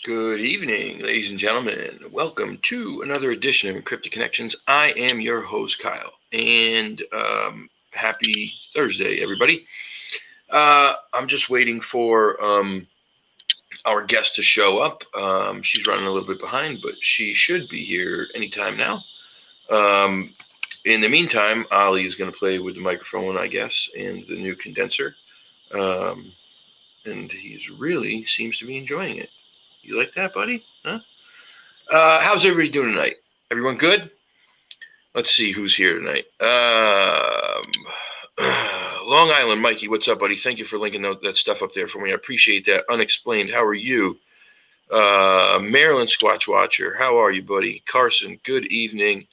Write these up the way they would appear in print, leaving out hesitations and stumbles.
Good evening, ladies and gentlemen. Welcome to another edition of Encrypted Connections. I am your host, Kyle, and happy Thursday, everybody. I'm just waiting for our guest to show up. She's running a little bit behind, but she should be here anytime now. In the meantime, Ali is going to play with the microphone, I guess, and the new condenser. And he's really seems to be enjoying it. You like that, buddy? Huh? How's everybody doing tonight? Everyone good? Let's see who's here tonight. Long Island, Mikey, what's up, buddy? Thank you for linking that stuff up there for me. I appreciate that. Unexplained, how are you? Maryland Squatch Watcher, how are you, buddy? Carson, good evening.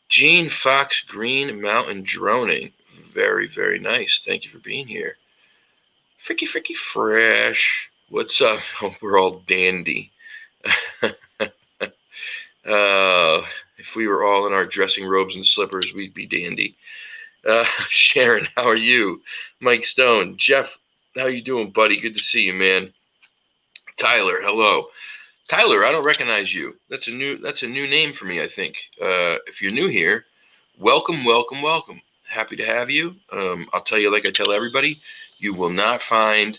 Gene Fox Green Mountain Droning, very, very nice. Thank you for being here. Fricky Fresh, what's up? Oh, we're all dandy. If we were all in our dressing robes and slippers, we'd be dandy. Sharon, how are you? Mike Stone, Jeff, how you doing, buddy? Good to see you, man. Tyler, hello. Tyler, I don't recognize you. That's a new name for me, I think. If you're new here, welcome. Happy to have you. I'll tell you, like I tell everybody, you will not find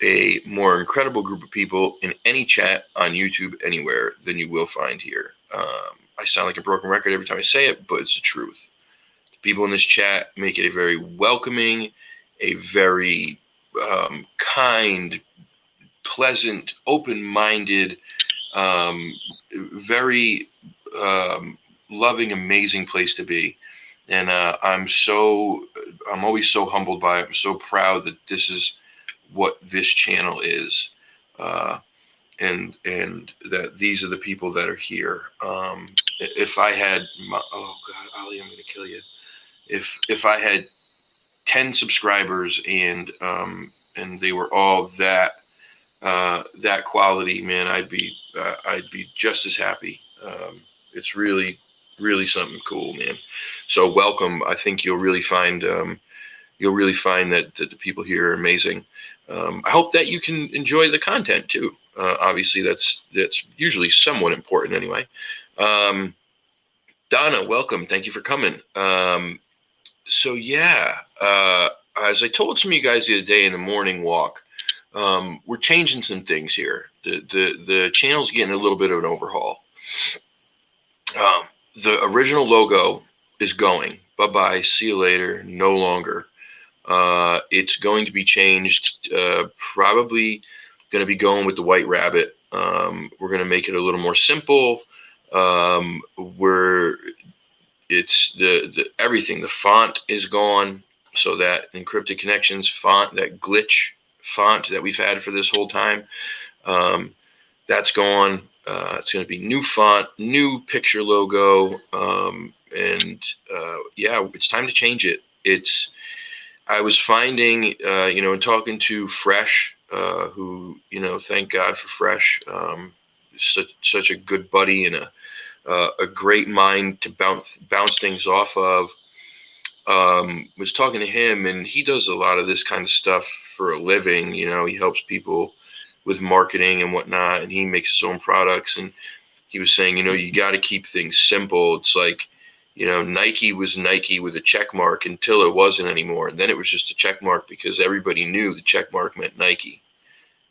a more incredible group of people in any chat on YouTube anywhere than you will find here. I sound like a broken record every time I say it, but it's the truth. The people in this chat make it a very welcoming, a very kind, pleasant, open-minded, very loving, amazing place to be. And I'm always so humbled by it. I'm so proud that this is what this channel is, and that these are the people that are here. If I had oh God, Ali, I'm gonna kill you. If I had 10 subscribers and they were all that quality, man, I'd be just as happy. It's really something cool, man. So welcome. I think you'll really find that the people here are amazing. I hope that you can enjoy the content too. Obviously, that's usually somewhat important anyway. Donna, welcome. Thank you for coming. So yeah, as I told some of you guys the other day in the morning walk, we're changing some things here. The channel's getting a little bit of an overhaul. The original logo is going. Bye-bye. See you later. No longer. It's going to be changed. Probably going to be going with the white rabbit. We're going to make it a little more simple. Where it's the everything. The font is gone. So that Encrypted Connections font, that glitch font that we've had for this whole time, that's gone. It's going to be new font, new picture logo, and yeah, it's time to change it. I was finding, in talking to Fresh, who, thank God for Fresh, such a good buddy and a great mind to bounce things off of. Was talking to him, and he does a lot of this kind of stuff for a living. He helps people with marketing and whatnot, and he makes his own products. And he was saying, you got to keep things simple. It's like, Nike was Nike with a check mark until it wasn't anymore. And then it was just a check mark because everybody knew the check mark meant Nike.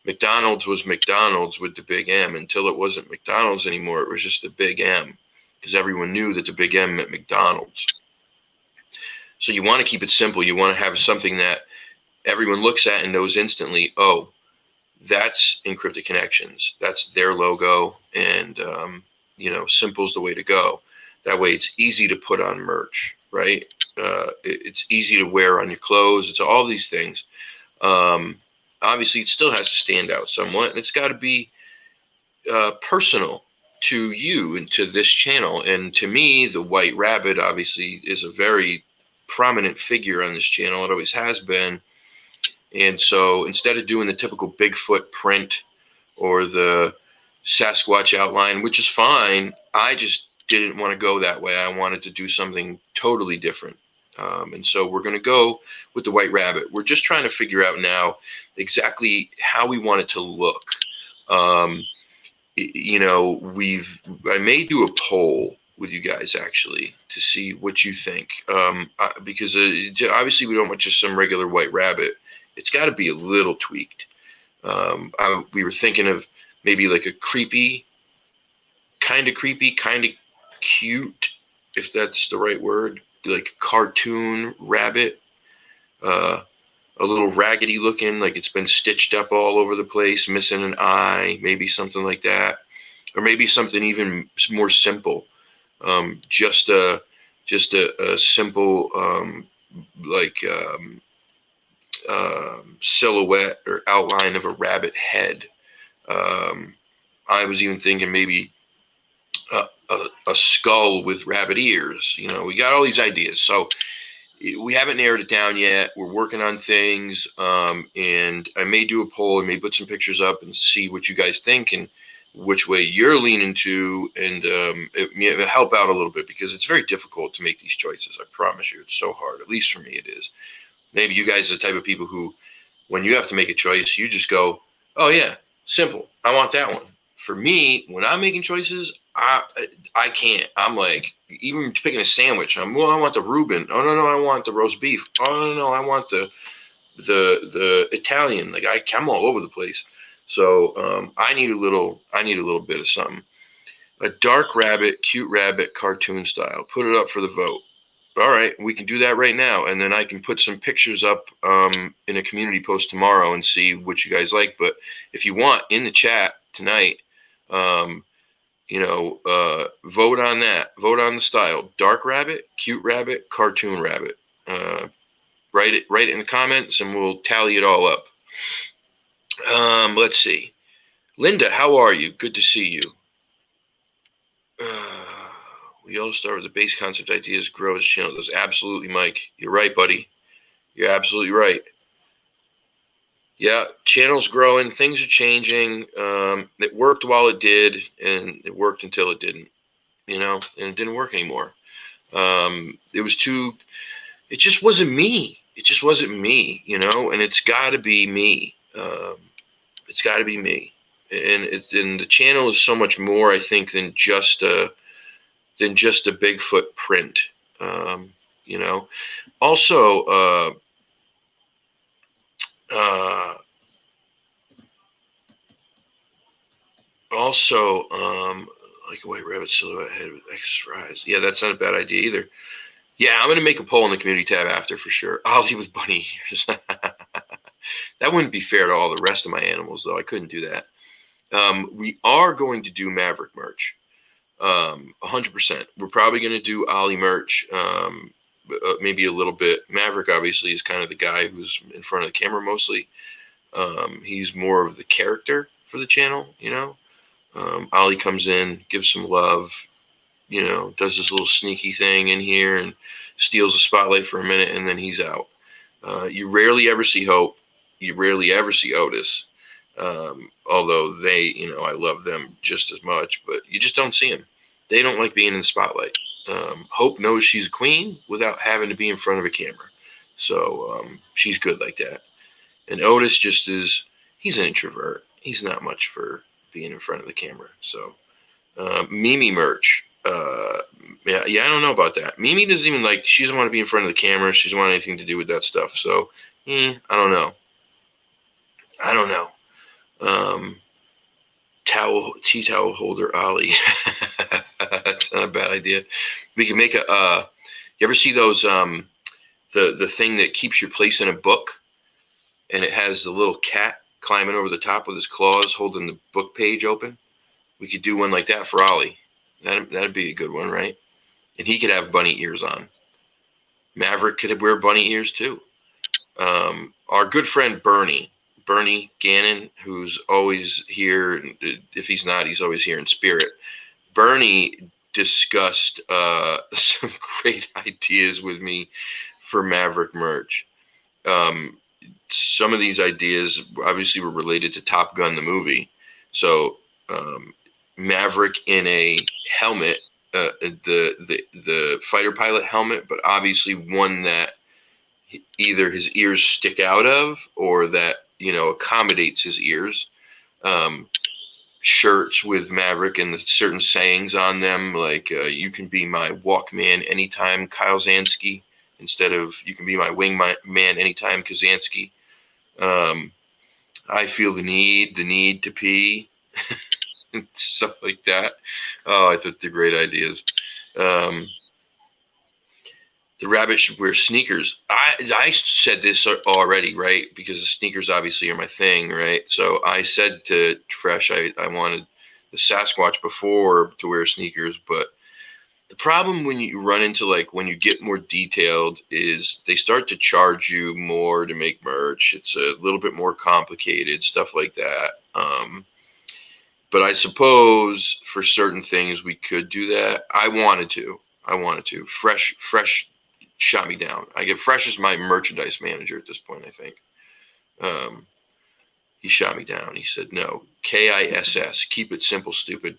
McDonald's was McDonald's with the big M until it wasn't McDonald's anymore. It was just the big M because everyone knew that the big M meant McDonald's. So you want to keep it simple. You want to have something that everyone looks at and knows instantly, oh, that's Encrypted Connections. That's their logo. And, simple's the way to go. That way it's easy to put on merch, right? It's easy to wear on your clothes. It's all these things. Obviously, it still has to stand out somewhat. And it's got to be personal to you and to this channel. And to me, the White Rabbit obviously is a very prominent figure on this channel. It always has been. And so instead of doing the typical Bigfoot print or the Sasquatch outline, which is fine, I just didn't want to go that way. I wanted to do something totally different. And so we're going to go with the White Rabbit. We're just trying to figure out now exactly how we want it to look. I may do a poll with you guys actually to see what you think, because obviously we don't want just some regular white rabbit. It's got to be a little tweaked. We were thinking of maybe like a creepy, kind of cute, if that's the right word, like cartoon rabbit, a little raggedy looking, like it's been stitched up all over the place, missing an eye, maybe something like that, or maybe something even more simple, just a simple like silhouette or outline of a rabbit head. I was even thinking maybe a skull with rabbit ears. We got all these ideas. So we haven't narrowed it down yet. We're working on things. And I may do a poll and may put some pictures up and see what you guys think and which way you're leaning to. And it'll help out a little bit because it's very difficult to make these choices. I promise you, it's so hard. At least for me, it is. Maybe you guys are the type of people who, when you have to make a choice, you just go, oh, yeah, simple. I want that one. For me, when I'm making choices, I can't. I'm like, even picking a sandwich, I want the Reuben. Oh, no, I want the roast beef. Oh, no, I want the Italian. Like I'm all over the place. So I need a little bit of something. A dark rabbit, cute rabbit, cartoon style. Put it up for the vote. All right, we can do that right now, and then I can put some pictures up in a community post tomorrow and see what you guys like. But if you want, in the chat tonight, vote on that. Vote on the style: dark rabbit, cute rabbit, cartoon rabbit. Write it in the comments, and we'll tally it all up. Let's see. Linda, how are you? Good to see you. We all start with the base concept ideas, grow as channel does. Absolutely, Mike. You're right, buddy. You're absolutely right. Yeah, channel's growing. Things are changing. It worked while it did, and it worked until it didn't. And it didn't work anymore. It just wasn't me. It just wasn't me, and it's got to be me. It's got to be me. And the channel is so much more, I think, than just a Bigfoot print. Also, like a white rabbit silhouette head with extra eyes. Yeah, that's not a bad idea either. Yeah, I'm gonna make a poll in the community tab after for sure. Ollie with bunny ears. That wouldn't be fair to all the rest of my animals, though. I couldn't do that. We are going to do Maverick merch. 100%. We're probably going to do Ollie merch, maybe a little bit. Maverick obviously is kind of the guy who's in front of the camera mostly. He's more of the character for the channel, Ollie comes in, gives some love, does this little sneaky thing in here and steals the spotlight for a minute, and then he's out. You rarely ever see Hope. You rarely ever see Otis. Although they, I love them just as much, but you just don't see them. They don't like being in the spotlight. Hope knows she's a queen without having to be in front of a camera. So she's good like that. And Otis he's an introvert. He's not much for being in front of the camera. So Mimi merch. Yeah, I don't know about that. Mimi doesn't even she doesn't want to be in front of the camera. She doesn't want anything to do with that stuff. So, I don't know. Tea towel holder Ollie. That's not a bad idea. We can make you ever see those the thing that keeps your place in a book, and it has the little cat climbing over the top with his claws holding the book page open? We could do one like that for Ollie. That'd be a good one, right? And he could have bunny ears on. Maverick could wear bunny ears too. Our good friend Bernie Gannon, who's always here, and if he's not, he's always here in spirit. Bernie discussed some great ideas with me for Maverick merch. Some of these ideas obviously were related to Top Gun, the movie. So Maverick in a helmet, the fighter pilot helmet, but obviously one that either his ears stick out of or that accommodates his ears. shirts with Maverick and the certain sayings on them, like you can be my Walkman anytime, Kyle Zansky, instead of you can be my wingman anytime, Kazansky. I feel the need to pee, and stuff like that. Oh, I thought they're great ideas. The rabbit should wear sneakers. I said this already, right? Because the sneakers obviously are my thing, right? So I said to Fresh, I wanted the Sasquatch before to wear sneakers, but the problem when you run into, like, when you get more detailed, is they start to charge you more to make merch. It's a little bit more complicated, stuff like that. But I suppose for certain things we could do that. I wanted to. Fresh shot me down. I get Fresh as my merchandise manager at this point, I think. He shot me down. He said, no, KISS. Keep it simple, stupid.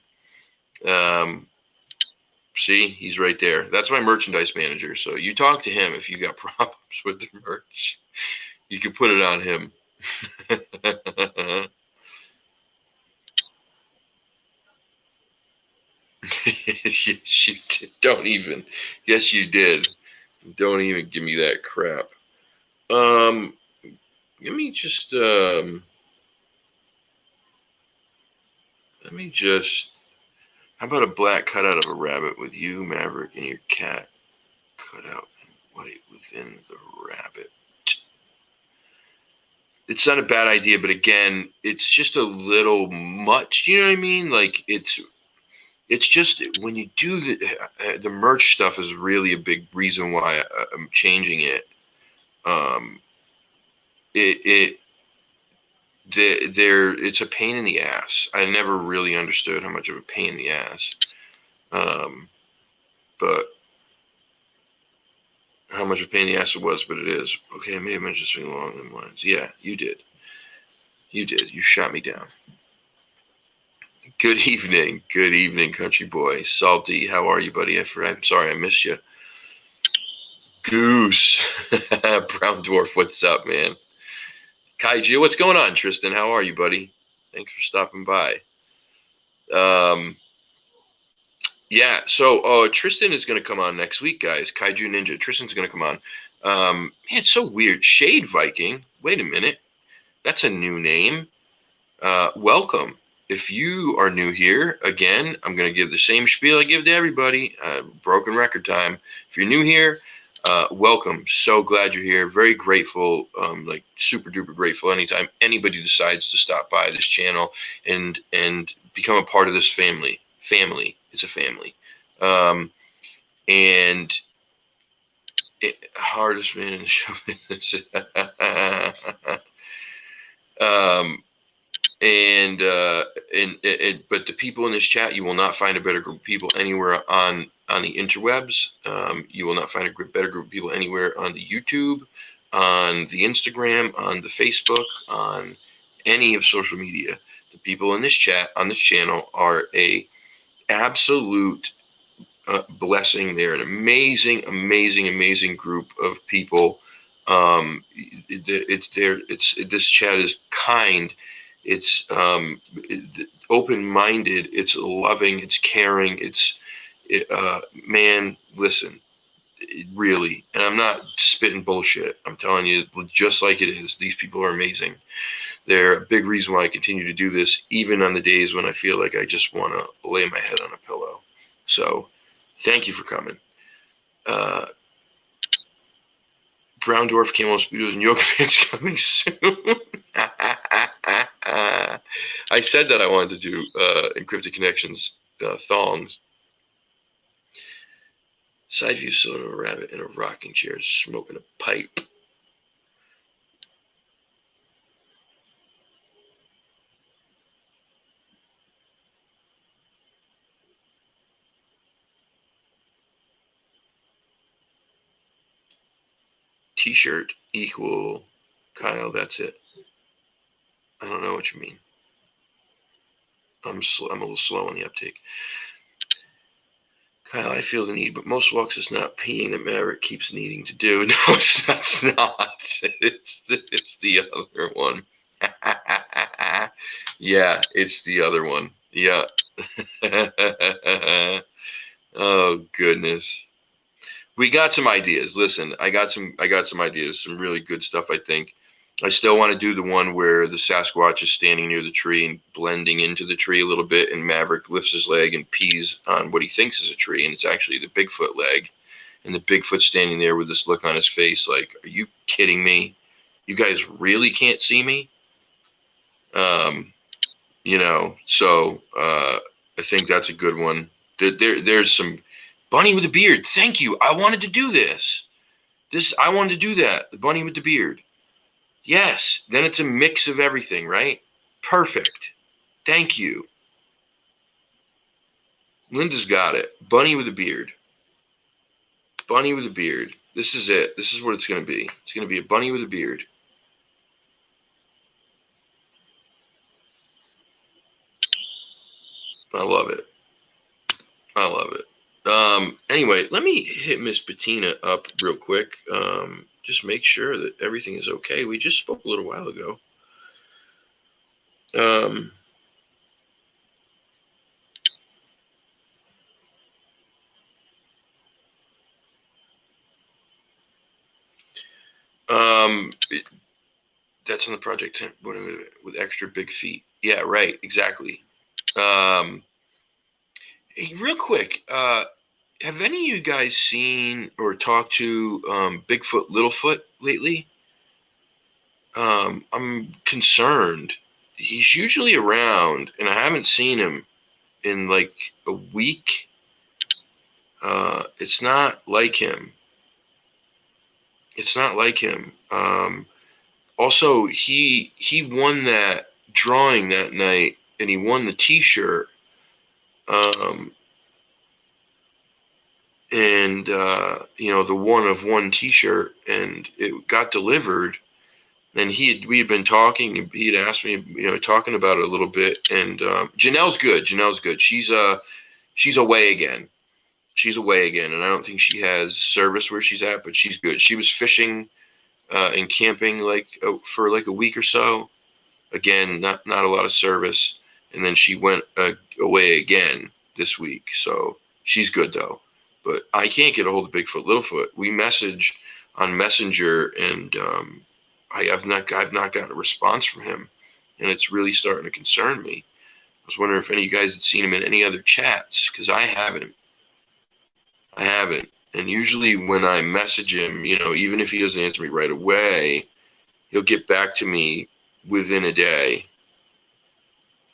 See, he's right there. That's my merchandise manager. So you talk to him if you got problems with the merch. You can put it on him. Yes, you did. Don't even. Yes, you did. Don't even give me that crap. Let me just. How about a black cutout of a rabbit with you, Maverick, and your cat cut out in white within the rabbit? It's not a bad idea, but again, it's just a little much. You know what I mean? Like, it's just when you do the merch stuff is really a big reason why I'm changing it. It's a pain in the ass. I never really understood how much of a pain in the ass, but how much of a pain in the ass it was. But it is. Okay, I may have mentioned something along those lines. Yeah, you did. You shot me down. Good evening, country boy. Salty, how are you, buddy? I'm sorry I missed you. Goose, Brown Dwarf, what's up, man? Kaiju, what's going on, Tristan? How are you, buddy? Thanks for stopping by. Yeah, so Tristan is going to come on next week, guys. Kaiju Ninja. Tristan's going to come on. Man, it's so weird. Shade Viking. Wait a minute. That's a new name. Welcome. If you are new here, again, I'm going to give the same spiel I give to everybody. Broken record time. If you're new here, welcome. So glad you're here. Very grateful, like super duper grateful anytime anybody decides to stop by this channel and become a part of this family. It's a family. And hardest man in the show business. But the people in this chat, you will not find a better group of people anywhere on the interwebs. You will not find a better group of people anywhere on the YouTube, on the Instagram, on the Facebook, on any of social media. The people in this chat on this channel are a absolute blessing. They're an amazing group of people. This chat is kind. It's open-minded. It's loving. It's caring. Man, listen, really, and I'm not spitting bullshit. I'm telling you just like it is. These people are amazing. They're a big reason why I continue to do this, even on the days when I feel like I just want to lay my head on a pillow. So thank you for coming. Brown Dwarf Camo Speedos and yoga pants coming soon. I said that I wanted to do Encrypted Connections thongs. Side view soda, a rabbit in a rocking chair smoking a pipe. T-shirt equal Kyle. That's it. I don't know what you mean. I'm a little slow on the uptake. Kyle, I feel the need, but most walks is not peeing that Maverick keeps needing to do. No, it's not. It's the other one. Yeah, it's the other one. Yeah. Oh goodness. We got some ideas. Listen, I got some ideas, some really good stuff, I think. I still want to do the one where the Sasquatch is standing near the tree and blending into the tree a little bit, and Maverick lifts his leg and pees on what he thinks is a tree, and it's actually the Bigfoot leg. And the Bigfoot standing there with this look on his face like, are you kidding me? You guys really can't see me? So I think that's a good one. There's some bunny with a beard. Thank you. I wanted to do this. I wanted to do that. The bunny with the beard. Yes. Then it's a mix of everything, right? Perfect. Thank you. Linda's got it. Bunny with a beard. Bunny with a beard. This is it. This is what it's going to be. It's going to be a bunny with a beard. I love it. I love it. Anyway, let me hit Miss Bettina up real quick. Just make sure that everything is okay. We just spoke a little while ago. That's on the project with extra big feet. Yeah, right. Exactly. Hey, real quick, have any of you guys seen or talked to Bigfoot Littlefoot lately? I'm concerned. He's usually around, and I haven't seen him in like a week. It's not like him. It's not like him. Also, he won that drawing that night, and he won the T-shirt. And the one of one T-shirt, and it got delivered. And we had been talking. He had asked me, talking about it a little bit. And Janelle's good. She's away again. She's away again, and I don't think she has service where she's at, but she's good. She was fishing and camping for like a week or so. Again, not a lot of service, and then she went away again this week. So she's good though. But I can't get a hold of Bigfoot Littlefoot. We messaged on Messenger, and I've not gotten a response from him, and it's really starting to concern me. I was wondering if any of you guys had seen him in any other chats, because I haven't. And usually when I message him, even if he doesn't answer me right away, he'll get back to me within a day.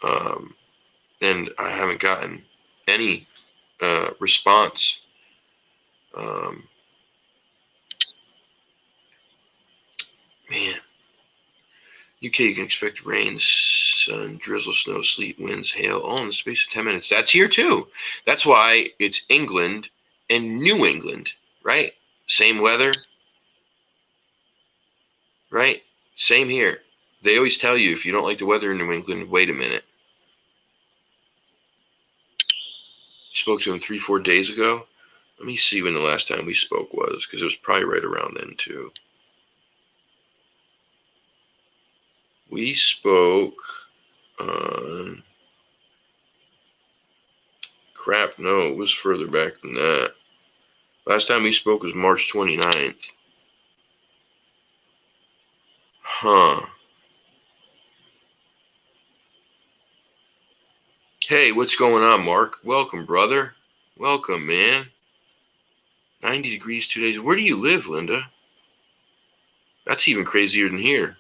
And I haven't gotten any response. Man, UK, you can expect rain, sun, drizzle, snow, sleet, winds, hail, all in the space of 10 minutes. That's here too. That's why it's England and New England, right? Same weather, right? Same here. They always tell you, if you don't like the weather in New England, wait a minute. Spoke to him 3-4 days ago. Let me see when the last time we spoke was, because it was probably right around then too. We spoke on... Crap, no, it was further back than that. Last time we spoke was March 29th. Huh. Hey, what's going on, Mark? Welcome, brother. Welcome, man. 90 degrees 2 days. Where do you live, Linda? That's even crazier than here.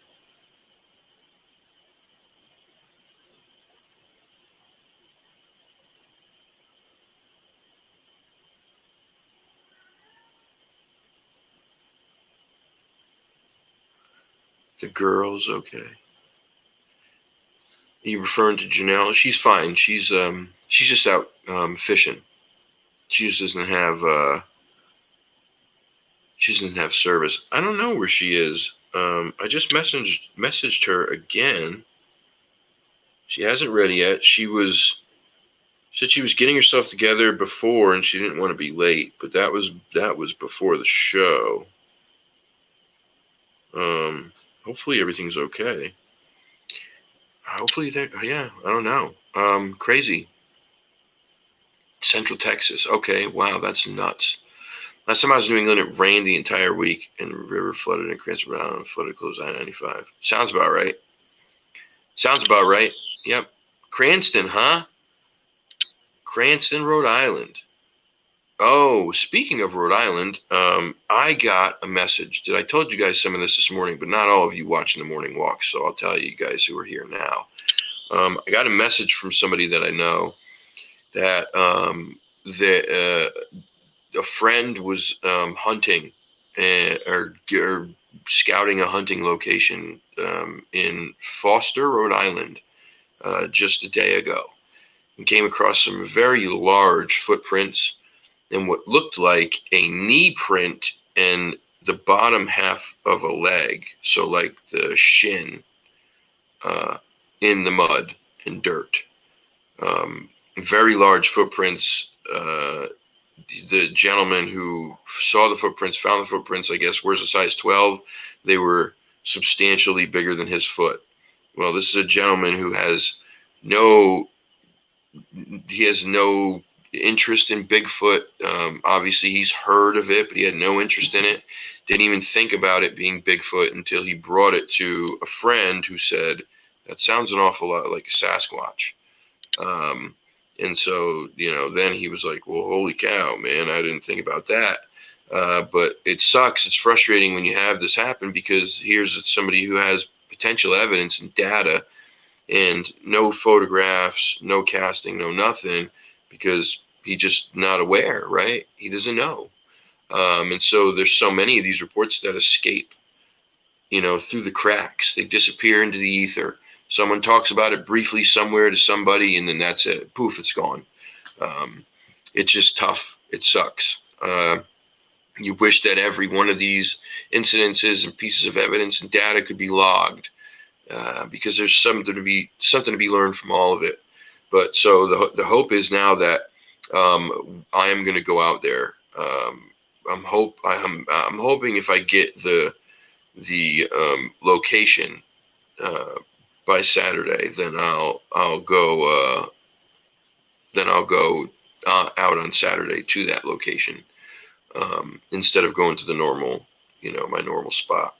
The girls, okay. Are you referring to Janelle? She's fine. She's just out fishing. She just doesn't have service. I don't know where she is. I just messaged her again. She hasn't read yet. Said she was getting herself together before, and she didn't want to be late. But that was before the show. Hopefully everything's okay. Hopefully, yeah, I don't know. Crazy. Central Texas. Okay, wow, that's nuts. Last time I was in New England, it rained the entire week, and the river flooded in Cranston, Rhode Island, flooded close I-95. Sounds about right. Sounds about right. Yep. Cranston, huh? Cranston, Rhode Island. Oh, speaking of Rhode Island, I got a message. I told you guys some of this morning, but not all of you watching the morning walk. So I'll tell you guys who are here now. I got a message from somebody that I know that a friend was hunting or scouting a hunting location in Foster, Rhode Island, just a day ago, and came across some very large footprints and what looked like a knee print and the bottom half of a leg, so like the shin, in the mud and dirt. Very large footprints. The gentleman who saw the footprints, found the footprints, I guess, wears a size 12. They were substantially bigger than his foot. Well, this is a gentleman who has no interest in Bigfoot. Obviously, he's heard of it, but he had no interest in it. Didn't even think about it being Bigfoot until he brought it to a friend who said, that sounds an awful lot like a Sasquatch. And so, then he was like, well, holy cow, man, I didn't think about that. But it sucks. It's frustrating when you have this happen, because here's somebody who has potential evidence and data and no photographs, no casting, no nothing, because he's just not aware, right? He doesn't know. And so there's so many of these reports that escape, through the cracks. They disappear into the ether. Someone talks about it briefly somewhere to somebody, and then that's it. Poof, it's gone. It's just tough. It sucks. You wish that every one of these incidences and pieces of evidence and data could be logged, because there's something to be learned from all of it. But so the hope is now that I am going to go out there. I'm hoping if I get the location by Saturday, then I'll go out on Saturday to that location, instead of going to the normal, my normal spot.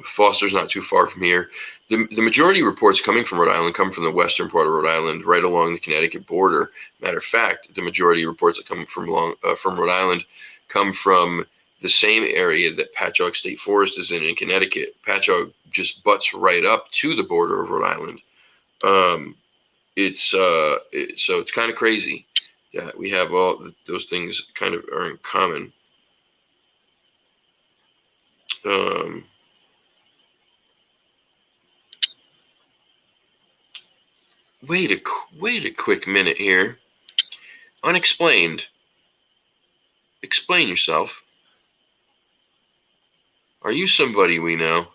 Foster's not too far from here. The majority of reports coming from Rhode Island come from the western part of Rhode Island, right along the Connecticut border. Matter of fact, the majority of reports that come from Rhode Island come from the same area that Patchogue State Forest is in Connecticut. Patchogue just butts right up to the border of Rhode Island. So it's kind of crazy that we have all those things kind of are in common. Wait a quick minute here. Unexplained. Explain yourself. Are you somebody we know?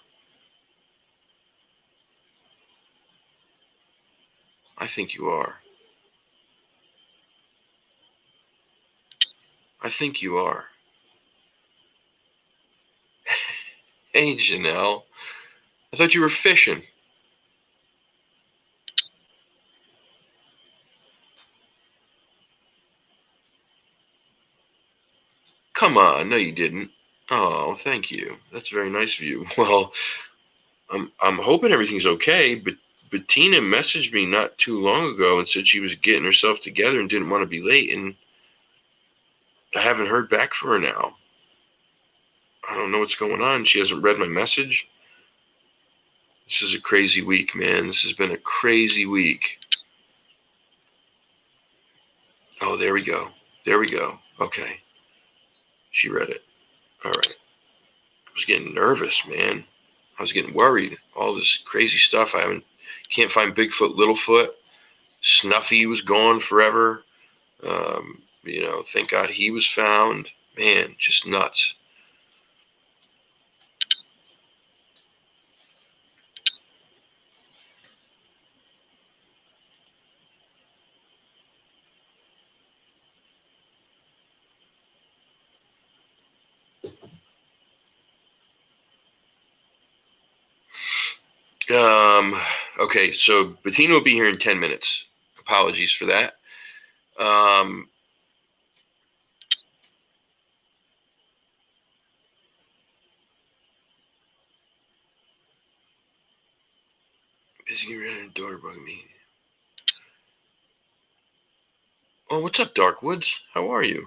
I think you are. I think you are. Hey, Janelle. I thought you were fishing. Come on. No, you didn't. Oh, thank you. That's very nice of you. Well, I'm hoping everything's okay, but Bettina messaged me not too long ago and said she was getting herself together and didn't want to be late, and I haven't heard back from her now. I don't know what's going on. She hasn't read my message. This is a crazy week, man. This has been a crazy week. Oh, there we go. There we go. Okay. She read it. All right. I was getting nervous, man. I was getting worried. All this crazy stuff. Can't find Bigfoot, Littlefoot. Snuffy was gone forever. Thank God he was found. Man, just nuts. Okay, so Bettina will be here in 10 minutes. Apologies for that. Busy getting rid of her daughter bugging me. Oh, what's up, Darkwoods? How are you?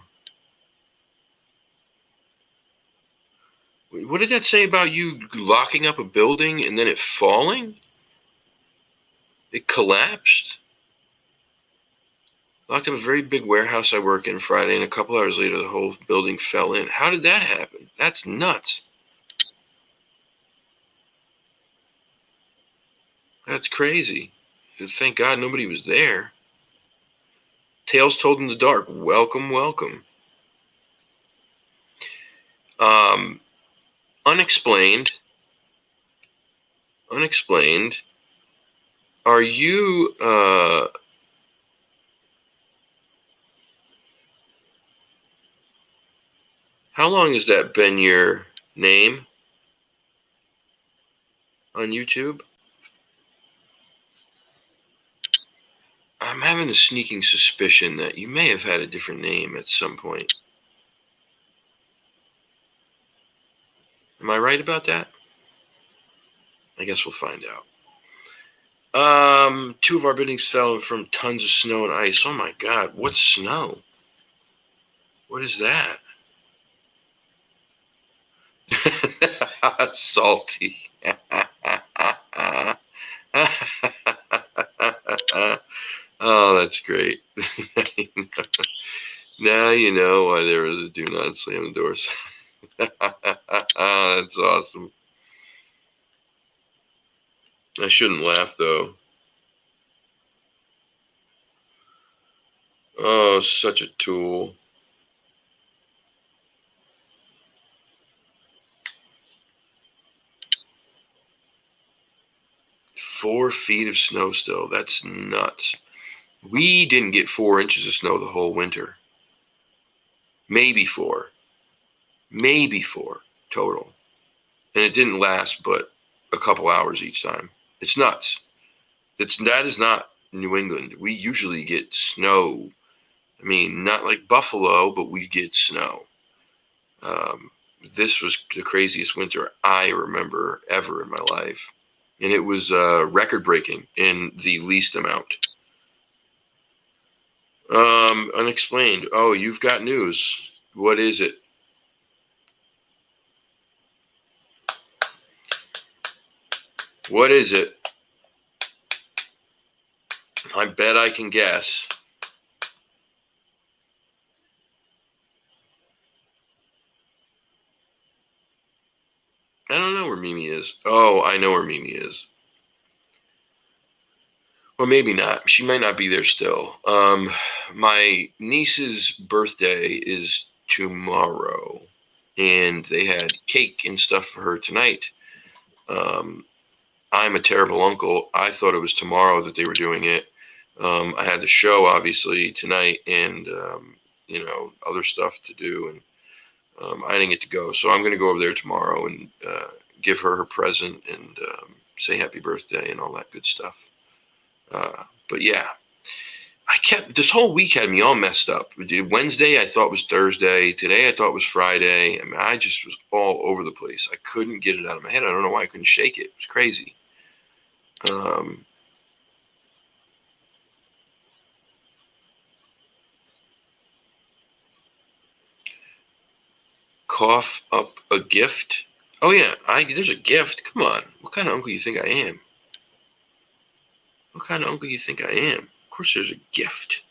What did that say about you locking up a building and then it falling? It collapsed? Locked up a very big warehouse I work in Friday, and a couple hours later, the whole building fell in. How did that happen? That's nuts. That's crazy. Thank God nobody was there. Tales told in the dark. Welcome, welcome. Unexplained. Unexplained. Are you, how long has that been your name on YouTube? I'm having a sneaking suspicion that you may have had a different name at some point. Am I right about that? I guess we'll find out. Two of our buildings fell from tons of snow and ice. Oh my God, what's snow? What is that? Salty. Oh, that's great. Now you know why there was a do not slam the doors. That's awesome. I shouldn't laugh though. Oh, such a tool. Four feet of snow still. That's nuts. We didn't get 4 inches of snow the whole winter. Maybe four total. And it didn't last but a couple hours each time. It's nuts. That is not New England. We usually get snow. I mean, not like Buffalo, but we get snow. This was the craziest winter I remember ever in my life. And it was record breaking in the least amount. Unexplained. Oh, you've got news. What is it? What is it? I bet I can guess. I don't know where Mimi is. Oh, I know where Mimi is. Well, maybe not. She might not be there still. My niece's birthday is tomorrow, and they had cake and stuff for her tonight. I'm a terrible uncle. I thought it was tomorrow that they were doing it. I had the show obviously tonight, and other stuff to do, and I didn't get to go. So I'm going to go over there tomorrow and give her her present and say happy birthday and all that good stuff. But yeah, this whole week had me all messed up. Wednesday I thought was Thursday. Today I thought was Friday. I mean, I just was all over the place. I couldn't get it out of my head. I don't know why I couldn't shake it. It was crazy. Cough up a gift. Oh yeah, there's a gift. Come on, what kind of uncle you think I am? What kind of uncle you think I am? Of course, there's a gift.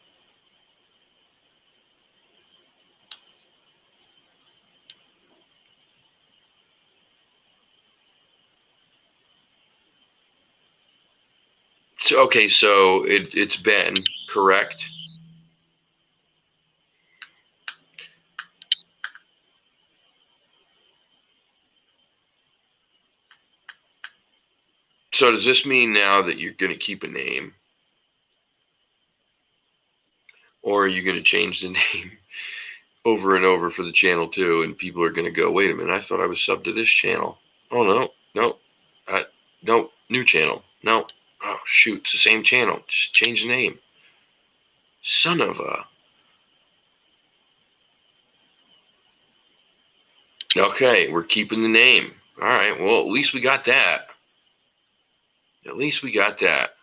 So, okay, so it's Ben, correct? So does this mean now that you're going to keep a name? Or are you going to change the name over and over for the channel too? And people are going to go, wait a minute, I thought I was subbed to this channel. Oh, no, no, new channel. No. Oh, shoot. It's the same channel. Just change the name. Son of a... Okay, we're keeping the name. All right, well, at least we got that. At least we got that.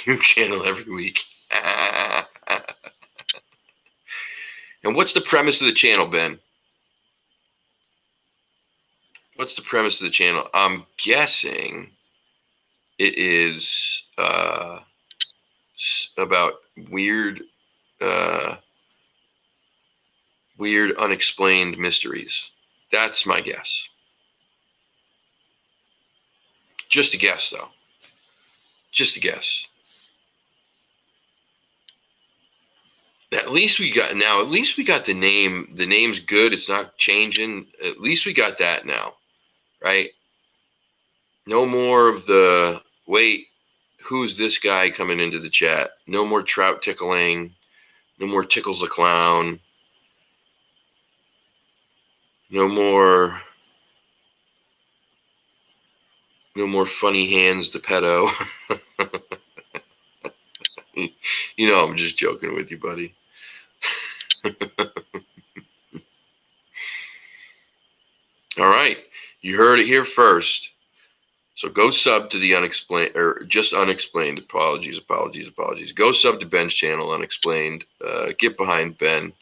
New channel every week. And what's the premise of the channel, Ben? What's the premise of the channel? I'm guessing it is about weird, unexplained mysteries. That's my guess. Just a guess, though. Just a guess. At least we got the name. The name's good. It's not changing. At least we got that now, right? No more of the, wait, who's this guy coming into the chat? No more trout tickling. No more Tickles the Clown. No more funny hands the pedo. You know, I'm just joking with you, buddy. All right. You heard it here first. So go sub to the Unexplained, or just Unexplained. Apologies. Go sub to Ben's channel, Unexplained. Get behind Ben.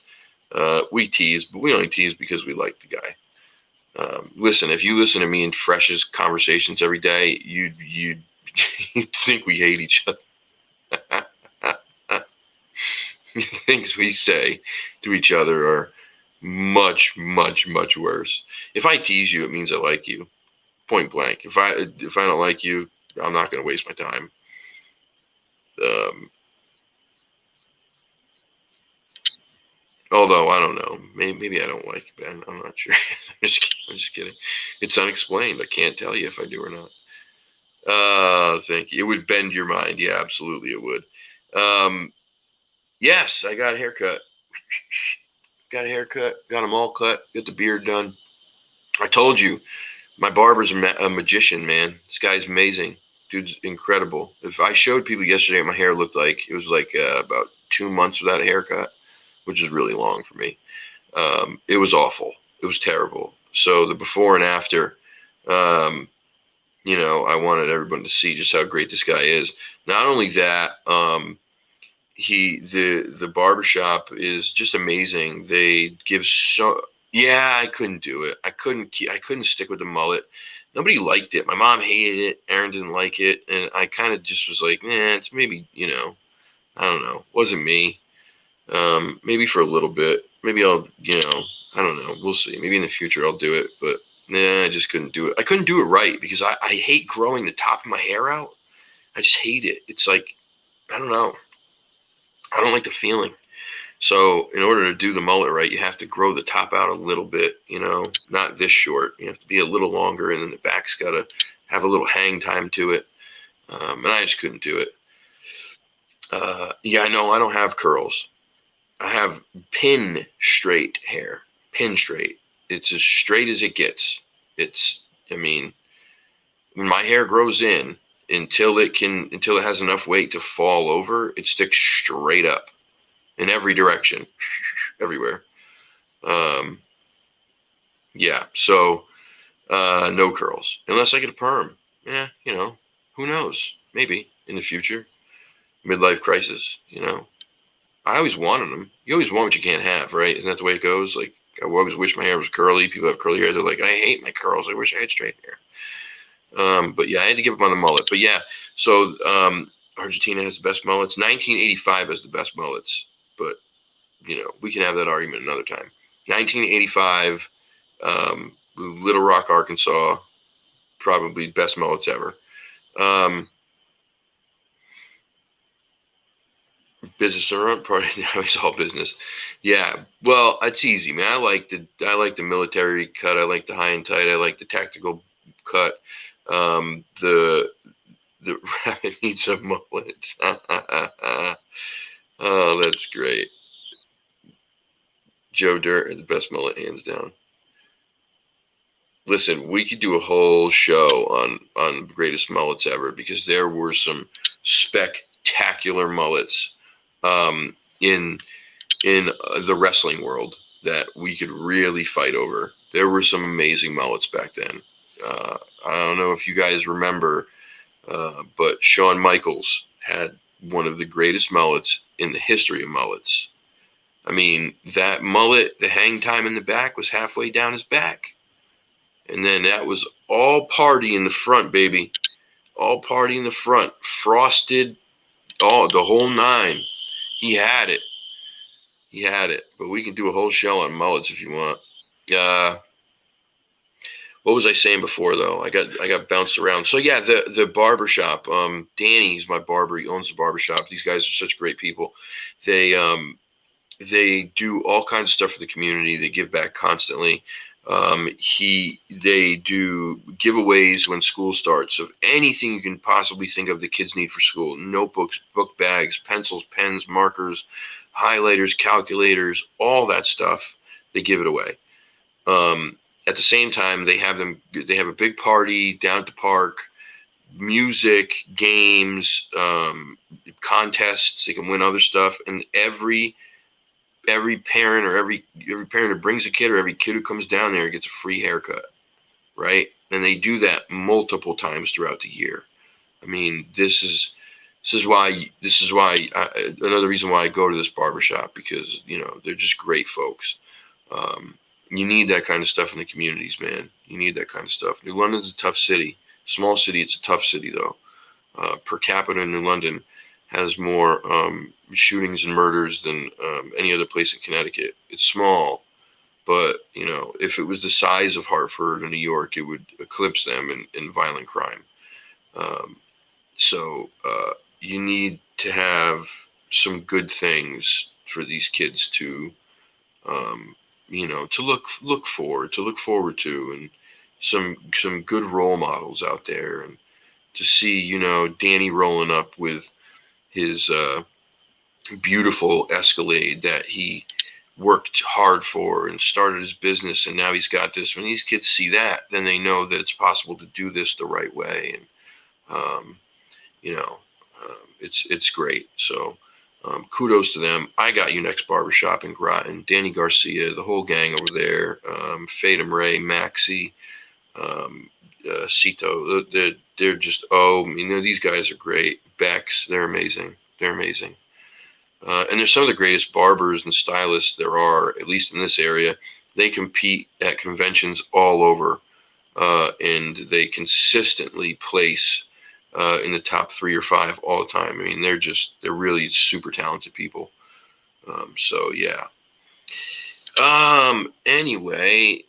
We tease, but we only tease because we like the guy. Listen, if you listen to me and Fresh's conversations every day, you'd think we hate each other. Things we say to each other are much, much, much worse. If I tease you, it means I like you. Point blank. If I don't like you, I'm not going to waste my time. Although I don't know, maybe I don't like Ben. I'm not sure. I'm just kidding. It's unexplained. I can't tell you if I do or not. Thank you. It would bend your mind. Yeah, absolutely, it would. Yes, I got a haircut. Got them all cut. Got the beard done. I told you, my barber's a magician, man. This guy's amazing. Dude's incredible. If I showed people yesterday what my hair looked like, it was like about 2 months without a haircut, which is really long for me. It was awful. It was terrible. So the before and after, I wanted everyone to see just how great this guy is. Not only that, the barbershop is just amazing. They give yeah, I couldn't do it. I couldn't stick with the mullet. Nobody liked it. My mom hated it. Aaron didn't like it. And I kind of just was like, it's maybe, I don't know. It wasn't me. Maybe for a little bit. Maybe I'll, I don't know. We'll see. Maybe in the future I'll do it. But I just couldn't do it. I couldn't do it right because I hate growing the top of my hair out. I just hate it. It's like, I don't know. I don't like the feeling. So in order to do the mullet right, you have to grow the top out a little bit, not this short. You have to be a little longer, and then the back's got to have a little hang time to it. And I just couldn't do it. Yeah, I know I don't have curls. I have pin straight hair. Pin straight. It's as straight as it gets. When my hair grows in, until it has enough weight to fall over, it sticks straight up in every direction, everywhere. Yeah, so no curls unless I get a perm. Yeah, who knows? Maybe in the future, midlife crisis. I always wanted them. You always want what you can't have, right? Isn't that the way it goes? Like, I always wish my hair was curly. People have curly hair. They're like, I hate my curls. I wish I had straight hair. But yeah, I had to give up on the mullet. But yeah, so Argentina has the best mullets. 1985 has the best mullets. But, we can have that argument another time. 1985, Little Rock, Arkansas, probably best mullets ever. Business owner, probably now he's all business. Yeah, well, it's easy, man. I like the military cut. I like the high and tight. I like the tactical cut. The rabbit needs a mullet. Oh, that's great. Joe Dirt, the best mullet, hands down. listen, we could do a whole show on greatest mullets ever, because there were some spectacular mullets in the wrestling world that we could really fight over. There were some amazing mullets back then. I don't know if you guys remember, but Shawn Michaels had one of the greatest mullets in the history of mullets. I mean, that mullet, the hang time in the back was halfway down his back. And then that was all party in the front, baby. All party in the front. Frosted, the whole nine. He had it. He had it. But we can do a whole show on mullets if you want. What was I saying before though? I got bounced around. So yeah, the barber shop. Danny's my barber. He owns the barber shop. These guys are such great people. They do all kinds of stuff for the community. They give back constantly. They do giveaways when school starts of anything you can possibly think of the kids need for school: notebooks, book bags, pencils, pens, markers, highlighters, calculators, all that stuff. They give it away. At the same time, they have a big party down at the park, music, games, contests. They can win other stuff, and every parent or every parent who brings a kid, or every kid who comes down there, gets a free haircut, right? And they do that multiple times throughout the year. I mean, this is why another reason why I go to this barbershop, because they're just great folks. You need that kind of stuff in the communities, man. You need that kind of stuff. New London's a tough city. Small city, it's a tough city though. Per capita in New London has more shootings and murders than any other place in Connecticut. It's small, but if it was the size of Hartford or New York, it would eclipse them in violent crime. So you need to have some good things for these kids to to look forward to, and some good role models out there, and to see Danny rolling up with his beautiful Escalade that he worked hard for and started his business, and now he's got this. When these kids see that, then they know that it's possible to do this the right way, and it's great. So kudos to them. I Got You Next Barbershop in Groton, Danny Garcia, the whole gang over there, Fatum Ray, Maxie, Cito. They're just, these guys are great. Bex, they're amazing. They're amazing. And they're some of the greatest barbers and stylists there are, at least in this area. They compete at conventions all over, and they consistently place in the top 3 or 5 all the time. I mean, they're really super talented people. So yeah. Anyway,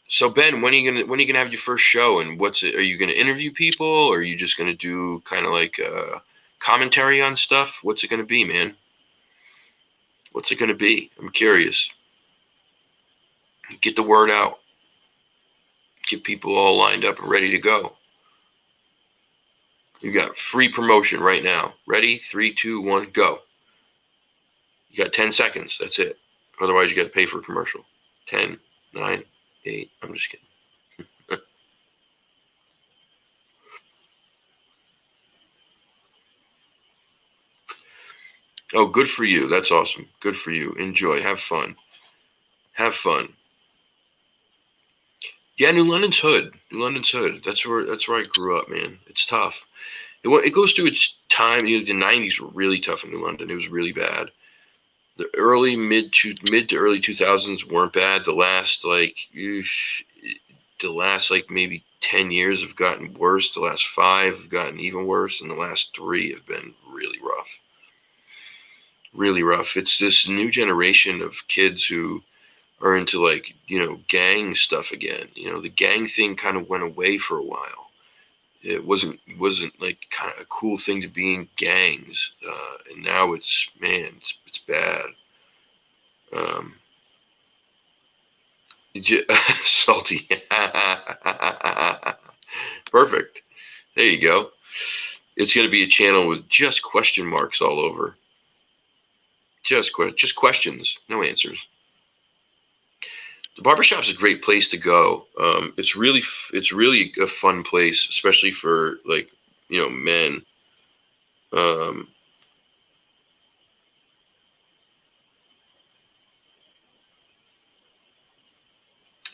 so Ben, when are you gonna have your first show, and are you gonna interview people, or are you just gonna do kind of like commentary on stuff? What's it gonna be, man? What's it gonna be? I'm curious. Get the word out. Get people all lined up and ready to go. You got free promotion right now. Ready? 3, 2, 1, go. You got 10 seconds. That's it. Otherwise, you got to pay for a commercial. 10, 9, 8. I'm just kidding. Oh, good for you. That's awesome. Good for you. Enjoy. Have fun. Have fun. Yeah, New London's hood. New London's hood. That's where I grew up, man. It's tough. It goes through its time. The 90s were really tough in New London. It was really bad. The mid to early 2000s weren't bad. The last maybe 10 years have gotten worse. The last 5 have gotten even worse, and the last 3 have been really rough. Really rough. It's this new generation of kids who are into gang stuff again. The gang thing kind of went away for a while. It wasn't like kind of a cool thing to be in gangs, and now it's bad. Salty. Perfect. There you go. It's going to be a channel with just question marks all over. Just questions, no answers. the barbershop is a great place to go. It's really a fun place, especially for like, men. Um,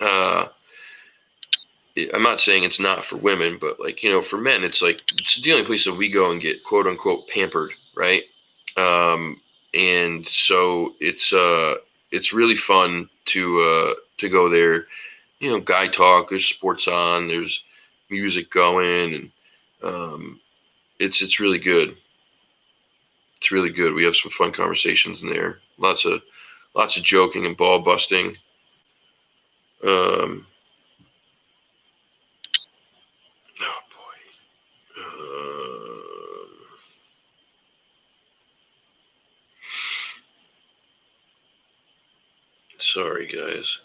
uh, I'm not saying it's not for women, but like, for men, it's like, it's the only place that we go and get quote unquote pampered. Right. And so it's really fun to go there. Guy talk, there's sports on, there's music going, and it's really good. It's really good. We have some fun conversations in there. Lots of joking and ball busting. Um, oh boy. Sorry, guys.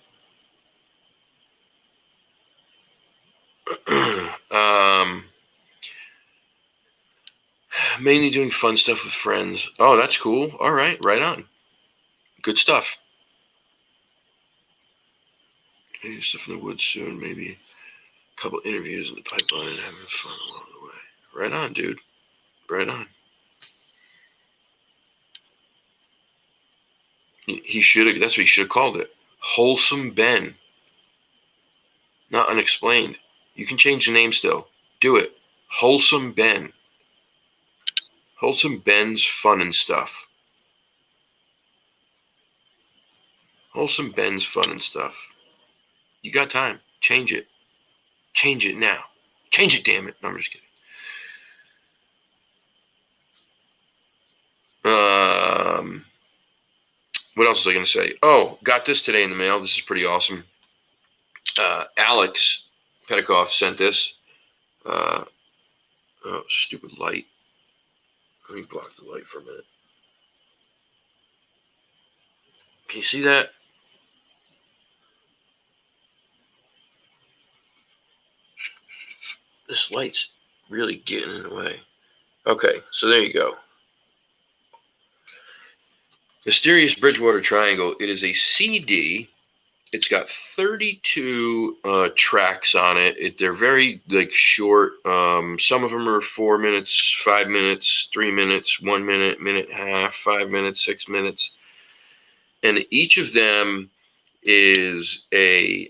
Mainly doing fun stuff with friends. Oh, that's cool. All right, right on. Good stuff. Maybe stuff in the woods soon. Maybe a couple interviews in the pipeline and having fun along the way. Right on, dude. Right on. He should have. That's what he should have called it. Wholesome Ben. Not unexplained. You can change the name still. Do it. Wholesome Ben. Wholesome Ben's fun and stuff. Wholesome Ben's fun and stuff. You got time. Change it. Change it now. Change it, damn it. No, I'm just kidding. What else was I going to say? Oh, got this today in the mail. This is pretty awesome. Alex Petikoff sent this. Oh, stupid light. Let me block the light for a minute. Can you see that? This light's really getting in the way. Okay, so there you go. Mysterious Bridgewater Triangle. It is a CD. It's got 32 tracks on it. They're very like short. Some of them are 4 minutes, 5 minutes, 3 minutes, 1 minute, minute and a half, 5 minutes, 6 minutes, and each of them is a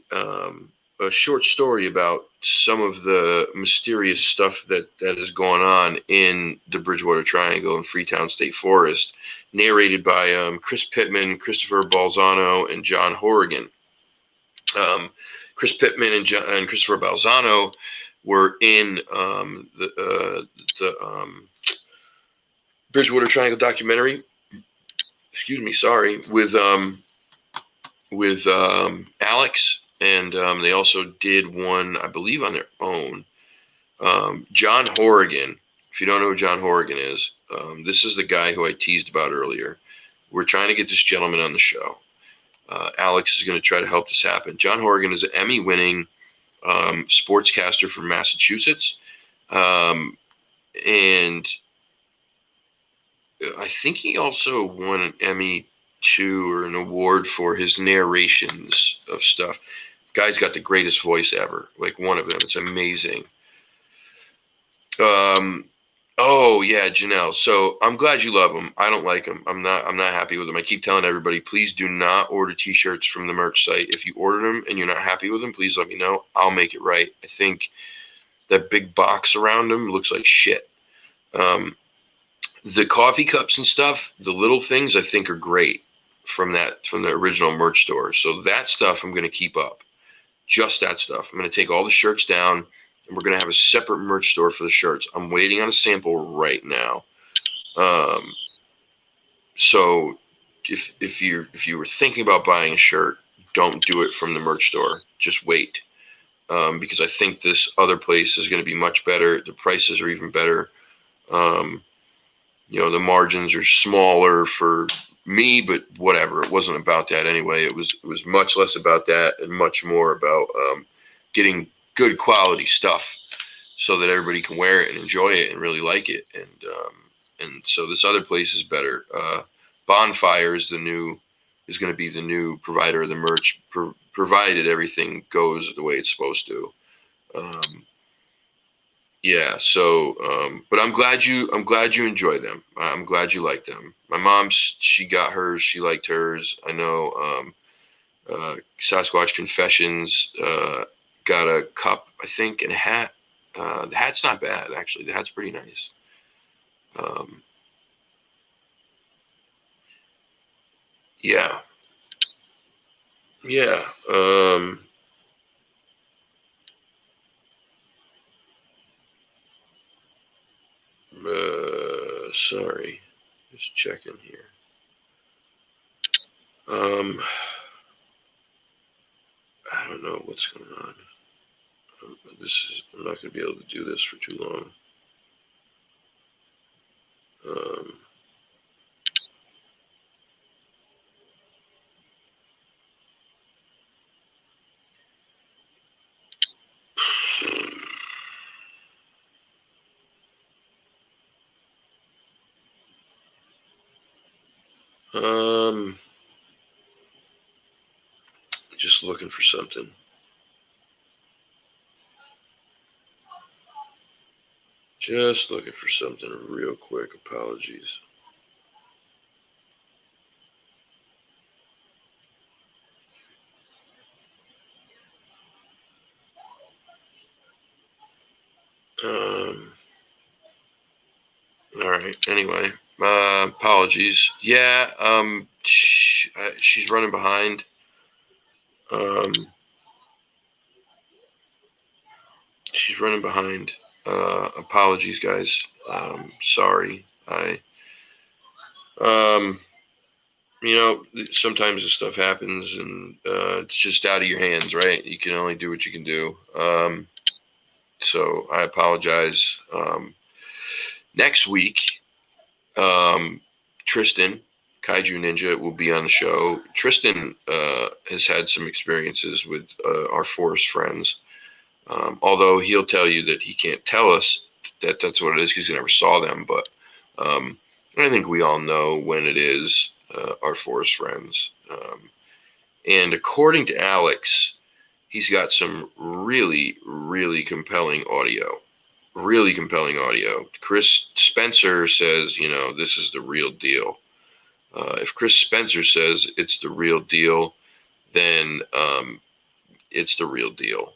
short story about some of the mysterious stuff that is going on in the Bridgewater Triangle and Freetown State Forest, narrated by Chris Pittman, Christopher Balzano, and John Horrigan. Chris Pittman and Christopher Balzano were in the Bridgewater Triangle documentary. Excuse me, sorry, with Alex, and they also did one, I believe, on their own. John Horrigan. If you don't know who John Horrigan is, this is the guy who I teased about earlier. We're trying to get this gentleman on the show. Alex is going to try to help this happen. John Horrigan is an Emmy-winning sportscaster from Massachusetts, and I think he also won an Emmy too, or an award for his narrations of stuff. Guy's got the greatest voice ever. Like, one of them. It's amazing. Oh yeah, Janelle. So I'm glad you love them. I don't like them. I'm not happy with them. I keep telling everybody, please do not order t-shirts from the merch site. If you order them and you're not happy with them, please let me know. I'll make it right. I think that big box around them looks like shit. The coffee cups and stuff, the little things, I think are great from the original merch store. So that stuff I'm going to keep up. Just that stuff. I'm going to take all the shirts down, and we're going to have a separate merch store for the shirts. I'm waiting on a sample right now. So if you were thinking about buying a shirt, don't do it from the merch store. Just wait, because I think this other place is going to be much better. The prices are even better. The margins are smaller for me, but whatever. It wasn't about that anyway. It was much less about that and much more about getting good quality stuff so that everybody can wear it and enjoy it and really like it. And so this other place is better. Bonfire is going to be the new provider of the merch, provided everything goes the way it's supposed to. Yeah. So, but I'm glad you enjoy them. I'm glad you like them. My mom, she got hers. She liked hers. I know. Sasquatch Confessions got a cup, I think, and a hat. The hat's not bad, actually. The hat's pretty nice. Yeah. Yeah. Sorry. Just checking here. I don't know what's going on. I'm not going to be able to do this for too long. Just looking for something. Just looking for something real quick. Apologies. All right. Anyway, apologies. Yeah. She's running behind. She's running behind. Apologies, guys. Sorry. Sometimes this stuff happens, and it's just out of your hands, right? You can only do what you can do. So I apologize. Next week, Tristan, Kaiju Ninja, will be on the show. Tristan has had some experiences with our forest friends. Although he'll tell you that he can't tell us that that's what it is because he never saw them. But I think we all know when it is our forest friends. And according to Alex, he's got some really, really compelling audio. Really compelling audio. Chris Spencer says, this is the real deal. If Chris Spencer says it's the real deal, then it's the real deal.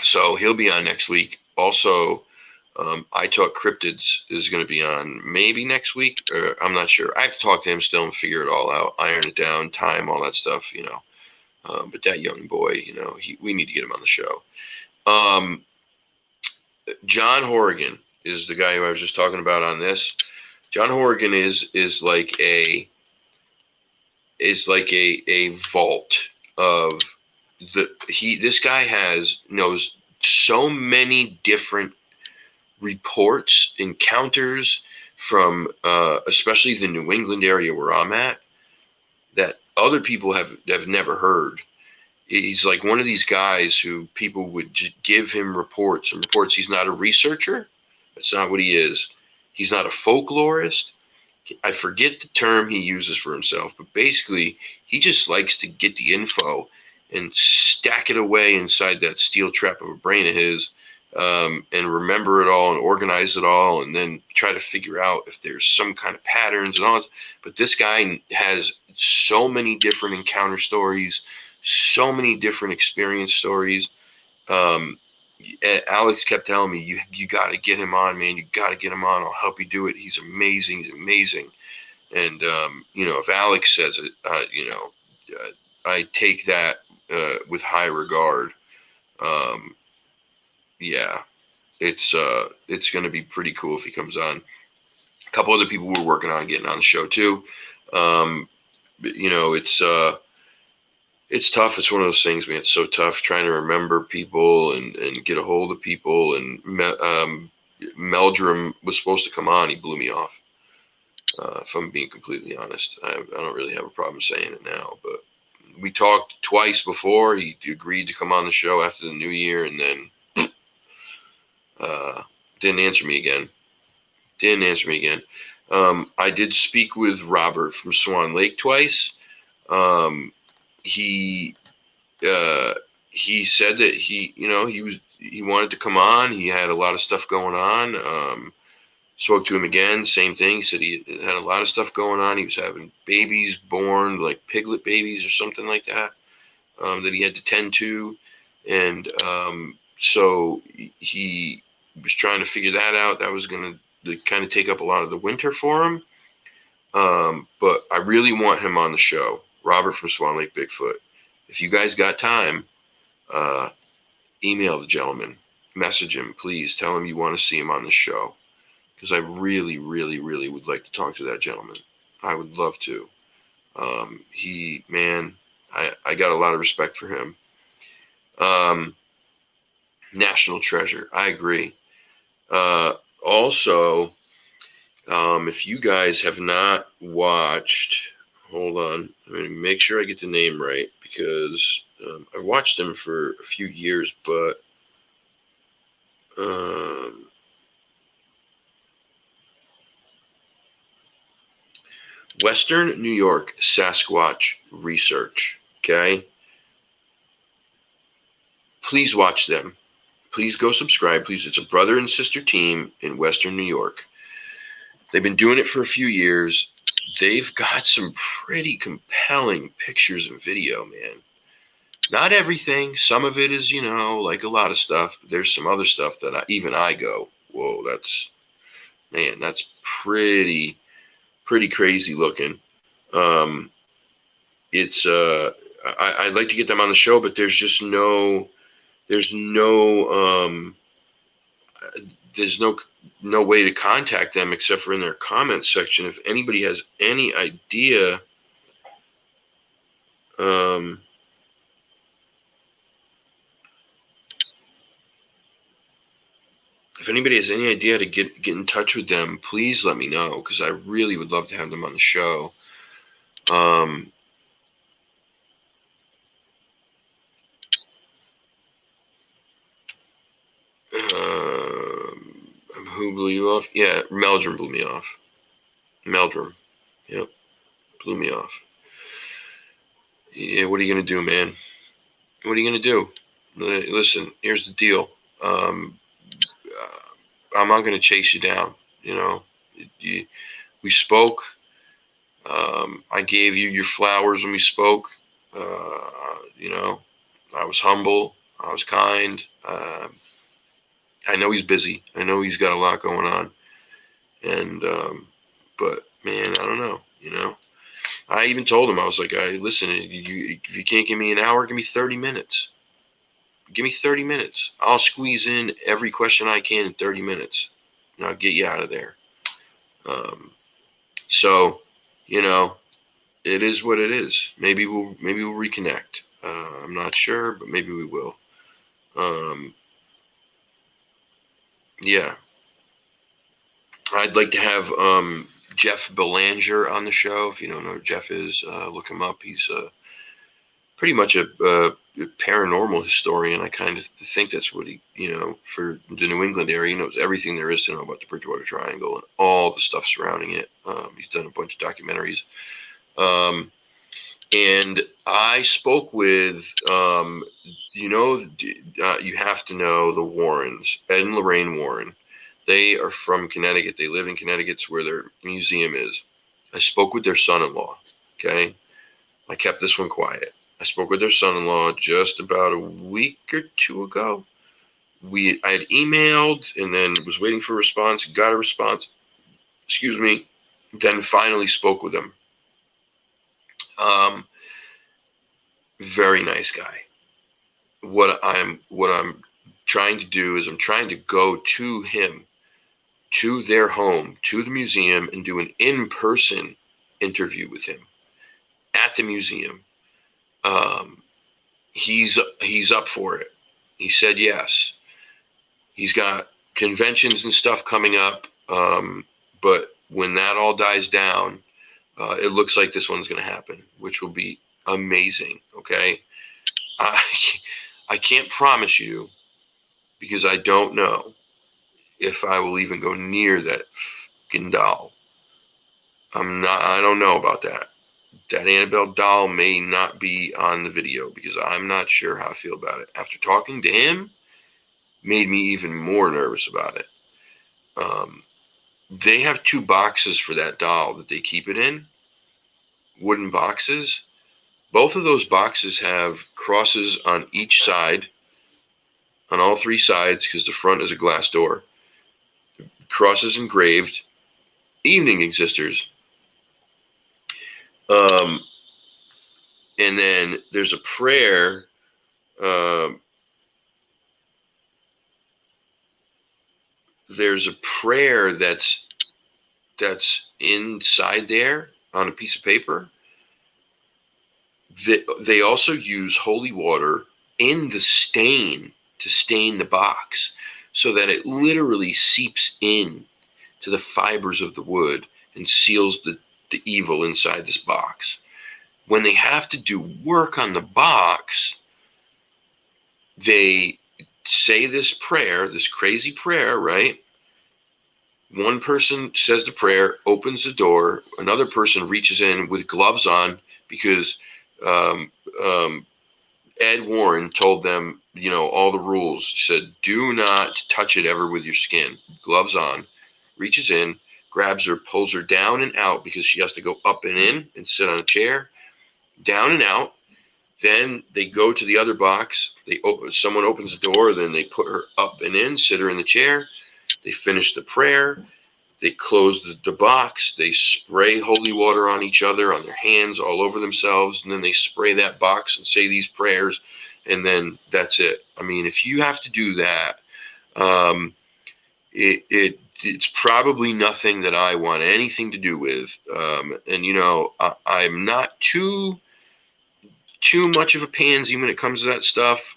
So he'll be on next week. Also, I Talk Cryptids is going to be on maybe next week, or I'm not sure. I have to talk to him still and figure it all out, iron it down, time, all that stuff, But that young boy, we need to get him on the show. John Horrigan is the guy who I was just talking about on this. John Horrigan is like a vault of this guy knows so many different reports, encounters from especially the New England area where I'm at that other people have never heard. He's like one of these guys who people would give him reports and reports. He's not a researcher. That's not what he is. He's not a folklorist. I forget the term he uses for himself, but basically he just likes to get the info and stack it away inside that steel trap of a brain of his, and remember it all and organize it all and then try to figure out if there's some kind of patterns and all that. But this guy has so many different encounter stories, so many different experience stories. Alex kept telling me, you got to get him on, man. You got to get him on. I'll help you do it. He's amazing. He's amazing. And, if Alex says it, I take that with high regard. Yeah, it's going to be pretty cool if he comes on. A couple other people we're working on getting on the show too. It's tough. It's one of those things, man. It's so tough trying to remember people and get a hold of people. And Meldrum was supposed to come on. He blew me off. If I'm being completely honest, I don't really have a problem saying it now. But we talked twice before. He agreed to come on the show after the new year, and then didn't answer me again. I did speak with Robert from Swan Lake twice. He he said that he wanted to come on. He had a lot of stuff going on. Spoke to him again, same thing. He said he had a lot of stuff going on. He was having babies born, like piglet babies or something like that, that he had to tend to. And so he was trying to figure that out. That was going to kind of take up a lot of the winter for him. But I really want him on the show. Robert from Swan Lake Bigfoot. If you guys got time, email the gentleman, message him, please. Tell him you want to see him on the show. Because I really, really, really would like to talk to that gentleman. I would love to. I got a lot of respect for him. National treasure. I agree. Also, if you guys have not watched, hold on, I'm going to make sure I get the name right, because I watched him for a few years, but Western New York Sasquatch Research. Okay. Please watch them. Please go subscribe. Please. It's a brother and sister team in Western New York. They've been doing it for a few years. They've got some pretty compelling pictures and video, man. Not everything. Some of it is, like a lot of stuff. But there's some other stuff that I go, whoa, that's pretty crazy looking. I'd like to get them on the show, but there's no way to contact them except for in their comments section. If anybody has any idea, to get in touch with them, please let me know, because I really would love to have them on the show. Who blew you off? Yeah, Meldrum blew me off. Meldrum. Yep. Blew me off. Yeah, what are you going to do, man? What are you going to do? Listen, here's the deal. I'm not going to chase you down. We spoke. I gave you your flowers when we spoke. I was humble. I was kind. I know he's busy. I know he's got a lot going on. And, but man, I don't know, I even told him, I was like, listen, if you can't give me an hour, give me 30 minutes. Give me 30 minutes. I'll squeeze in every question I can in 30 minutes, and I'll get you out of there. So, it is what it is. Maybe we'll reconnect. I'm not sure, but maybe we will. Yeah. I'd like to have Jeff Belanger on the show. If you don't know who Jeff is, look him up. He's pretty much a paranormal historian. I kind of think that's what he, for the New England area, he knows everything there is to know about the Bridgewater Triangle and all the stuff surrounding it. He's done a bunch of documentaries. And I spoke with, you have to know the Warrens, Ed and Lorraine Warren. They are from Connecticut. They live in Connecticut. It's where their museum is. I spoke with their son-in-law. Okay. I kept this one quiet. I spoke with their son-in-law just about a week or two ago. I had emailed and then was waiting for a response. Got a response. Excuse me. Then finally spoke with him. Very nice guy. What I'm trying to do is I'm trying to go to him, to their home, to the museum, and do an in-person interview with him at the museum. He's up for it. He said yes. He's got conventions and stuff coming up, but when that all dies down, it looks like this one's going to happen, which will be amazing. Okay. I can't promise you, because I don't know if I will even go near that fucking doll. I don't know about that, that Annabelle doll may not be on the video because I'm not sure how I feel about it. After talking to him, made me even more nervous about it. They have 2 boxes for that doll that they keep it in, wooden boxes. Both of those boxes have crosses on each side, on all 3 sides, because the front is a glass door. Crosses engraved, evening existers. And then there's a prayer. There's a prayer that's inside there on a piece of paper. They also use holy water in the stain to stain the box so that it literally seeps in to the fibers of the wood and seals the evil inside this box. When they have to do work on the box, they say this prayer, this crazy prayer, right? One person says the prayer, opens the door. Another person reaches in with gloves on because Ed Warren told them, all the rules. He said, do not touch it ever with your skin. Gloves on. Reaches in, grabs her, pulls her down and out because she has to go up and in and sit on a chair. Down and out. Then they go to the other box. Someone opens the door. Then they put her up and in, sit her in the chair. They finish the prayer. They close the box. They spray holy water on each other, on their hands, all over themselves. And then they spray that box and say these prayers. And then that's it. I mean, if you have to do that, it's probably nothing that I want anything to do with. And, I'm not too much of a pansy when it comes to that stuff,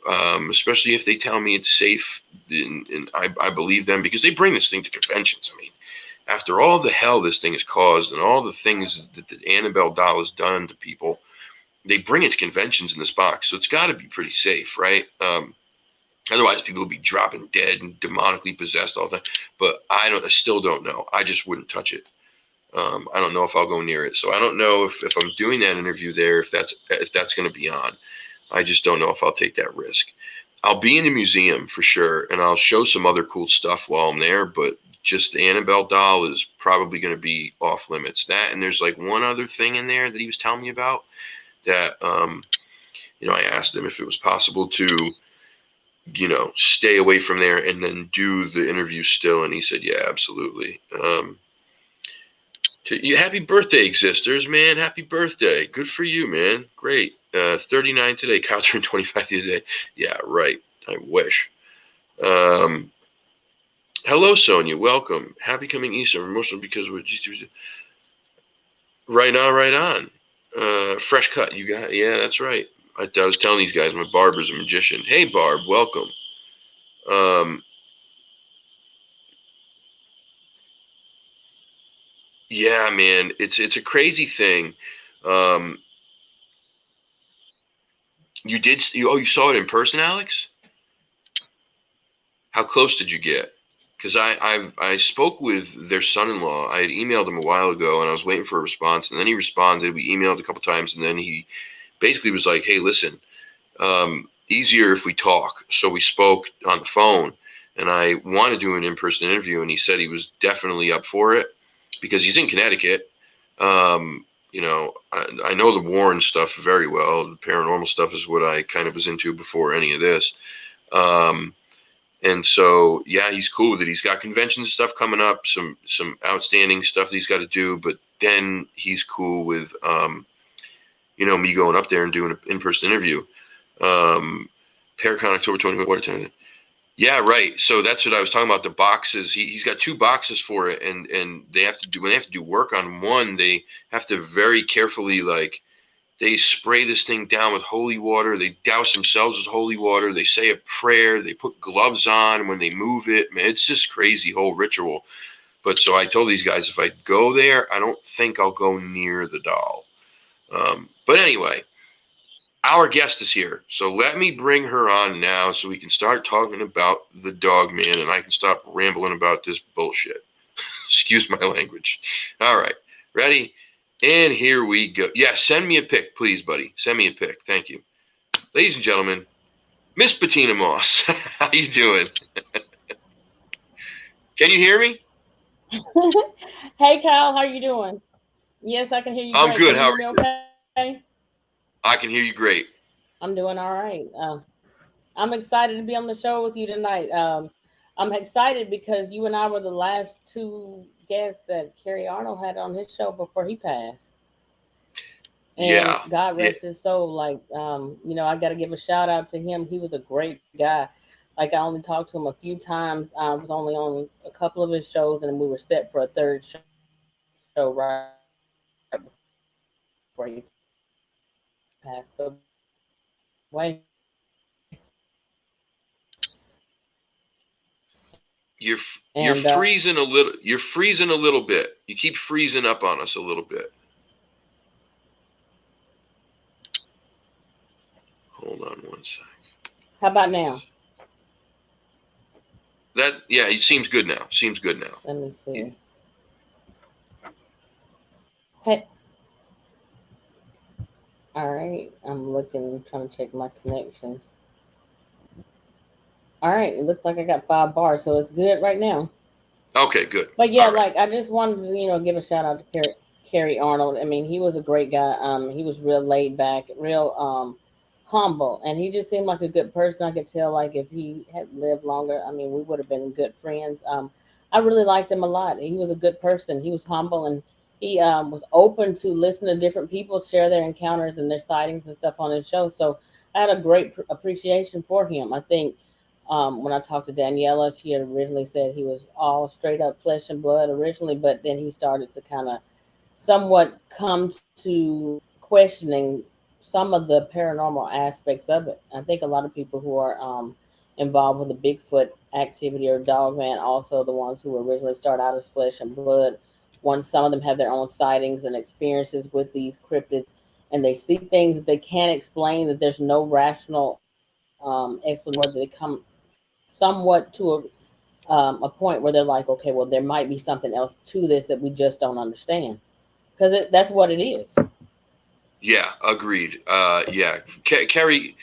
especially if they tell me it's safe, and I believe them because they bring this thing to conventions. I mean, after all the hell this thing has caused and all the things that the Annabelle doll has done to people, they bring it to conventions in this box, so it's got to be pretty safe, right? Otherwise, people would be dropping dead and demonically possessed all the time. But I still don't know. I just wouldn't touch it. I don't know if I'll go near it. So I don't know if I'm doing that interview there, if that's going to be on. I just don't know if I'll take that risk. I'll be in the museum for sure, and I'll show some other cool stuff while I'm there, but just the Annabelle doll is probably going to be off limits. That, and there's like one other thing in there that he was telling me about that, I asked him if it was possible to, stay away from there and then do the interview still. And he said, yeah, absolutely. Happy birthday, Existers, man. Happy birthday. Good for you, man. Great. 39 today. Kyle turned 25 the other day. Yeah, right. I wish. Hello, Sonia. Welcome. Happy coming Easter. I'm emotional because we're just right on, right on. Fresh cut. You got, yeah, that's right. I was telling these guys my Barber's a magician. Hey, Barb, welcome. Yeah, man, it's a crazy thing. You saw it in person, Alex? How close did you get? Because I spoke with their son-in-law. I had emailed him a while ago, and I was waiting for a response. And then he responded. We emailed a couple times, and then he basically was like, "Hey, listen, easier if we talk." So we spoke on the phone, and I wanted to do an in-person interview, and he said he was definitely up for it because he's in Connecticut. I know the Warren stuff very well. The paranormal stuff is what I kind of was into before any of this. And so, yeah, he's cool with it. He's got conventions and stuff coming up, some outstanding stuff that he's got to do. But then he's cool with, me going up there and doing an in-person interview. Paracon October 20th. What time? Yeah, right. So that's what I was talking about. The boxes. He's got 2 boxes for it, and when they have to do work on one, they have to very carefully, like, they spray this thing down with holy water. They douse themselves with holy water. They say a prayer. They put gloves on when they move it. Man, it's just crazy whole ritual. But so I told these guys if I go there, I don't think I'll go near the doll. But anyway, our guest is here. So let me bring her on now so we can start talking about the Dogman and I can stop rambling about this bullshit. Excuse my language. All right. Ready? And here we go. Yeah, send me a pic, please, buddy. Send me a pic. Thank you. Ladies and gentlemen, Miss Bettina Moss. How you doing? Can you hear me? Hey, Kyle, how you doing? Yes, I can hear you I'm great. Can good. you How hear are me you? okay? I can hear you great. I'm doing all right. I'm excited to be on the show with you tonight. I'm excited because you and I were the last two guests that Kerry Arnold had on his show before he passed. And Yeah. God Yeah. rest his soul. I got to give a shout out to him. He was a great guy. Like, I only talked to him a few times. I was only on a couple of his shows, and we were set for a third show right before he passed. So God rest his soul. You're And you're freezing a little. You're freezing a little bit. You keep freezing up on us a little bit. Hold on one sec. how about now? That yeah, it seems good now. Seems good now. Let me You, see. Hey, all right. I'm looking, trying to check my connections. All right, it looks like I got 5 bars, so it's good right now. okay, good. But All yeah, right. like I just wanted to, give a shout out to Kerry Arnold. I mean, he was a great guy. He was real laid back, real humble, and he just seemed like a good person. I could tell, like, if he had lived longer, I mean, we would have been good friends. I really liked him a lot. He was a good person. He was humble, and he was open to listen to different people share their encounters and their sightings and stuff on his show. So I had a great appreciation for him. I think when I talked to Daniela, she had originally said he was all straight up flesh and blood originally, but then he started to kind of somewhat come to questioning some of the paranormal aspects of it. I think a lot of people who are involved with the Bigfoot activity or Dogman, also the ones who originally start out as flesh and blood, once some of them have their own sightings and experiences with these cryptids, and they see things that they can't explain, that there's no rational explanation for, that they come somewhat to a point where they're like, okay, well, there might be something else to this that we just don't understand, because that's what it is. Yeah, agreed. Yeah, Kerry.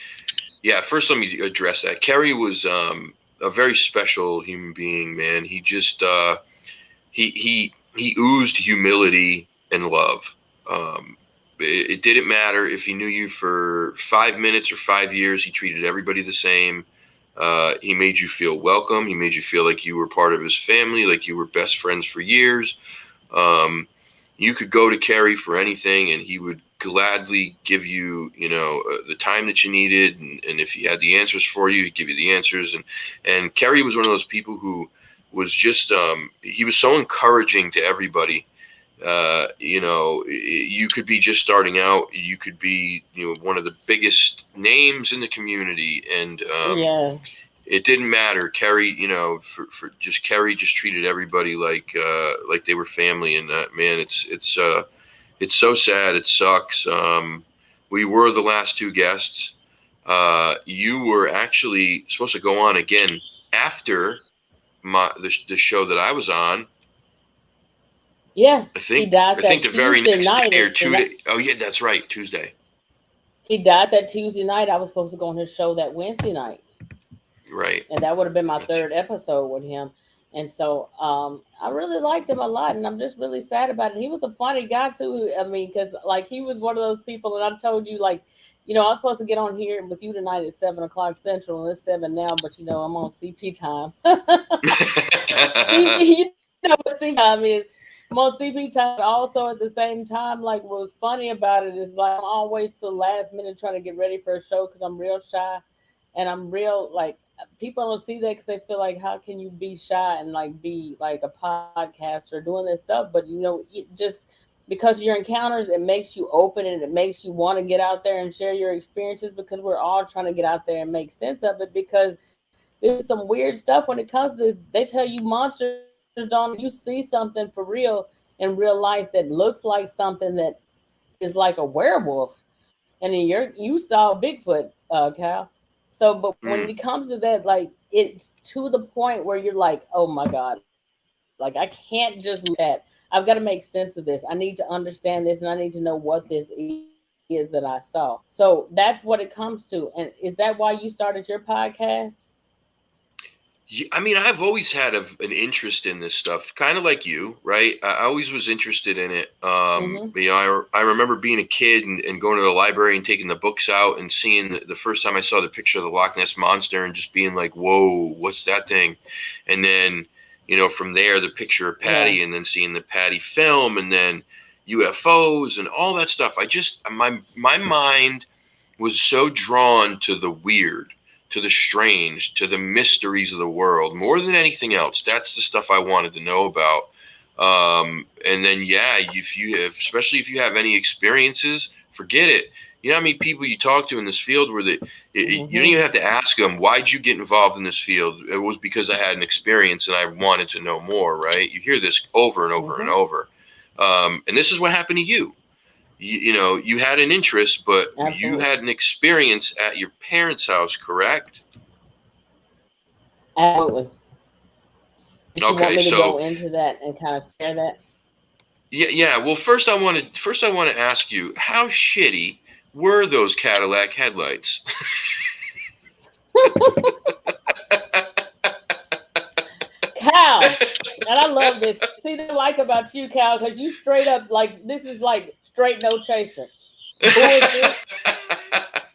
Yeah, first let me address that. Kerry was a very special human being, man. He just he oozed humility and love. It didn't matter if he knew you for 5 minutes or 5 years. He treated everybody the same. He made you feel welcome. He made you feel like you were part of his family, like you were best friends for years. Um, you could go to Kerry for anything, and he would gladly give you, the time that you needed. And if he had the answers for you, he'd give you the answers. And Kerry was one of those people who was just, he was so encouraging to everybody. You could be just starting out. You could be, one of the biggest names in the community, and Yeah, it didn't matter. Kerry, for just Kerry just treated everybody like they were family. And man, it's so sad. It sucks. We were the last two guests. You were actually supposed to go on again after the show that I was on. yeah. I He think died I that think the very Tuesday next night, day or and 2 days. Oh yeah, that's right, Tuesday. he died that Tuesday night. I was supposed to go on his show that Wednesday night, Right. and that would have been my That's third episode with him. And so I really liked him a lot, and I'm just really sad about it. He was a funny guy too. I mean, because like he was one of those people, and I told you, like, I was supposed to get on here with you tonight at 7 o'clock Central, and it's 7 now, but I'm on CP time. CP, you know what CP time is. I'm on CP time, but also at the same time, like, what was funny about it is, like, I'm always to the last minute trying to get ready for a show because I'm real shy, and I'm real, like, people don't see that because they feel like, how can you be shy and like be like a podcaster doing this stuff? But it just because of your encounters, it makes you open and it makes you want to get out there and share your experiences, because we're all trying to get out there and make sense of it, because this is some weird stuff when it comes to this. They tell you monsters don't exist. You see something for real in real life that looks like something that is like a werewolf, and then you saw Bigfoot, Cal. So, but when it mm, comes to that, like, it's to the point where you're like, oh my god, like, I can't just look at that. I've got to make sense of this. I need to understand this, and I need to know what this is that I saw. So that's what it comes to. And is that why you started your podcast? I mean, I've always had an interest in this stuff, kind of like you, right? I always was interested in it. Mm-hmm. I remember being a kid and going to the library and taking the books out and seeing the first time I saw the picture of the Loch Ness Monster and just being like, whoa, what's that thing? And then, from there, the picture of Yeah. Patty and then seeing the Patty film and then UFOs and all that stuff. My mind was so drawn to the weird, to the strange, to the mysteries of the world more than anything else. That's the stuff I wanted to know about. And then, yeah, if you have, especially if you have any experiences, forget it. You know how many people you talk to in this field where you don't even have to ask them, why'd you get involved in this field? It was because I had an experience and I wanted to know more, right? You hear this over and over and over. And this is what happened to you. You had an interest, but you Absolutely. had an experience at your parents' house, correct? Absolutely. Did you want Okay, me to go so into that and kind of share that? yeah. Well, first I want to ask you, how shitty were those Cadillac headlights? Cal, and I love this. See, they like about you, Cal, because you straight up like this is like straight no chaser. Bullshit.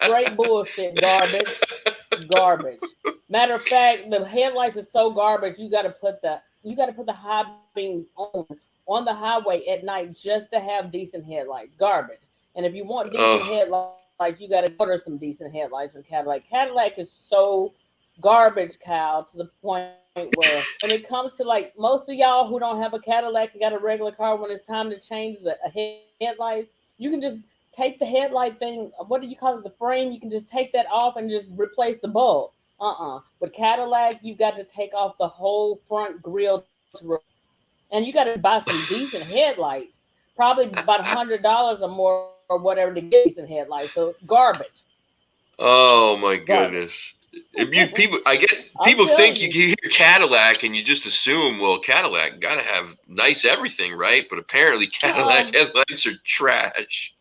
Straight bullshit. Garbage. Matter of fact, the headlights are so garbage. You got to put the high beams on the highway at night just to have decent headlights. Garbage. And if you want decent Oh, headlights, you got to order some decent headlights from Cadillac. Cadillac is so garbage, Cal, to the point where when it comes to like most of y'all who don't have a Cadillac and got a regular car, when it's time to change the headlights, you can just take the headlight thing. What do you call it? The frame. You can just take that off and just replace the bulb. With Cadillac, you got to take off the whole front grill to and you got to buy some decent headlights. Probably about $100 or more or whatever to get decent headlights. So garbage, oh my garbage. goodness. If you people, I get I'm people telling think you you, hear Cadillac and you just assume, well, Cadillac got to have nice everything, right? But apparently, Cadillac um, headlights are trash.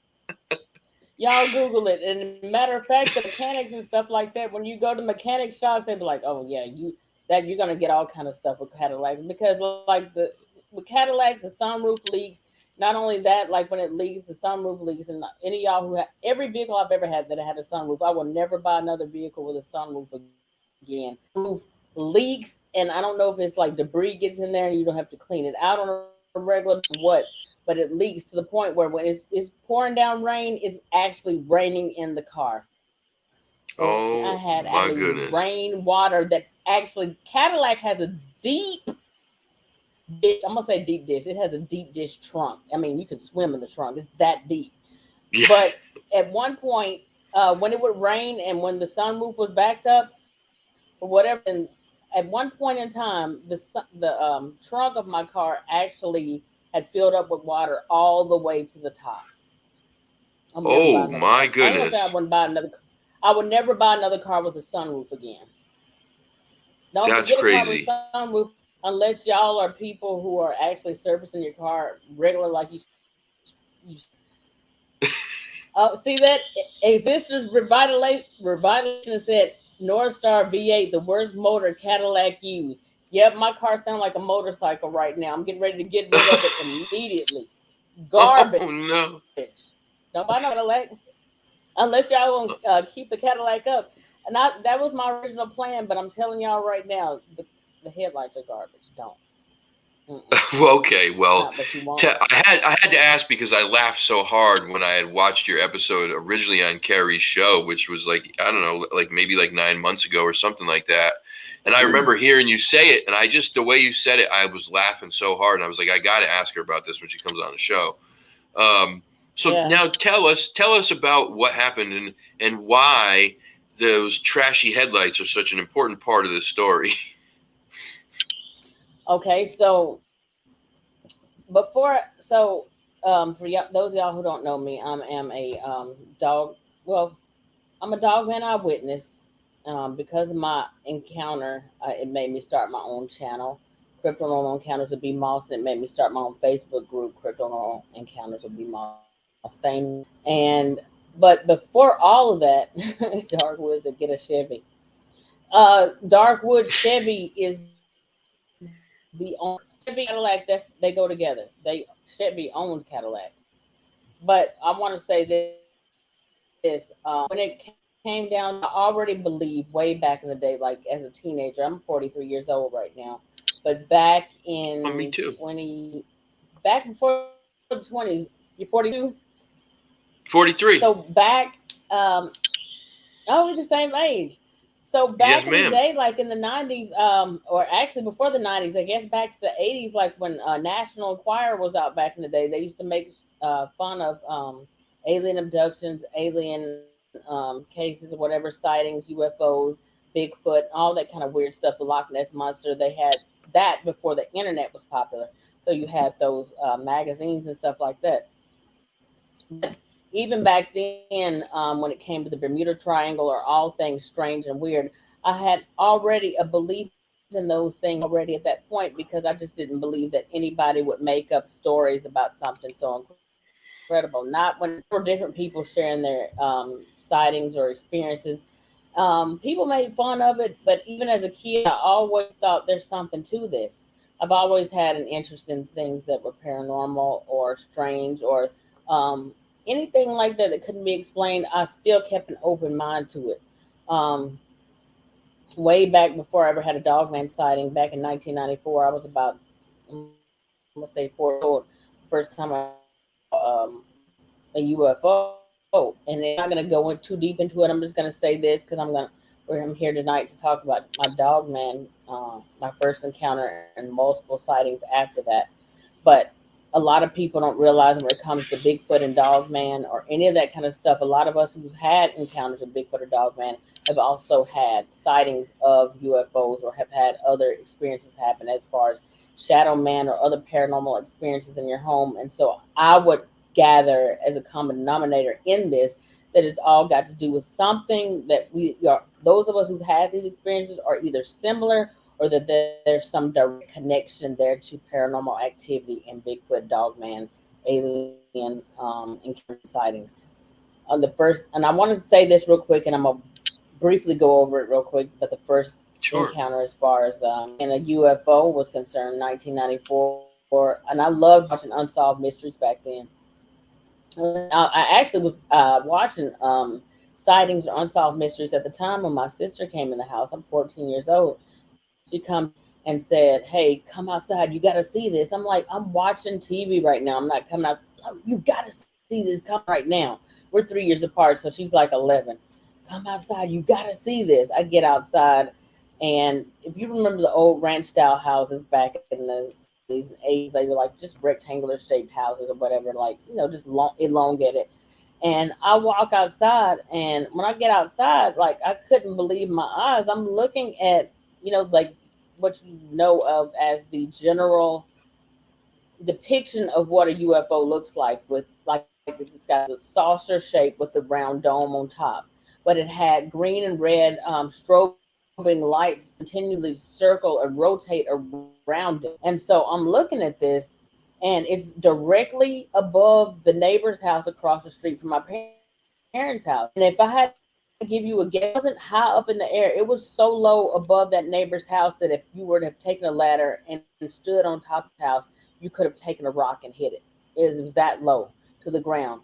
y'all Google it. And matter of fact, the mechanics and stuff like that. When you go to mechanic shops, they be like, "Oh yeah, you're gonna get all kind of stuff with Cadillac because like the with Cadillac, the sunroof leaks. Not only that, like when it leaks, the sunroof leaks. And any of y'all who have every vehicle I've ever had that had a sunroof, I will never buy another vehicle with a sunroof again. Sunroof leaks, and I don't know if it's like debris gets in there and you don't have to clean it out on a regular what, but it leaks to the point where when it's pouring down rain, it's actually raining in the car. And I had Oh actually my goodness. rainwater that actually Cadillac has a deep dish. I'm gonna say deep dish. It has a deep dish trunk. I mean, you can swim in the trunk. It's that deep. Yeah. But at one point, when it would rain and when the sunroof was backed up or whatever, then at one point in time, the trunk of my car actually had filled up with water all the way to the top. I'm never buy Oh another car. my I ain't gonna say I goodness. wouldn't buy another. I would never buy another car with a sunroof again. Don't That's get a car with a crazy. sunroof unless y'all are people who are actually servicing your car regular, like you. See that Existence Revitalization said North Star V8, the worst motor Cadillac used. Yep, my car sounds like a motorcycle right now. I'm getting ready to get rid of it immediately. Oh Garbage. no. Don't buy no Cadillac unless y'all gonna keep the Cadillac up. And that was my original plan, but I'm telling y'all right now, the headlights are garbage. Don't. Mm-mm. Okay, It's well, not, but you won't. I had to ask because I laughed so hard when I had watched your episode originally on Carrie's show, which was like, I don't know, like maybe like 9 months ago or something like that. And I remember hearing you say it, and I just, the way you said it, I was laughing so hard, and I was like, I got to ask her about this when she comes on the show. Um, so Yeah. now tell us about what happened and why those trashy headlights are such an important part of this story. Okay. So before, for those of y'all who don't know me, I am a dog. Well, I'm a dogman eyewitness. Because of my encounter, it made me start my own channel, Cryptonormal Encounters of B Moss, and it made me start my own Facebook group, Cryptonormal Encounters of B Moss. Same, and but before all of that, Dark Woods that get a Chevy. Darkwood Chevy is the owner. Chevy and Cadillac. They go together. Chevy owns Cadillac. But I want to say this: when it came down, I already believed way back in the day, like as a teenager. I'm 43 years old right now, but back in Oh, me too. back before the 20s, you're 42. 43. So back, oh, we're the same age. So Yes, back in the ma'am. day, like in the 90s, or actually before the 90s, I guess back to the 80s, like when National Enquirer was out back in the day, they used to make fun of alien abductions, alien cases, or whatever, sightings, UFOs, Bigfoot, all that kind of weird stuff, the Loch Ness Monster. They had that before the internet was popular. So you had those magazines and stuff like that. But even back then, when it came to the Bermuda Triangle or all things strange and weird, I had already a belief in those things already at that point because I just didn't believe that anybody would make up stories about something so incredible. Not when there were different people sharing their sightings or experiences. People made fun of it, but even as a kid, I always thought there's something to this. I've always had an interest in things that were paranormal or strange or anything like that that couldn't be explained. I still kept an open mind to it. Um, Way back before I ever had a Dogman sighting, back in 1994, I was about, I'm gonna say 4 years old. First time I saw a UFO, and I'm not gonna go in too deep into it. I'm just gonna say this because I'm here tonight to talk about my Dogman, my first encounter and multiple sightings after that. But a lot of people don't realize when it comes to Bigfoot and Dogman or any of that kind of stuff, a lot of us who've had encounters with Bigfoot or Dogman have also had sightings of UFOs or have had other experiences happen as far as shadow man or other paranormal experiences in your home. And so I would gather as a common denominator in this that it's all got to do with something that we are, those of us who've had these experiences are either similar or that there's some direct connection there to paranormal activity in Bigfoot, Dogman, alien encounter sightings. On the first, and I wanted to say this real quick, and I'm gonna briefly go over it real quick. But the first Sure. encounter, as far as in a UFO was concerned, 1994, and I loved watching Unsolved Mysteries back then. I actually was watching sightings or unsolved mysteries at the time when my sister came in the house. I'm 14 years old. She come and said, "Hey, come outside. You got to see this." I'm like, "I'm watching TV right now. I'm not coming out. Oh, you got to see this. Come right now." We're 3 years apart, so she's like 11. Come outside. You got to see this. I get outside, and if you remember the old ranch style houses back in the 70s and 80s, they were like just rectangular shaped houses or whatever, like, just elongated. And I walk outside, and when I get outside, like I couldn't believe my eyes. I'm looking at, like what you know of as the general depiction of what a UFO looks like, with like it's got the saucer shape with the round dome on top, but it had green and red strobing lights continually circle and rotate around it. And so I'm looking at this, and it's directly above the neighbor's house across the street from my parents' house. And if I had to give you a guess, it wasn't high up in the air. It was so low above that neighbor's house that if you were to have taken a ladder and stood on top of the house, you could have taken a rock and hit it. It was that low to the ground.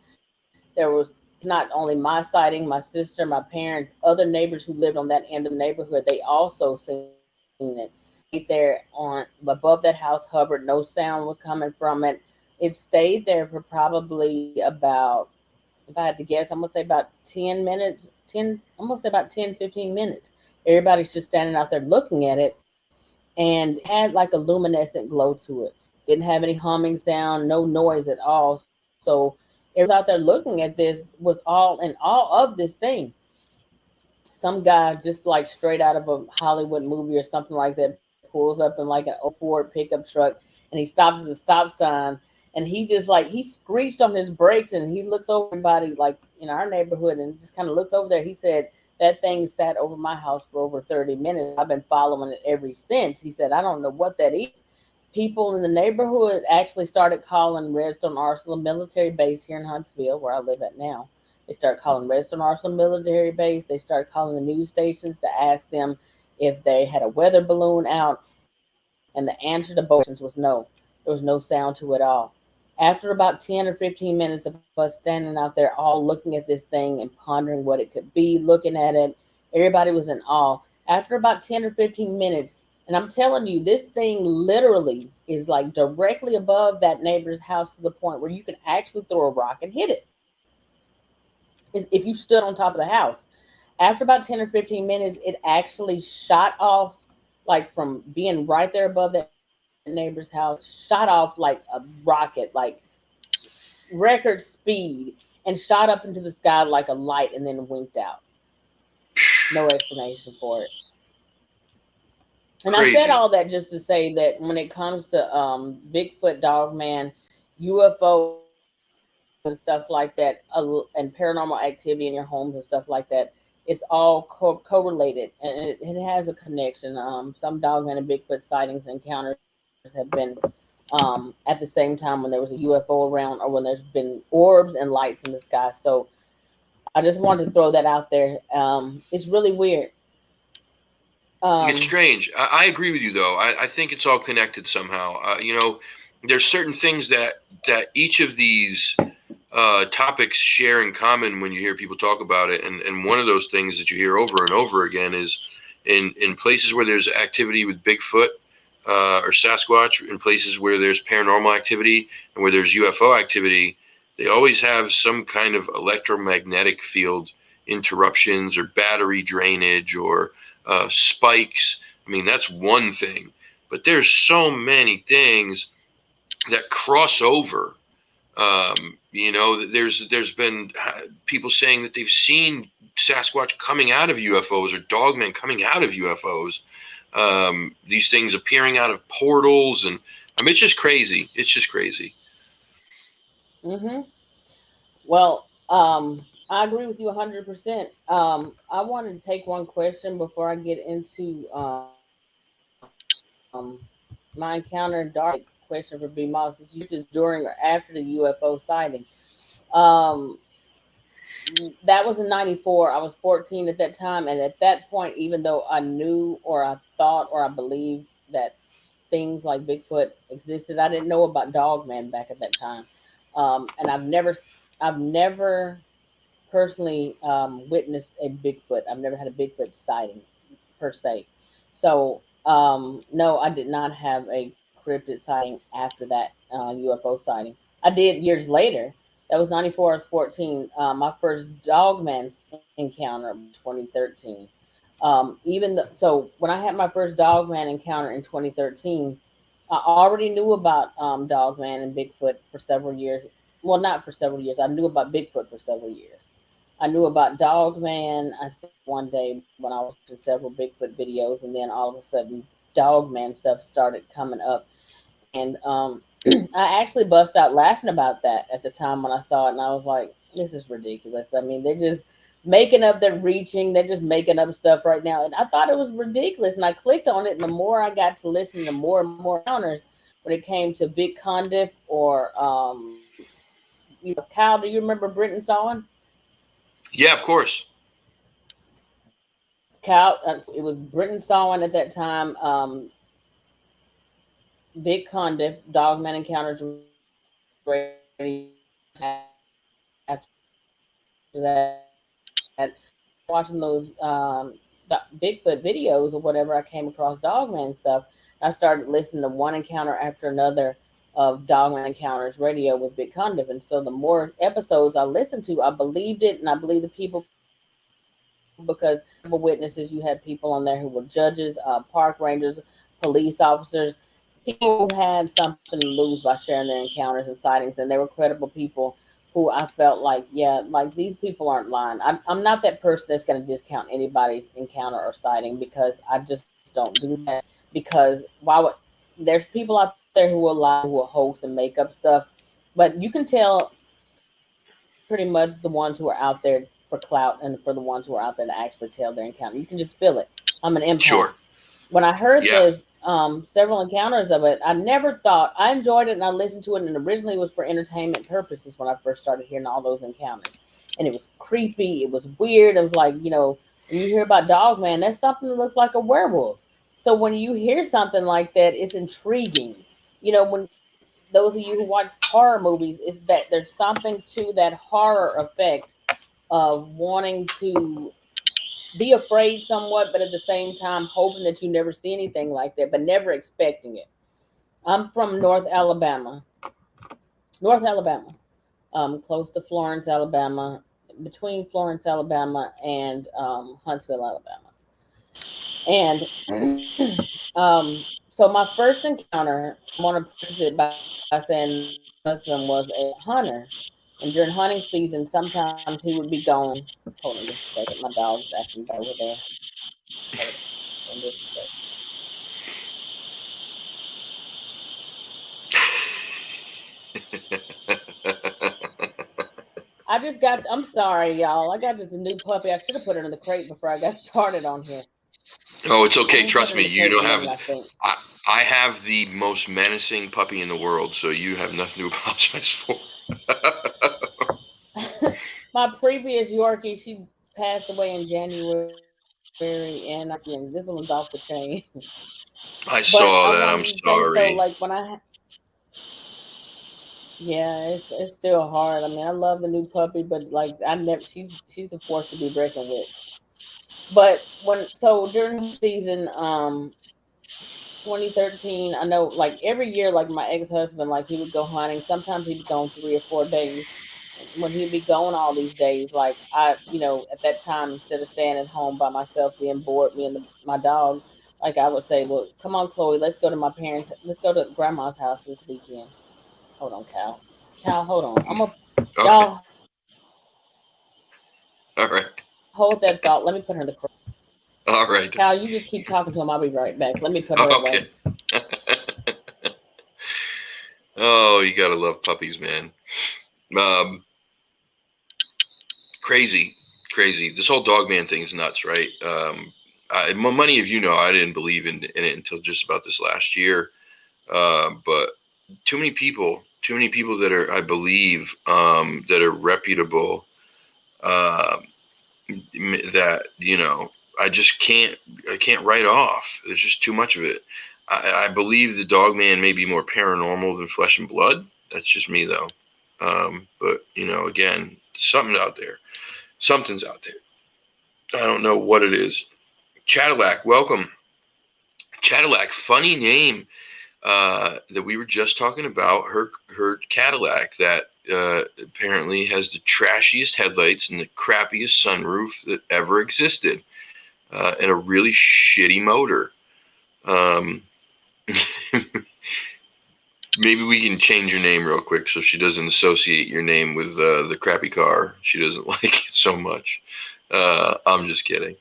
There was not only my sighting, my sister, my parents, other neighbors who lived on that end of the neighborhood, they also seen it. Stayed there on above that house, hovered, no sound was coming from it. It stayed there for probably about, if I had to guess, I'm gonna say about 10 minutes, 10, I'm gonna say about 10, 15 minutes. Everybody's just standing out there looking at it, and it had like a luminescent glow to it. Didn't have any humming sound, no noise at all. So everybody was out there looking at this with all in all of this thing. Some guy just like straight out of a Hollywood movie or something like that pulls up in like an '04 pickup truck, and he stops at the stop sign, and he just like he screeched on his brakes, and he looks over everybody like in our neighborhood and just kind of looks over there. He said, "That thing sat over my house for over 30 minutes. I've been following it ever since." He said, "I don't know what that is." People in the neighborhood actually started calling Redstone Arsenal military base here in Huntsville, where I live at now. They started calling Redstone Arsenal military base. They started calling the news stations to ask them if they had a weather balloon out, and the answer to both questions was no. There was no sound to it all. After about 10 or 15 minutes of us standing out there all looking at this thing and pondering what it could be, looking at it, everybody was in awe. After about 10 or 15 minutes, and I'm telling you, this thing literally is like directly above that neighbor's house to the point where you can actually throw a rock and hit it if you stood on top of the house. After about 10 or 15 minutes, it actually shot off, like from being right there above that neighbor's house, shot off like a rocket, like record speed, and shot up into the sky like a light and then winked out. No explanation for it. And I said Crazy. all that just to say that when it comes to Bigfoot, Dogman, UFOs, and stuff like that, and paranormal activity in your homes and stuff like that, it's all correlated, and it has a connection. Some Dogman and Bigfoot sightings and encounters have been at the same time when there was a UFO around, or when there's been orbs and lights in the sky. So I just wanted to throw that out there. It's really weird. It's Um, strange. I agree with you though. I think it's all connected somehow. There's certain things that each of these topics share in common when you hear people talk about it. And one of those things that you hear over and over again is in places where there's activity with Bigfoot or Sasquatch, in places where there's paranormal activity and where there's UFO activity, they always have some kind of electromagnetic field interruptions or battery drainage or spikes. I mean, that's one thing, but there's so many things that cross over. There's been people saying that they've seen Sasquatch coming out of UFOs or Dogman coming out of UFOs. These things appearing out of portals, and I mean, it's just crazy. It's just crazy. mhm. Well, I agree with you 100%. I wanted to take one question before I get into my encounter in Dark. Question for B Moss: did you this during or after the UFO sighting? Um, that was in '94. I was 14 at that time, and at that point, even though I knew or I thought or I believed that things like Bigfoot existed, I didn't know about Dogman back at that time. And I've never personally witnessed a Bigfoot. I've never had a Bigfoot sighting per se. So no, I did not have a cryptid sighting after that UFO sighting. I did years later. That was '94. I was 14. My first Dogman encounter was 2013. So when I had my first Dogman encounter in 2013, I already knew about Dogman and Bigfoot for several years. Well, not for several years. I knew about Bigfoot for several years. I knew about Dogman. I think one day when I was watching several Bigfoot videos, and then all of a sudden, Dogman stuff started coming up, and I actually bust out laughing about that at the time when I saw it, and I was like, "This is ridiculous." I mean, they're just making up, they're reaching, they're just making up stuff right now, and I thought it was ridiculous. And I clicked on it, and the more I got to listen to more and more encounters when it came to Vic Condiff or Kyle, do you remember Brenton Sawin? Yeah, of course. Cal, it was Brenton Sawin at that time. Vic Condiff, Dogman Encounters Radio. After that, watching those Bigfoot videos or whatever, I came across Dogman stuff. I started listening to one encounter after another of Dogman Encounters Radio with Vic Condiff. And so the more episodes I listened to, I believed it, and I believed the people because credible witnesses. You had people on there who were judges, park rangers, police officers, people who had something to lose by sharing their encounters and sightings, and they were credible people who I felt like, yeah, like these people aren't lying. I'm not that person that's going to discount anybody's encounter or sighting, because I just don't do that. Because why would there's people out there who will lie, who will hoax and make up stuff, but you can tell pretty much the ones who are out there for clout and for the ones who are out there to actually tell their encounter. You can just feel it. I'm an empath. Sure. When I heard Yeah. this, several encounters of it, I never thought I enjoyed it, and I listened to it, and originally it was for entertainment purposes when I first started hearing all those encounters, and it was creepy, it was weird. It was like, when you hear about Dogman, that's something that looks like a werewolf. So when you hear something like that, it's intriguing. When those of you who watch horror movies, is that there's something to that horror effect of wanting to be afraid somewhat, but at the same time hoping that you never see anything like that, but never expecting it. I'm from North Alabama, close to Florence, Alabama, between Florence, Alabama, and Huntsville, Alabama. And so my first encounter, I want to preface it by saying my husband was a hunter, and during hunting season, sometimes he would be gone. Hold on just a second, my dog's acting bad over there. Hold on just a second. I'm sorry, y'all. I got this new puppy. I should have put it in the crate before I got started on here. Oh, it's I'm okay. gonna put Trust it in me. the You crate in don't a have. minute, I think. I have the most menacing puppy in the world, so you have nothing to apologize for. My previous Yorkie, she passed away in January, and this one was off the chain. I But I saw that. wanted I'm to say, so like sorry. yeah, it's still hard. I mean, I love the new puppy, but like I never, she's a force to be reckoned with. But during hunting season, 2013, I know like every year, like my ex-husband, like he would go hunting. Sometimes he'd be gone 3 or 4 days. And when he'd be gone all these days, like at that time, instead of staying at home by myself, being bored, me and my dog, like I would say, well, come on, Chloe, let's go to my parents, let's go to grandma's house this weekend. Hold on, Cal. Cal, hold on. Okay. Y'all All right. hold that thought. Let me put her in the crate. All right. Cal, you just keep talking to him. I'll be right back. Let me put her Okay. away. Oh, you gotta love puppies, man. Um, crazy, crazy. This whole Dogman thing is nuts, right? Many of you know I didn't believe in it until just about this last year. But too many people that are, I believe, that are reputable, uh, that I can't write off. There's just too much of it. I believe the Dogman may be more paranormal than flesh and blood. That's just me though. But again, something's out there. I don't know what it is. Cadillac, welcome. Cadillac, funny name. That we were just talking about, her Cadillac that apparently has the trashiest headlights and the crappiest sunroof that ever existed, and a really shitty motor. Um, Maybe we can change your name real quick so she doesn't associate your name with the crappy car. She doesn't like it so much. I'm just kidding.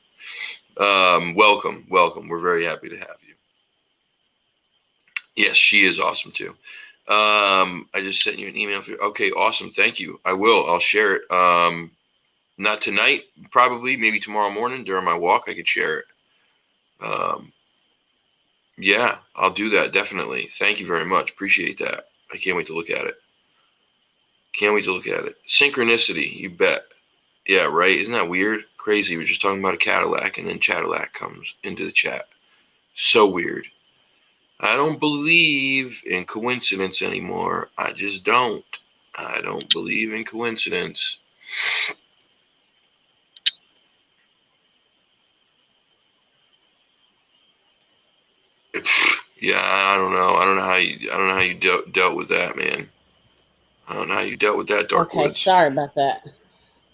Welcome, welcome. We're very happy to have you. Yes, she is awesome too. I just sent you an email. Okay, awesome. Thank you. I will. I'll share it. Not tonight, probably. Maybe tomorrow morning during my walk, I could share it. Yeah, I'll do that definitely. Thank you very much. Appreciate that. I can't wait to look at it. Can't wait to look at it. Synchronicity, you bet. Yeah, right. Isn't that weird? Crazy. We're just talking about a Cadillac, and then Cadillac comes into the chat. So weird. I don't believe in coincidence anymore. I just don't. I don't believe in coincidence. Yeah, I don't know. I don't know how you dealt with that, man. I don't know how you dealt with that, Dark Okay, Woods. sorry about that.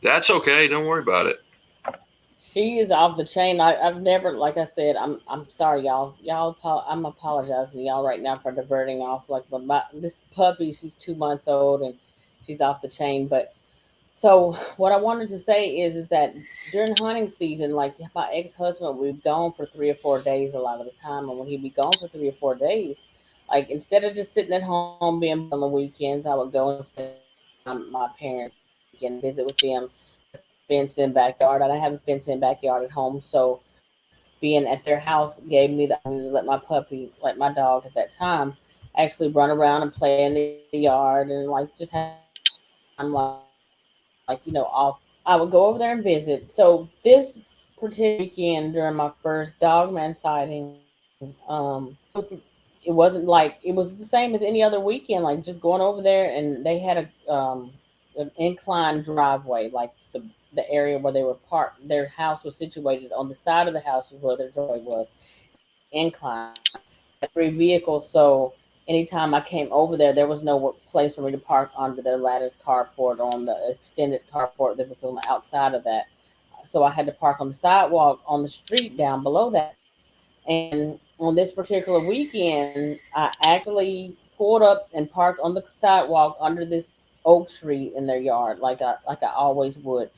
That's okay. Don't worry about it. She is off the chain. I've never, like I said, I'm sorry, y'all. I'm apologizing to y'all right now for diverting off. Like, but this puppy, she's 2 months old and she's off the chain. But so what I wanted to say is that during hunting season, like my ex husband, we'd gone for 3 or 4 days a lot of the time, and when he'd be gone for 3 or 4 days, like instead of just sitting at home being bored on the weekends, I would go and spend my parents weekend and visit with them. We had a fenced in backyard. I have a fenced in backyard at home, so being at their house gave me the opportunity to let my puppy, like my dog at that time, actually run around and play in the yard and like just have a good time, like off. I would go over there and visit. So this particular weekend during my first Dogman sighting, it wasn't like it was the same as any other weekend. Like just going over there, and they had an inclined driveway, like the area where they were parked. Their house was situated on the side of the house where their driveway was, and it was inclined. They had 3 vehicles, so anytime I came over there, there was no place for me to park under their lattice carport or on the extended carport that was on the outside of that. So I had to park on the sidewalk on the street down below that. And on this particular weekend, I actually pulled up and parked on the sidewalk under this oak tree in their yard, like I always would,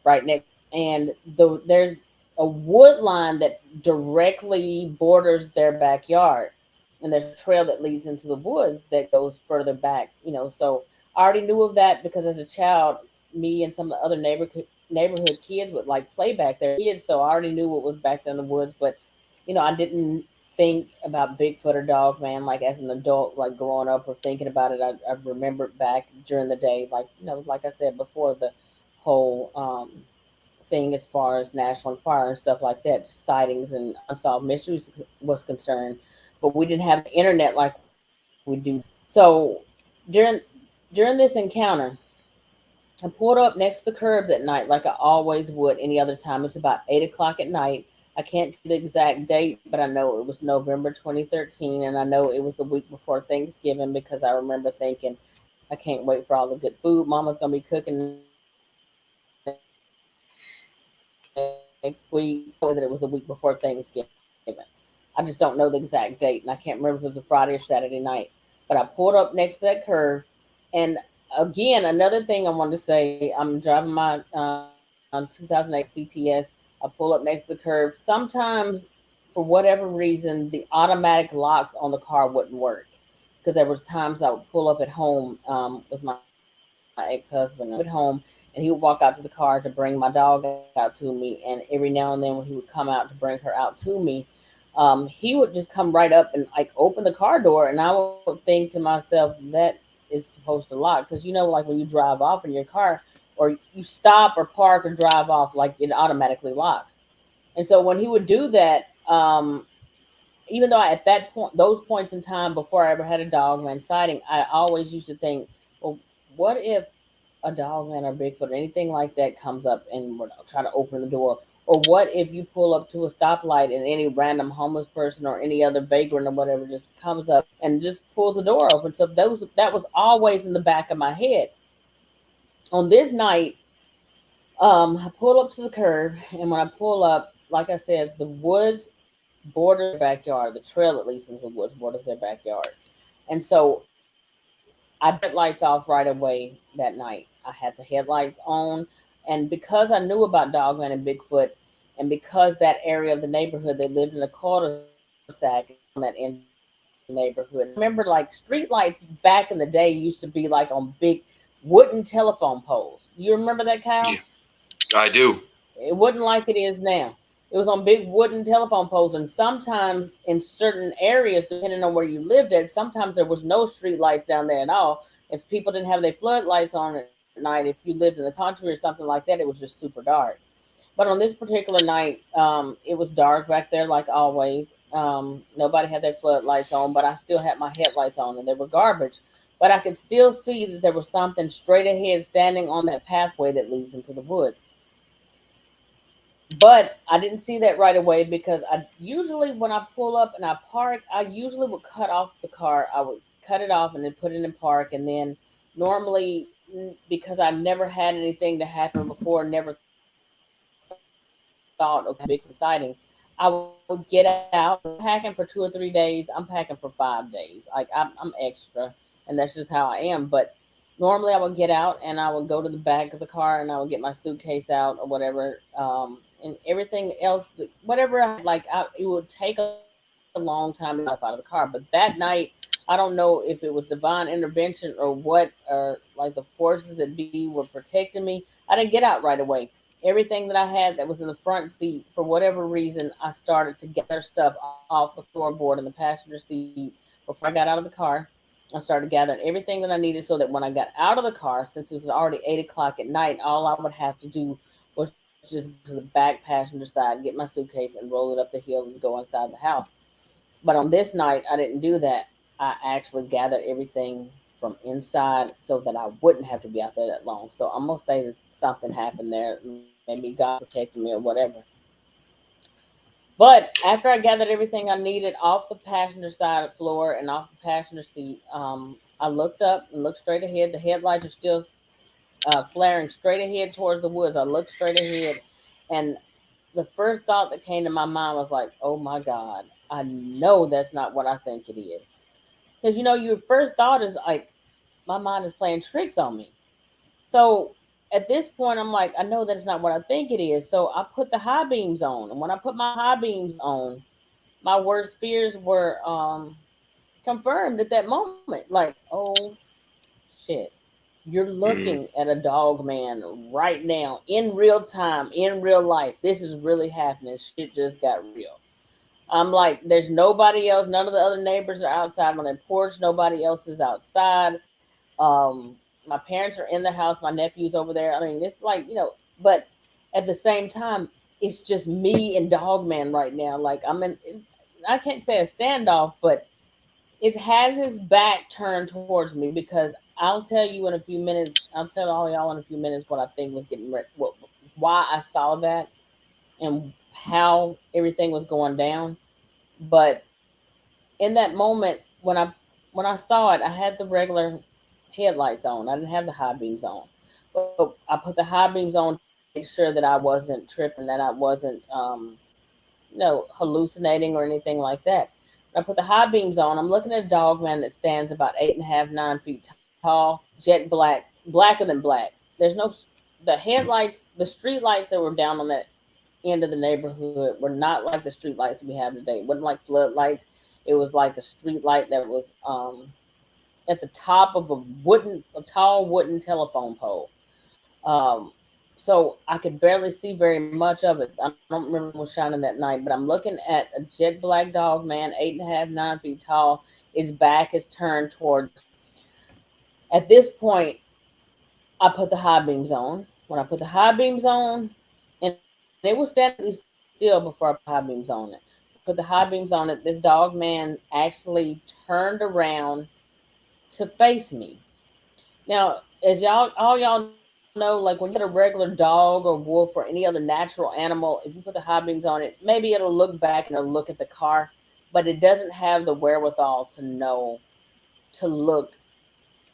right next. And there's a wood line that directly borders their backyard, and there's a trail that leads into the woods that goes further back. So I already knew of that because as a child, me and some of the other neighborhood kids would like play back there. Kids, so I already knew what was back there in the woods, but I didn't think about Bigfoot or Dogman like as an adult, like growing up or thinking about it. I remembered back during the day, like like I said before, the whole thing as far as National Enquirer and stuff like that, just sightings and unsolved mysteries was concerned. But we didn't have the internet like we do now. So during during this encounter, I pulled up next to the curb that night like I always would any other time. It's about 8 o'clock at night. I can't tell you the exact date, but I know it was November 2013, and I know it was the week before Thanksgiving because I remember thinking, I can't wait for all the good food Mama's gonna be cooking next week. I know that it was the week before Thanksgiving. I just don't know the exact date, and I can't remember if it was a Friday or Saturday night. But I pulled up next to that curve, and again, another thing I wanted to say, I'm driving my 2008 CTS. I pull up next to the curve. Sometimes, for whatever reason, the automatic locks on the car wouldn't work because there was times I would pull up at home with my ex-husband, and he would walk out to the car to bring my dog out to me. And every now and then, when he would come out to bring her out to me, he would just come right up and like open the car door, and I would think to myself that is supposed to lock because like when you drive off in your car or you stop or park or drive off, like it automatically locks. And so when he would do that, even though at that point, those points in time before I ever had a dogman sighting, I always used to think, well, what if a dogman or Bigfoot or anything like that comes up and we're trying to open the door? Or what if you pull up to a stoplight and any random homeless person or any other vagrant or whatever just comes up and just pulls the door open? So that was always in the back of my head. On this night, I pull up to the curb, and when I pull up, like I said, the woods border their backyard. The trail, at least, into the woods borders their backyard. And so I turned my headlights off right away that night. I had the headlights on, and because I knew about Dogman and Bigfoot, and because that area of the neighborhood they lived in a cul-de-sac on that end of the neighborhood, and I remember like street lights back in the day used to be like on big wooden telephone poles. You remember that, Kyle? Yeah, I do. It wasn't like it is now. It was on big wooden telephone poles, and sometimes in certain areas, depending on where you lived at, sometimes there was no street lights down there at all. If people didn't have their floodlights on at night, if you lived in the country or something like that, it was just super dark. But on this particular night, it was dark back there like always. Nobody had their floodlights on, but I still had my headlights on, and they were garbage. But I could still see that there was something straight ahead standing on that pathway that leads into the woods. But I didn't see that right away because I usually, when I pull up and I park, I usually would cut off the car. I would cut it off and then put it in park. And then normally, because I never had anything to happen before, never thought, okay, I'm going to have a Bigfoot sighting, I would get out. If I'm packing for 2 or 3 days, I'm packing for 5 days. Like I'm extra, and that's just how I am. But normally I would get out and I would go to the back of the car and I would get my suitcase out or whatever. And everything else, whatever I had, like it would take a long time to get stuff out of the car. But that night, I don't know if it was divine intervention or what, or like the forces that be were protecting me. I didn't get out right away. Everything that I had that was in the front seat, for whatever reason, I started to gather stuff off the floorboard in the passenger seat before I got out of the car. I started gathering everything that I needed so that when I got out of the car, since it was already 8 o'clock at night, all I would have to do was just go to the back passenger side, get my suitcase, and roll it up the hill and go inside the house. But on this night, I didn't do that. I actually gathered everything from inside so that I wouldn't have to be out there that long. So I'm gonna say that something happened there. Maybe God protected me or whatever. But after I gathered everything I needed off the passenger side floor and off the passenger seat, I looked up and looked straight ahead. The headlights are still flaring straight ahead towards the woods. I looked straight ahead, and the first thought that came to my mind was like, "Oh my God, I know that's not what I think it is." Because your first thought is like, "My mind is playing tricks on me." So at this point, I'm like, I know that's not what I think it is. So I put the high beams on, and when I put my high beams on, my worst fears were confirmed at that moment. Like, oh shit, you're Mm, looking at a dog man right now in real time, in real life. This is really happening. Shit just got real. I'm like, there's nobody else. None of the other neighbors are outside on their porch. Nobody else is outside. My parents are in the house. My nephew's over there. I mean, it's like, but at the same time, it's just me and Dogman right now. Like, I can't say a standoff, but it has his back turned towards me because I'll tell you in a few minutes. I'll tell all y'all in a few minutes what I think was getting ready, why I saw that and how everything was going down. But in that moment, when I saw it, I had the regular headlights on. I didn't have the high beams on, but I put the high beams on to make sure that I wasn't tripping, that I wasn't hallucinating or anything like that. When I put the high beams on, I'm looking at a dog man that stands about 8.5, 9 feet tall, jet black, blacker than black. There's no the headlights, the street lights that were down on that end of the neighborhood were not like the street lights we have today. It wasn't like floodlights. It was like a street light that was at the top of a tall wooden telephone pole. Um, so I could barely see very much of it. I don't remember if it was shining that night, but I'm looking at a jet black dog man, 8.5, 9 feet tall. His back is turned towards me. At this point, I put the high beams on. When I put the high beams on, and it was standing still before I put the high beams on it. Put the high beams on it. This dog man actually turned around to face me. Now, as y'all know, like when you get a regular dog or wolf or any other natural animal, if you put the high beams on it, maybe it'll look back and it'll look at the car, but it doesn't have the wherewithal to know to look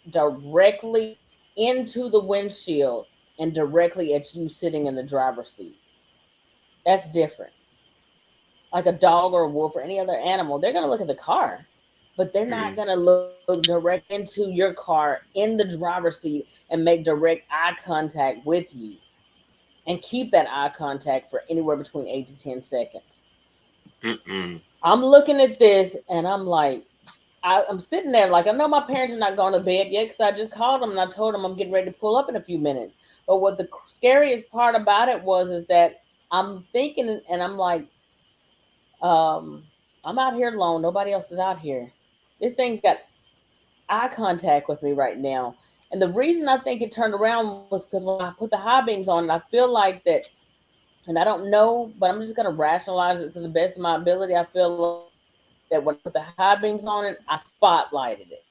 directly into the windshield and directly at you sitting in the driver's seat. That's different. Like a dog or a wolf or any other animal, they're going to look at the car, but they're not mm, going to look direct into your car in the driver's seat and make direct eye contact with you and keep that eye contact for anywhere between 8 to 10 seconds. mm-mm. I'm looking at this and I'm like, I'm sitting there like, I know my parents are not going to bed yet because I just called them and I told them I'm getting ready to pull up in a few minutes. But what the scariest part about it was is that I'm thinking and I'm like, um, I'm out here alone. Nobody else is out here. This thing's got eye contact with me right now. And the reason I think it turned around was because when I put the high beams on, and I feel like that, and I don't know, but I'm just going to rationalize it to the best of my ability. I feel like that when I put the high beams on it, I spotlighted it.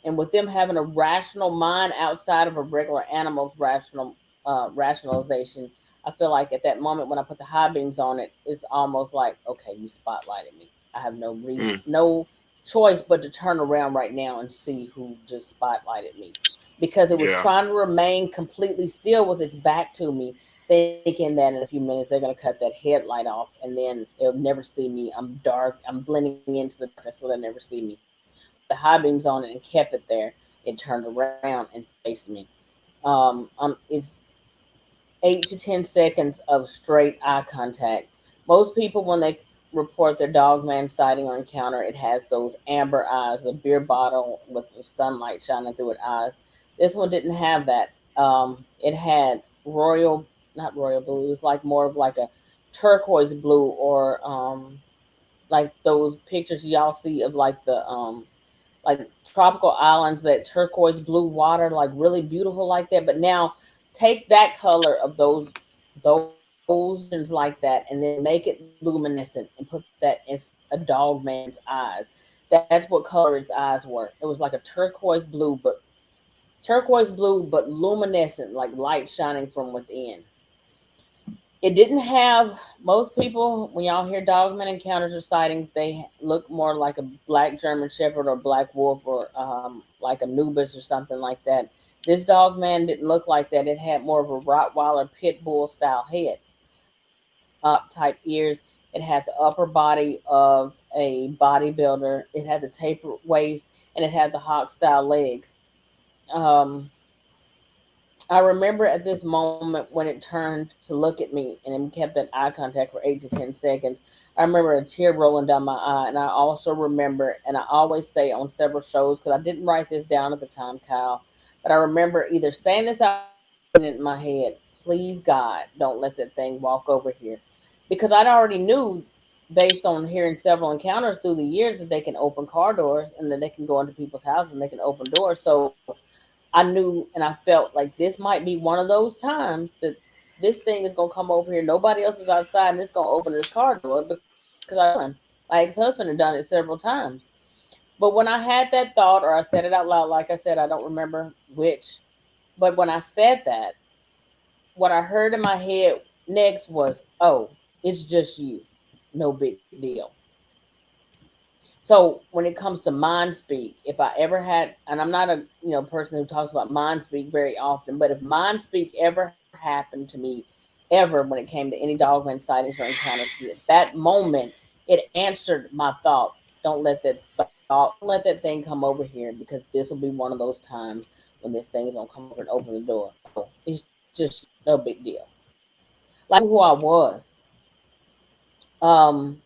And with them having a rational mind outside of a regular animal's rationalization, I feel like at that moment when I put the high beams on it, it's almost like, okay, you spotlighted me. I have no reason, Mm, no choice but to turn around right now and see who just spotlighted me, because it was yeah. trying to remain completely still with its back to me, thinking that in a few minutes they're going to cut that headlight off and then they'll never see me. I'm dark. I'm blending into the darkness, so they'll never see me. Put the high beams on it and kept it there. It turned around and faced me. It's 8 to 10 seconds of straight eye contact. Most people, when they report their dogman sighting or encounter, it has those amber eyes, the beer bottle with the sunlight shining through its eyes. This one didn't have that. It had royal. not royal blue. It was like more of like a turquoise blue, or like those pictures y'all see of like the like tropical islands, that turquoise blue water, like really beautiful like that. But now take that color of those like that, and then make it luminescent and put that in a dog man's eyes. That's what color its eyes were. It was like a turquoise blue, but luminescent, like light shining from within. It didn't have, most people, when y'all hear Dogman encounters or sightings, they look more like a black German Shepherd or black wolf, or like Anubis or something like that. This Dogman didn't look like that. It had more of a Rottweiler pit bull style head, type ears. It had the upper body of a bodybuilder. It had the tapered waist, and it had the hawk style legs. Um, I remember at this moment when it turned to look at me and it kept that eye contact for 8 to 10 seconds. I remember a tear rolling down my eye, and I also remember, and I always say on several shows, because I didn't write this down at the time, Kyle, but I remember either saying this out loud or saying it in my head: "Please God, don't let that thing walk over here," because I'd already knew, based on hearing several encounters through the years, that they can open car doors and then they can go into people's houses and they can open doors. So I knew and I felt like this might be one of those times that this thing is gonna come over here. Nobody else is outside, and it's gonna open this car door because I done. My ex-husband had done it several times. But when I had that thought, or I said it out loud, like I said, I don't remember which. But when I said that, what I heard in my head next was, "Oh, it's just you. No big deal." So when it comes to mind speak, if I ever had, and I'm not a person who talks about mind speak very often, but if mind speak ever happened to me, ever, when it came to any dogman sightings or encounters, at that moment it answered my thought. Don't let that thing come over here, because this will be one of those times when this thing is gonna come over and open the door. Oh, it's just you. No big deal. Like it knew who I was. Um,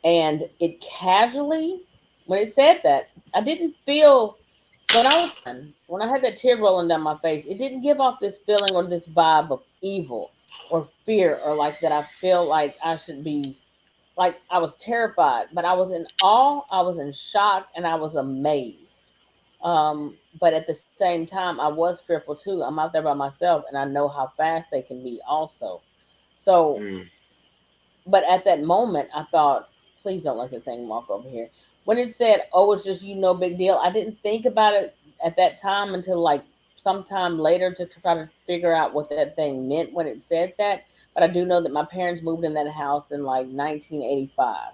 and it casually, when it said that, I didn't feel, when I had that tear rolling down my face, it didn't give off this feeling or this vibe of evil or fear, or like that I feel like I should be, like I was terrified, but I was in awe, I was in shock, and I was amazed. But at the same time, I was fearful too. I'm out there by myself, and I know how fast they can be also. So, Mm. but at that moment, I thought, please don't let the thing walk over here. When it said, "Oh, it's just you, no big deal," I didn't think about it at that time until like sometime later to try to figure out what that thing meant when it said that. But I do know that my parents moved in that house in like 1985.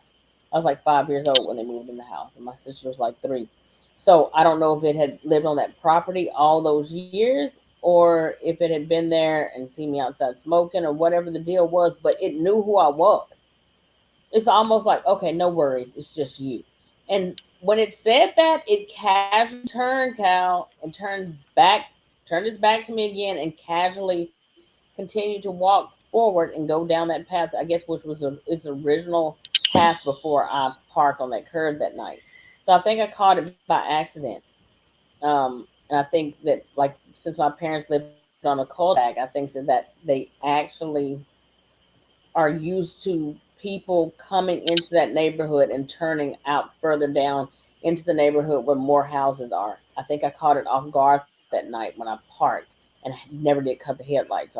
I was like 5 years old when they moved in the house, and my sister was like three. So I don't know if it had lived on that property all those years, or if it had been there and seen me outside smoking, or whatever the deal was, but it knew who I was. It's almost like, okay, no worries, it's just you. And when it said that, it casually turned, Cal, and turned its back to me again, and casually continued to walk forward and go down that path, I guess, which was its original path before I parked on that curb that night. So I think I caught it by accident. And I think that, like, since my parents lived on a cul-de-sac, I think that they actually are used to people coming into that neighborhood and turning out further down into the neighborhood where more houses are. I think I caught it off guard that night when I parked and never did cut the headlights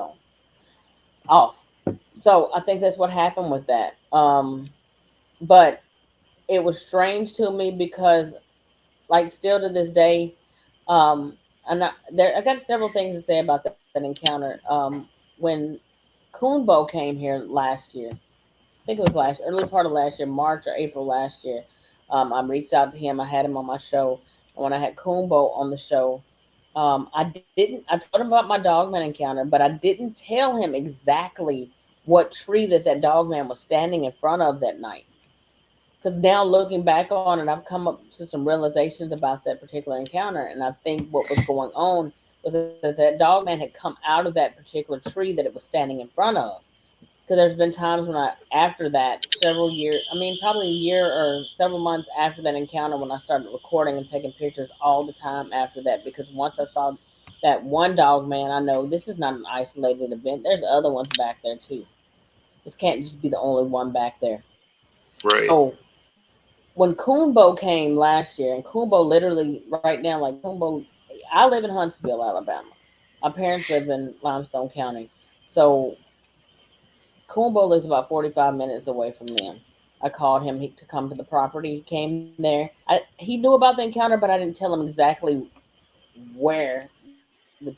off. So I think that's what happened with that. But it was strange to me because, like, still to this day, um, I got several things to say about that encounter. When Coonbo came here last year, I think it was early part of last year, March or April last year. I reached out to him. I had him on my show, and when I had Coonbo on the show, I told him about my Dogman encounter, but I didn't tell him exactly what tree that Dogman was standing in front of that night. Because now looking back on it, I've come up to some realizations about that particular encounter, and I think what was going on was that Dogman had come out of that particular tree that it was standing in front of. Because there's been times when after that, several years, I mean, probably a year or several months after that encounter, when I started recording and taking pictures all the time after that, because once I saw that one dog man I know, this is not an isolated event. There's other ones back there too. This can't just be the only one back there. Right. So when Coonbo came last year, and Coonbo literally right now, like Coonbo, I live in Huntsville, Alabama. My parents live in Limestone County. So Coonbo lives about 45 minutes away from them. I called him to come to the property. He came there. He knew about the encounter, but I didn't tell him exactly where the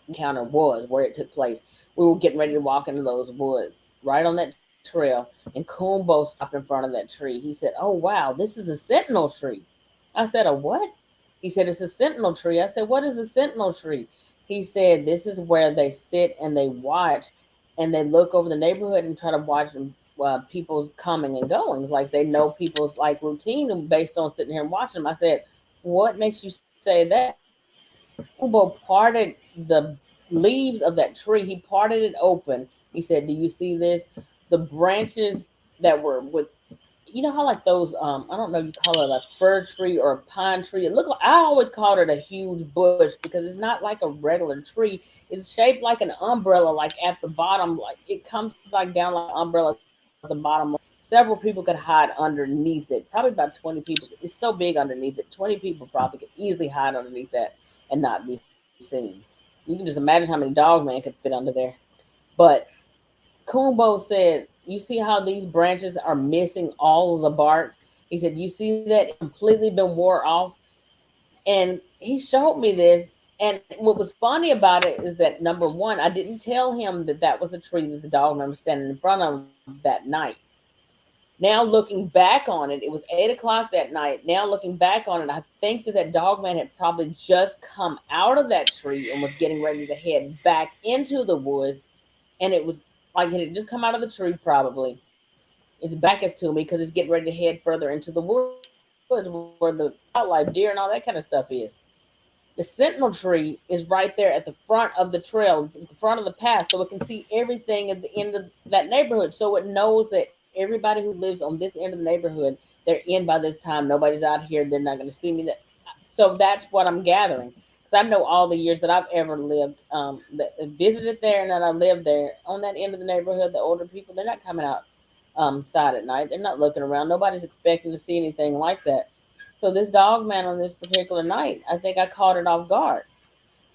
encounter was, where it took place. We were getting ready to walk into those woods, right on that trail, and Coonbo stopped in front of that tree. He said, "Oh wow, this is a sentinel tree." I said, "A what?" He said, "It's a sentinel tree." I said, "What is a sentinel tree?" He said, "This is where they sit and they watch, and they look over the neighborhood and try to watch people's coming and goings. Like they know people's like routine based on sitting here and watching them." I said, "What makes you say that?" Kubo parted the leaves of that tree. He parted it open. He said, "Do you see this? The branches that were with, you know how like those I don't know, you call it a fir tree or a pine tree. It looked like, I always called it a huge bush because it's not like a regular tree. It's shaped like an umbrella, like at the bottom, like it comes like down like an umbrella at the bottom. Several people could hide underneath it. Probably about 20 people. It's so big underneath it. 20 people probably could easily hide underneath that and not be seen. You can just imagine how many dog man could fit under there. But Kumbo said, "You see how these branches are missing all of the bark?" He said, "You see that it's completely been wore off." And he showed me this. And what was funny about it is that number one, I didn't tell him that that was a tree that the dog man was standing in front of that night. Now looking back on it, it was 8 o'clock that night. Now looking back on it, I think that that dog man had probably just come out of that tree and was getting ready to head back into the woods, and it was like it had just come out of the tree probably. Its back is to me because it's getting ready to head further into the woods where the wildlife, deer, and all that kind of stuff is. The sentinel tree is right there at the front of the trail, at the front of the path, so it can see everything at the end of that neighborhood. So it knows that everybody who lives on this end of the neighborhood, they're in by this time. Nobody's out here. They're not going to see me. So that's what I'm gathering. Because I know all the years that I've ever lived, that visited there and that I lived there on that end of the neighborhood. The older people, they're not coming out side at night. They're not looking around. Nobody's expecting to see anything like that. So this dog man on this particular night, I think I caught it off guard.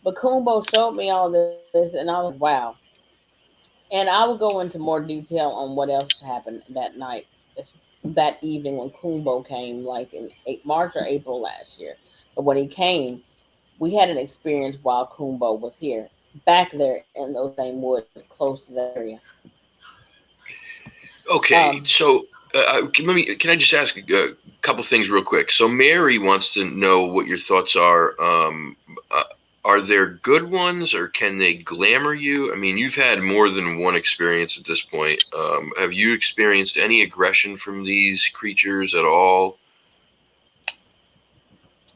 But Kumbo showed me all this, and I was like, wow. And I will go into more detail on what else happened that night, that evening when Kumbo came, like in March or April last year. But when he came, we had an experience while Kumbo was here, back there in those same woods close to that area. Okay, Um, so let me. Can I just ask a couple things real quick? So Mary wants to know what your thoughts are. Are there good ones, or can they glamour you? I mean, you've had more than one experience at this point. Have you experienced any aggression from these creatures at all?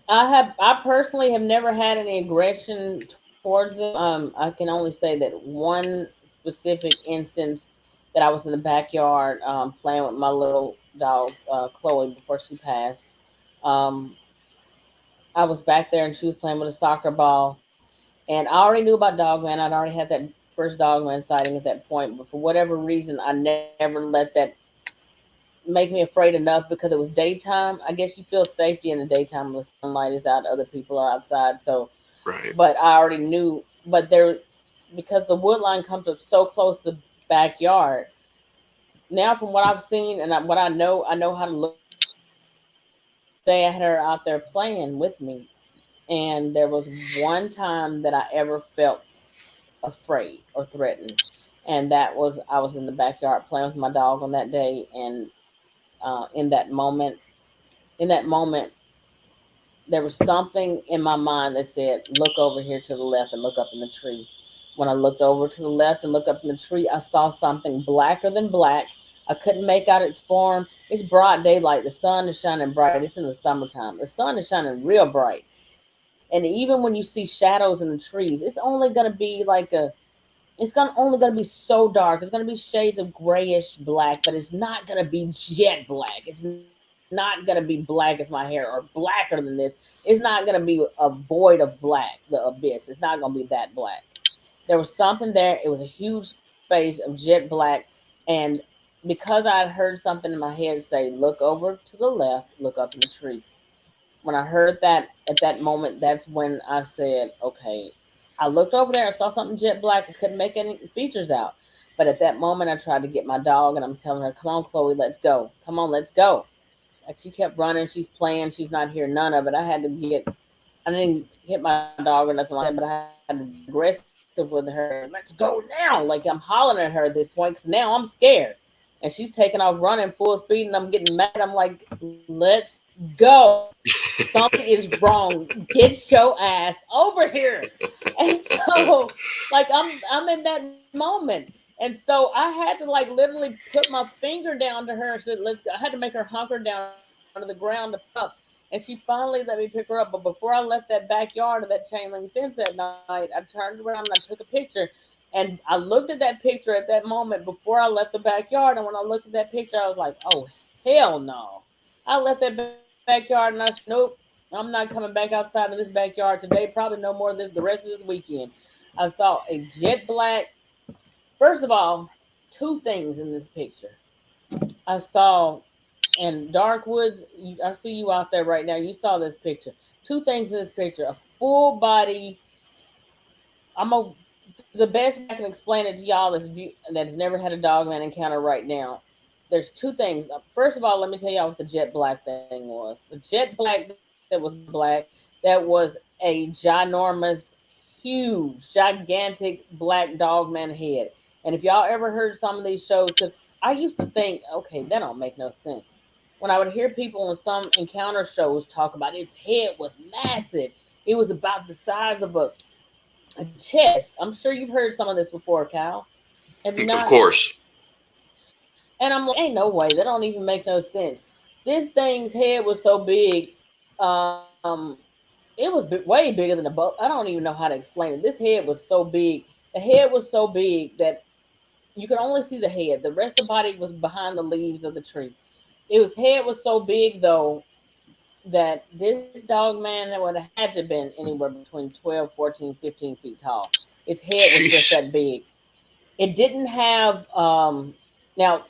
I personally have never had any aggression towards them. I can only say that one specific instance that I was in the backyard playing with my little dog Chloe before she passed. Um, I was back there and she was playing with a soccer ball, and I already knew about Dogman. I'd already had that first Dogman sighting at that point, but for whatever reason, I never let that make me afraid enough because it was daytime. I guess you feel safety in the daytime when the sunlight is out, other people are outside. So, Right. but I already knew. But there, because the wood line comes up so close to the backyard. Now, from what I've seen and what I know how to look for things. One day I had her out there playing with me, and there was one time that I ever felt afraid or threatened, and that was I was in the backyard playing with my dog on that day, and in that moment, there was something in my mind that said, "Look over here to the left and look up in the tree." When I looked over to the left and looked up in the tree, I saw something blacker than black. I couldn't make out its form. It's broad daylight. The sun is shining bright. It's in the summertime. The sun is shining real bright. And even when you see shadows in the trees, it's only going to be like it's gonna only gonna be so dark. It's gonna be shades of grayish black, but it's not gonna be jet black. It's not. not going to be black as my hair or blacker than this. It's not going to be a void of black, the abyss. It's not going to be that black. There was something there. It was a huge space of jet black. And because I had heard something in my head say, look over to the left, look up in the tree. When I heard that at that moment, that's when I said, okay. I looked over there, I saw something jet black. I couldn't make any features out. But at that moment, I tried to get my dog and I'm telling her, come on, Chloe, let's go. Come on, let's go. Like she kept running, she's playing, she's not here, none of it. I didn't hit my dog or nothing like that, but I had to be aggressive with her. Let's go now. Like I'm hollering at her at this point because now I'm scared. And she's taking off running full speed and I'm getting mad. I'm like, let's go. Something is wrong. Get your ass over here. And so like I'm in that moment. And so I had to like literally put my finger down to her and said, let's go. I had to make her hunker down to the ground to pick her up. And she finally let me pick her up. But before I left that backyard of that chain link fence that night, I turned around and I took a picture. And I looked at that picture at that moment before I left the backyard. And when I looked at that picture, I was like, oh, hell no. I left that backyard and I said, nope, I'm not coming back outside of this backyard today. Probably no more the rest of this weekend. I saw a jet black. First of all, two things in this picture. I saw in dark woods. I see you out there right now. You saw this picture. Two things in this picture: a full body. I'm a The best way I can explain it to y'all that's never had a dogman encounter right now. There's two things. First of all, let me tell y'all what the jet black thing was. The jet black that was black, that was a ginormous, huge, gigantic black dogman head. And if y'all ever heard some of these shows, because I used to think, okay, that don't make no sense. When I would hear people on some encounter shows talk about its head was massive, it was about the size of a chest. I'm sure you've heard some of this before, Cal. Have you Of not? course. And I'm like, ain't no way. That don't even make no sense. This thing's head was so big. Um, it was way bigger than a boat. I don't even know how to explain it. This head was so big. The head was so big that you could only see the head. The rest of the body was behind the leaves of the tree. Head was so big though that this dog man would have had to have been anywhere between 12, 14, 15 feet tall. Its head was just Jeez. that big. It didn't have now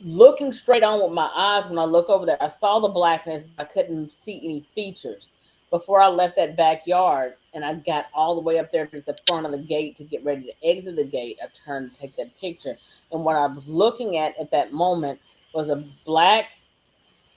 looking straight on with my eyes when I look over there, I saw the blackness, but I couldn't see any features. Before I left that backyard and I got all the way up there to the front of the gate to get ready to exit the gate, I turned to take that picture. And what I was looking at that moment was a black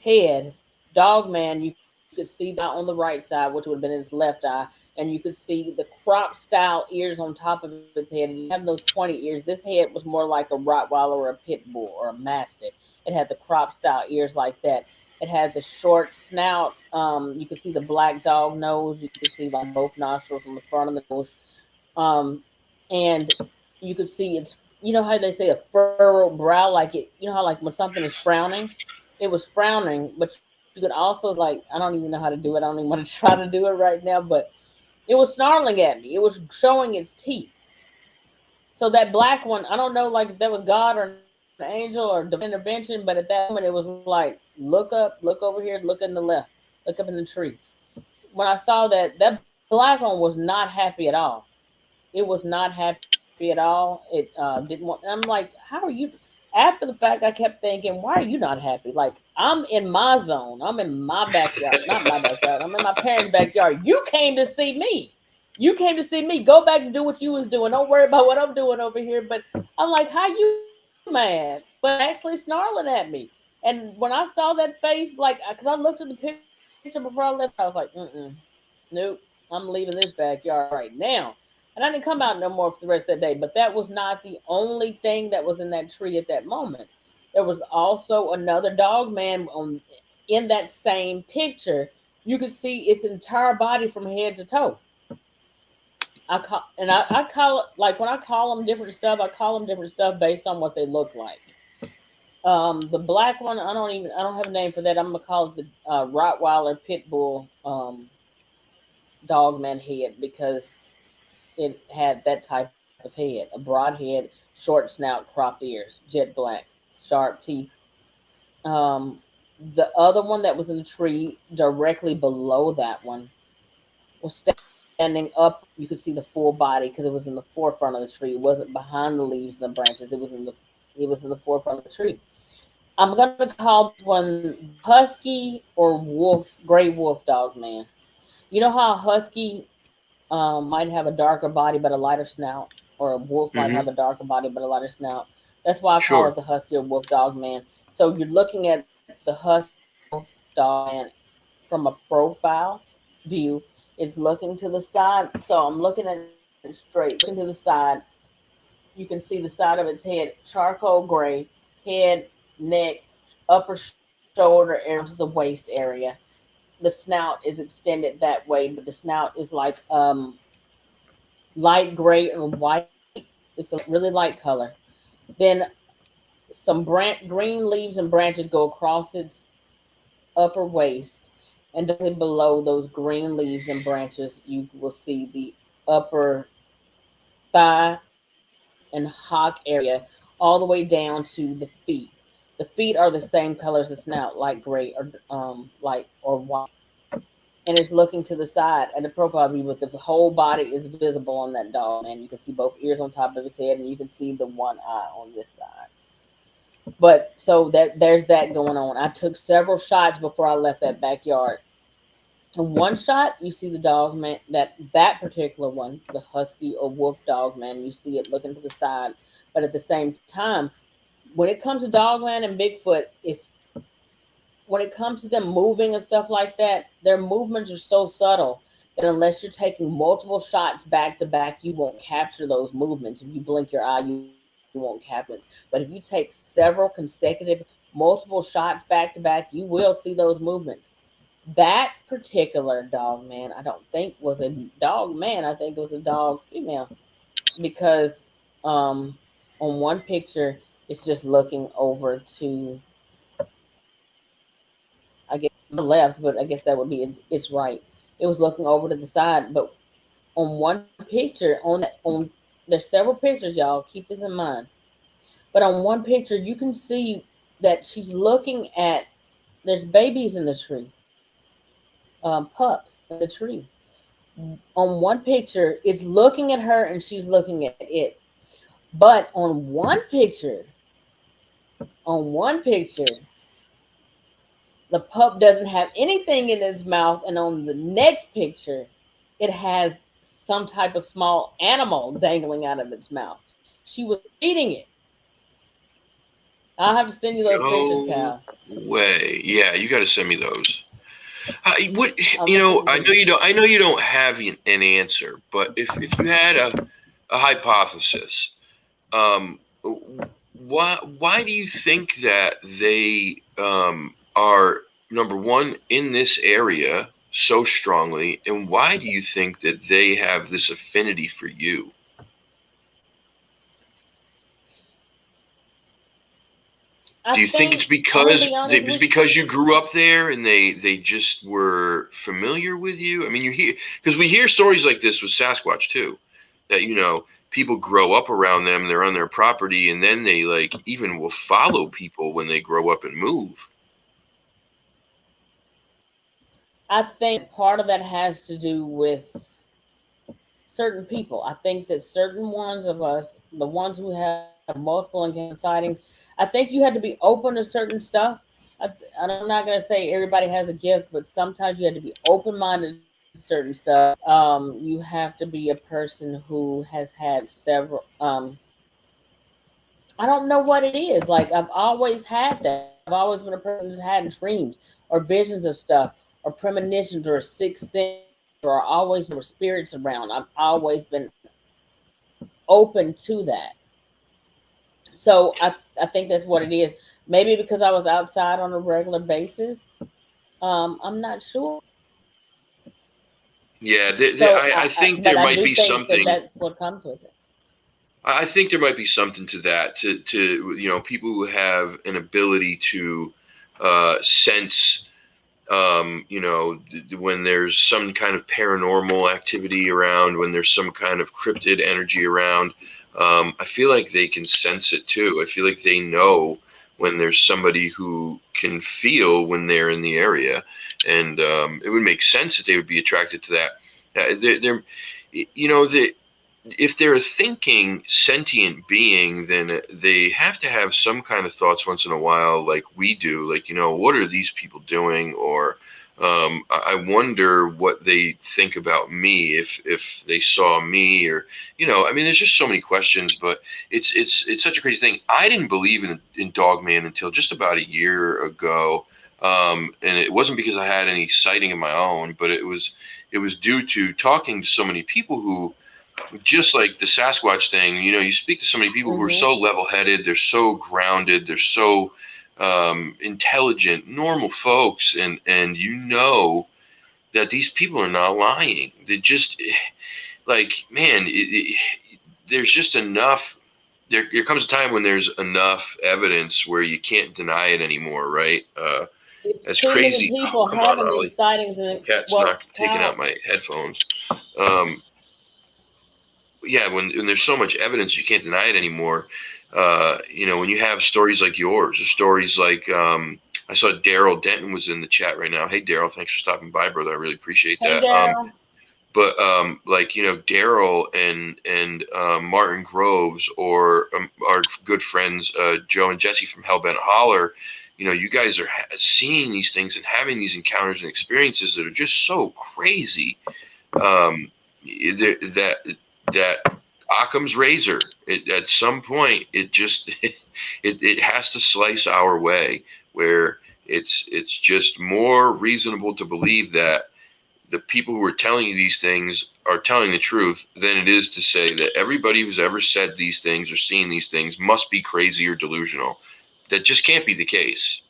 head dog man. You could see the eye on the right side, which would have been his left eye, and you could see the crop style ears on top of its head. It didn't have those pointy ears. This head was more like a Rottweiler or a pit bull or a mastiff. It had the crop style ears like that. It had the short snout. You could see the black dog nose. You could see like both nostrils on the front of the nose. Um, and you could see it's, you know how they say a furrowed brow, like it, you know how like when something is frowning, it was frowning, but you could also like, I don't even know how to do it. I don't even want to try to do it right now, but it was snarling at me. It was showing its teeth. So that black one, I don't know like if that was God or an angel or divine intervention, but at that moment it was like, look up, look over here, look in the left, look up in the tree. When I saw that black one was not happy at all. It was not happy at all. It didn't want. I'm like, how are you? After the fact, I kept thinking, why are you not happy? Like, I'm in my zone. I'm in my backyard. Not my backyard. I'm in my parents' backyard. You came to see me. You came to see me. Go back and do what you was doing. Don't worry about what I'm doing over here. But I'm like, how you mad? But it's actually snarling at me. And when I saw that face, like, because I looked at the picture before I left, I was like, nope, I'm leaving this backyard right now. And I didn't come out no more for the rest of that day. But that was not the only thing that was in that tree at that moment. There was also another dog man in that same picture. You could see its entire body from head to toe. I call it like when I call them different stuff. I call them different stuff based on what they look like. The black one, I don't have a name for that. I'm gonna call it the Rottweiler pit bull dog man head because it had that type of head, a broad head, short snout, cropped ears, jet black, sharp teeth. Um, The other one that was in the tree directly below that one was standing up. You could see the full body because it was in the forefront of the tree. It wasn't behind the leaves and the branches. It was in the forefront of the tree. I'm gonna call this one the husky or wolf, gray wolf dog man. You know how a husky might have a darker body but a lighter snout, or a wolf might have a Hmm. darker body but a lighter snout. That's why I call it Sure. the husky or wolf dog man. So you're looking at the husky wolf dog man from a profile view. It's looking to the side. So I'm looking at it straight. It's looking to the side. You can see the side of its head, charcoal gray, head, neck, upper shoulder area down to the waist area. The snout is extended that way, but the snout is like light gray or white. It's a really light color. Then some green leaves and branches go across its upper waist, and directly below those green leaves and branches, you will see the upper thigh and hock area, all the way down to the feet. The feet are the same color as the snout, light gray or light or white. And it's looking to the side at the profile view, but the whole body is visible on that dog, man. You can see both ears on top of its head, and you can see the one eye on this side. But so that there's that going on. I took several shots before I left that backyard. In one shot, you see the dog man, that particular one, the husky or wolf dog man. You see it looking to the side, but at the same time, when it comes to dog man and Bigfoot, if when it comes to them moving and stuff like that, their movements are so subtle that unless you're taking multiple shots back to back, you won't capture those movements. If you blink your eye, you won't capture it. But if you take several consecutive, multiple shots back to back, you will see those movements. That particular dog man, I don't think was a dog man. I think it was a dog female because on one picture, it's just looking over to, I guess, the left, but I guess that would be its right. It was looking over to the side, but on one picture, there's several pictures, y'all. Keep this in mind. But on one picture, you can see that she's looking at. There's babies in the tree, pups in the tree. On one picture, it's looking at her and she's looking at it. But on one picture, the pup doesn't have anything in its mouth, and on the next picture, it has some type of small animal dangling out of its mouth. She was feeding it. I'll have to send you those pictures, No Cal. way. Yeah, you got to send me those. What I'm gonna send you I some. know you don't. I know you don't have an answer, but if you had a hypothesis, why do you think that they are number one in this area so strongly, and why do you think that they have this affinity for you? I Do you think think it's I'm gonna because be honest it's with you. because you grew up there and they just were familiar with you? I mean, you hear because we hear stories like this with Sasquatch too, that people grow up around them, they're on their property, and then they like even will follow people when they grow up and move. I think part of that has to do with certain people. I think that certain ones of us, the ones who have multiple encounter sightings, I think you had to be open to certain stuff. And I'm not going to say everybody has a gift, but sometimes you had to be open minded to certain stuff. You have to be a person who has had several. I don't know what it is. Like I've always had that. I've always been a person who's had dreams or visions of stuff or premonitions or sixth sense or always there were spirits around. I've always been open to that. So I think that's what it is. Maybe because I was outside on a regular basis. I'm not sure. Yeah, So I think but there I might do be think that something. that's what comes with it. I think there might be something to that. To people who have an ability to sense when there's some kind of paranormal activity around, when there's some kind of cryptid energy around, I feel like they can sense it too. I feel like they know when there's somebody who can feel when they're in the area, and it would make sense that they would be attracted to that. They're if they're a thinking sentient being, then they have to have some kind of thoughts once in a while, like we do. Like, what are these people doing? Or I wonder what they think about me if they saw me, or I mean, there's just so many questions. But it's such a crazy thing. I didn't believe in Dogman until just about a year ago, and it wasn't because I had any sighting of my own, but it was due to talking to so many people who, just like the Sasquatch thing, you speak to so many people who are so level-headed, they're so grounded, they're so intelligent, normal folks, and that these people are not lying. They just, like, man, there's just enough. There comes a time when there's enough evidence where you can't deny it anymore, right? It's That's too many crazy. people Oh, come on, having Ollie. these sightings, and Cat's well, not taking out my headphones. Yeah, when there's so much evidence, you can't deny it anymore. When you have stories like yours, or stories like I saw Daryl Denton was in the chat right now. Hey, Daryl, thanks for stopping by, brother. I really appreciate that. Daryl. But Daryl and Martin Groves, or our good friends Joe and Jesse from Hellbent Holler, you guys are seeing these things and having these encounters and experiences that are just so crazy. That Occam's razor, at some point, it just it has to slice our way, where it's just more reasonable to believe that the people who are telling you these things are telling the truth than it is to say that everybody who's ever said these things or seen these things must be crazy or delusional. That just can't be the case.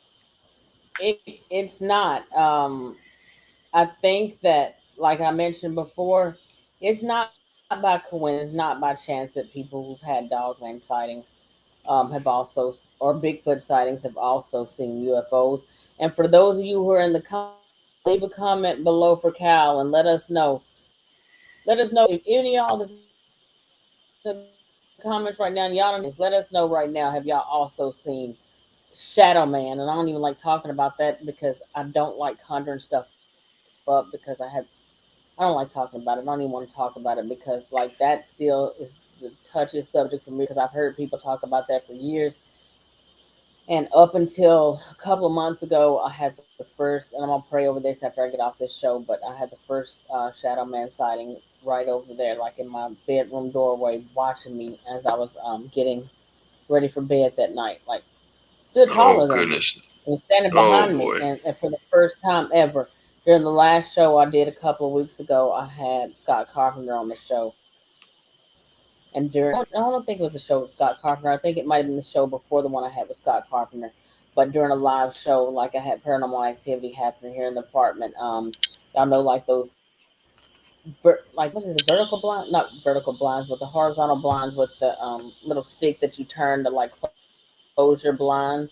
It's not. I think that, like I mentioned before, it's not by coincidence, not by chance that people who've had Dogman sightings have also, or Bigfoot sightings, have also seen UFOs. And for those of you who are in the comments, leave a comment below for Cal and let us know. Let us know if any of y'all that's in the comments right now and y'all don't know these things. Let us know right now. Have y'all also seen Shadow Man? And I don't even like talking about that because I don't like conjuring stuff up because I don't like talking about it. I don't even want to talk about it because that still is the touchiest subject for me because I've heard people talk about that for years. And up until a couple of months ago, I had the first, and I'm gonna pray over this after I get off this show. But I had the first Shadow Man sighting right over there, like in my bedroom doorway, watching me as I was getting ready for bed that night. Like, stood taller Oh than me. goodness. It was standing Oh behind me, boy. and for the first time ever, during the last show I did a couple of weeks ago, I had Scott Carpenter on the show. And during, I don't think it was a show with Scott Carpenter. I think it might have been the show before the one I had with Scott Carpenter. But during a live show, like I had paranormal activity happening here in the apartment. Y'all know, like those, like, what is it, vertical blind? Not vertical blinds, but the horizontal blinds with the little stick that you turn to like close your blinds.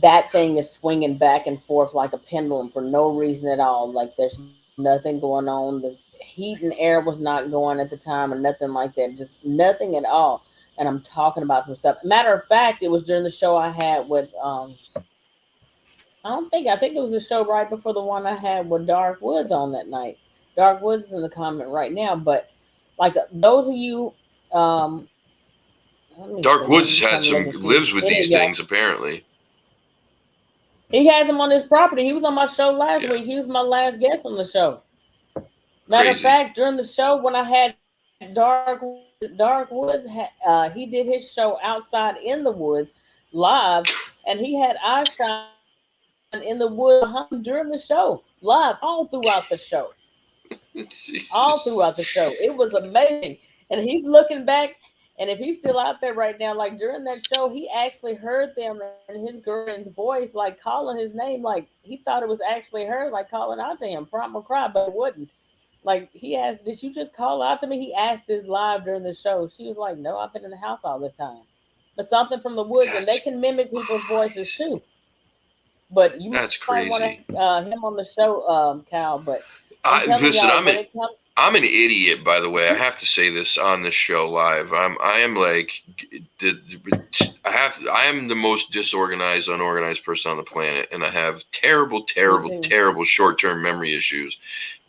That thing is swinging back and forth like a pendulum for no reason at all. Like, there's nothing going on. The heat and air was not going at the time, or nothing like that. Just nothing at all. And I'm talking about some stuff. Matter of fact, it was during the show I had with I think it was the show right before the one I had with Dark Woods on that night. Dark Woods is in the comment right now, but like those of you, um, let me see. Dark I'm Woods just has trying to had look and some see if lives with any of these y'all. things, apparently. He has him on his property. He was on my show last Yeah. week. He was my last guest on the show. Matter of Crazy. fact, during the show when I had Dark Woods, he did his show outside in the woods live, and he had eye shine in the woods behind him during the show live all throughout the show. All throughout the show. It was amazing. And he's looking back, and if he's still out there right now, like during that show, he actually heard them and his girlfriend's voice, like calling his name, like he thought it was actually her, like calling out to him, Primal Cry, but it wouldn't. Like, he asked, "Did you just call out to me?" He asked this live during the show. She was like, "No, I've been in the house all this time." But something from the woods, and they That's can mimic people's voices Christ. too. But you That's might want to crazy. him on the show, Cal. But I'm telling Listen, y'all, when it comes, I'm an idiot, by the way. I have to say this on the show live. I am like I am the most disorganized, unorganized person on the planet, and I have terrible short-term memory issues.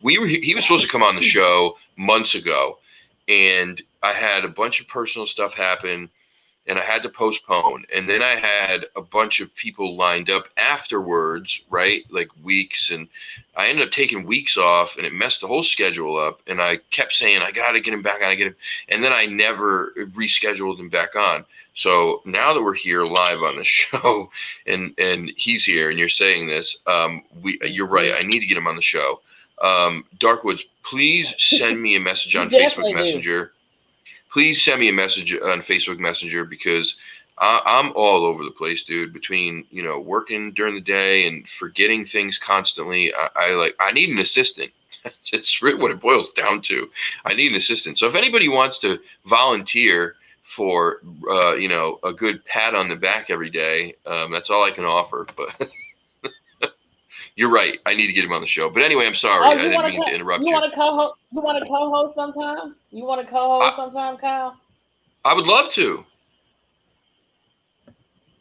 He was supposed to come on the show months ago, and I had a bunch of personal stuff happen, and I had to postpone. And then I had a bunch of people lined up afterwards, right? Like weeks. And I ended up taking weeks off, and it messed the whole schedule up. And I kept saying, I got to get him back. I got to get him. And then I never rescheduled him back on. So now that we're here live on the show and he's here and you're saying this, you're right. I need to get him on the show. Darkwoods, please send me a message on Facebook Messenger. Please send me a message on Facebook Messenger, because I'm all over the place, dude. Between working during the day and forgetting things constantly, I need an assistant. It's really what it boils down to. I need an assistant. So if anybody wants to volunteer for a good pat on the back every day, that's all I can offer. But you're right. I need to get him on the show. But anyway, I'm sorry. I didn't mean to interrupt you. You want to co-host? You want to co-host sometime? You want to co-host sometime, Kyle? I would love to.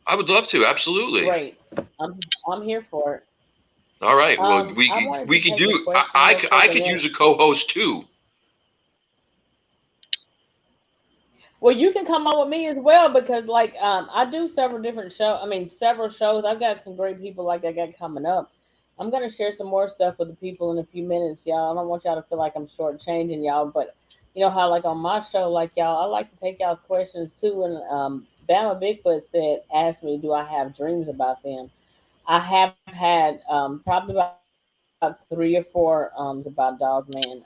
Absolutely. Great. I'm here for it. All right. Well, we could do. I could use a co-host too. Well, you can come on with me as well, because I do several different shows. I mean, several shows. I've got some great people like I got coming up. I'm going to share some more stuff with the people in a few minutes, y'all. I don't want y'all to feel like I'm shortchanging y'all, but you know how on my show, y'all, I like to take y'all's questions too. And Bama Bigfoot asked me, do I have dreams about them? I have had probably about 3 or 4 about Dogman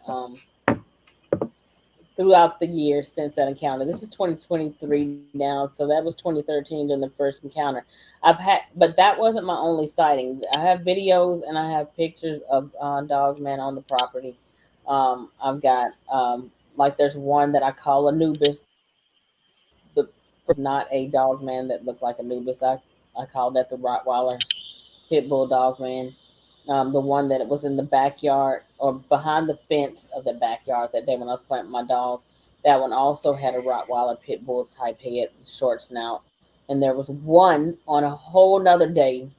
throughout the years since that encounter. This is 2023 now, so that was 2013 during the first encounter. But that wasn't my only sighting. I have videos and I have pictures of Dogman on the property. I've got there's one that I call Anubis. The not a Dogman that looked like Anubis. I call that the Rottweiler pit bull Dogman. The one that was in the backyard or behind the fence of the backyard that day when I was playing with my dog. That one also had a Rottweiler pit bull type head, short snout. And there was one on a whole nother day.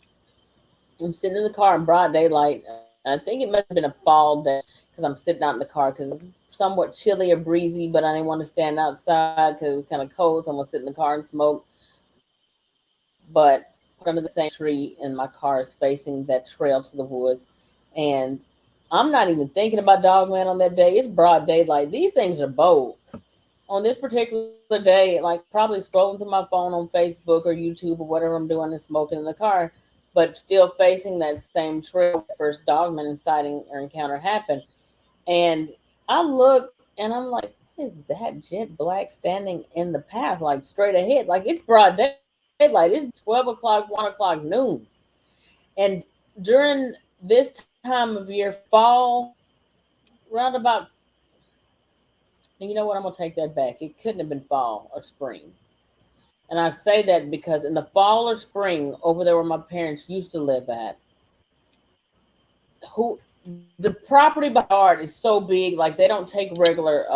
I'm sitting in the car in broad daylight. I think it must have been a fall day because I'm sitting out in the car because it's somewhat chilly or breezy, but I didn't want to stand outside because it was kind of cold. So I'm going to sit in the car and smoke. But under the same tree, and my car is facing that trail to the woods, and I'm not even thinking about Dogman on that day. It's broad daylight. These things are bold. On this particular day, probably scrolling through my phone on Facebook or YouTube or whatever I'm doing and smoking in the car, but still facing that same trail where first Dogman sighting or encounter happened. And I look and I'm like, what is that jet black standing in the path, straight ahead? It's broad day. It's 12 o'clock, 1 o'clock, noon. And during this time of year, fall, round about, and you know what? I'm going to take that back. It couldn't have been fall or spring. And I say that because in the fall or spring, over there where my parents used to live at, the property by yard is so big, they don't take regular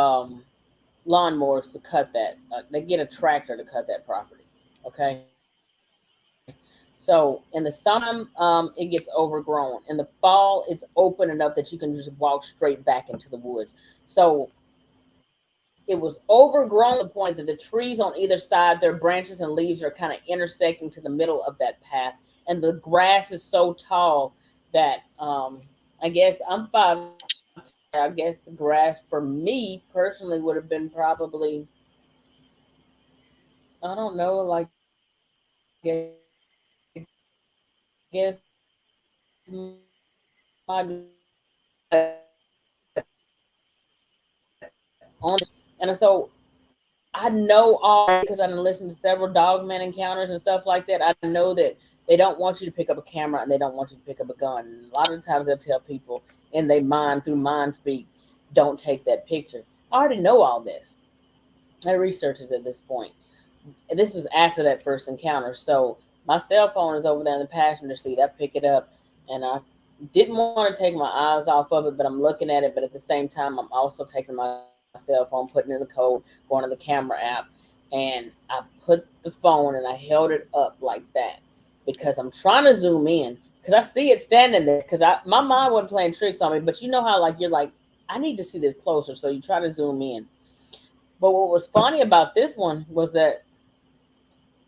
lawnmowers to cut that. They get a tractor to cut that property. Okay. So in the summer, it gets overgrown. In the fall, it's open enough that you can just walk straight back into the woods. So it was overgrown to the point that the trees on either side, their branches and leaves are kind of intersecting to the middle of that path. And the grass is so tall that I guess I'm 5. I guess the grass for me personally would have been probably, I don't know, I guess my on, and so I know all because I've listened to several Dogman encounters and stuff like that. I know that they don't want you to pick up a camera and they don't want you to pick up a gun. And a lot of the times they'll tell people in their mind through mind speak, don't take that picture. I already know all this. I researched it at this point. And this was after that first encounter. So my cell phone is over there in the passenger seat. I pick it up and I Didn't want to take my eyes off of it, but I'm looking at it. But at the same time, I'm also taking my cell phone, putting in the code, going to the camera app, and I put the phone and I held it up like that because I'm trying to zoom in because I see it standing there because my mind wasn't playing tricks on me. But you know how like you're like, I need to see this closer, so you try to zoom in. But what was funny about this one was that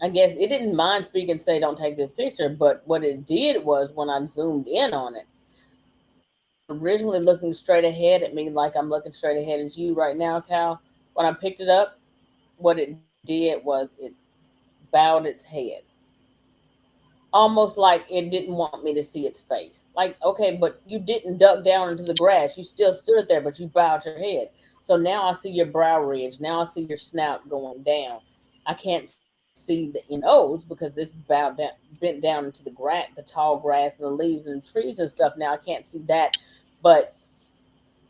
I guess it didn't mind speaking, say, don't take this picture. But what it did was when I zoomed in on it, it was originally looking straight ahead at me like I'm looking straight ahead at you right now, Cal. When I picked it up, what it did was it bowed its head, almost like it didn't want me to see its face. Like, okay, but you didn't duck down into the grass. You still stood there, but you bowed your head. So now I see your brow ridge. Now I see your snout going down. I can't see the nose because this bowed down, bent down into the tall grass and the leaves and the trees and stuff. Now I can't see that, but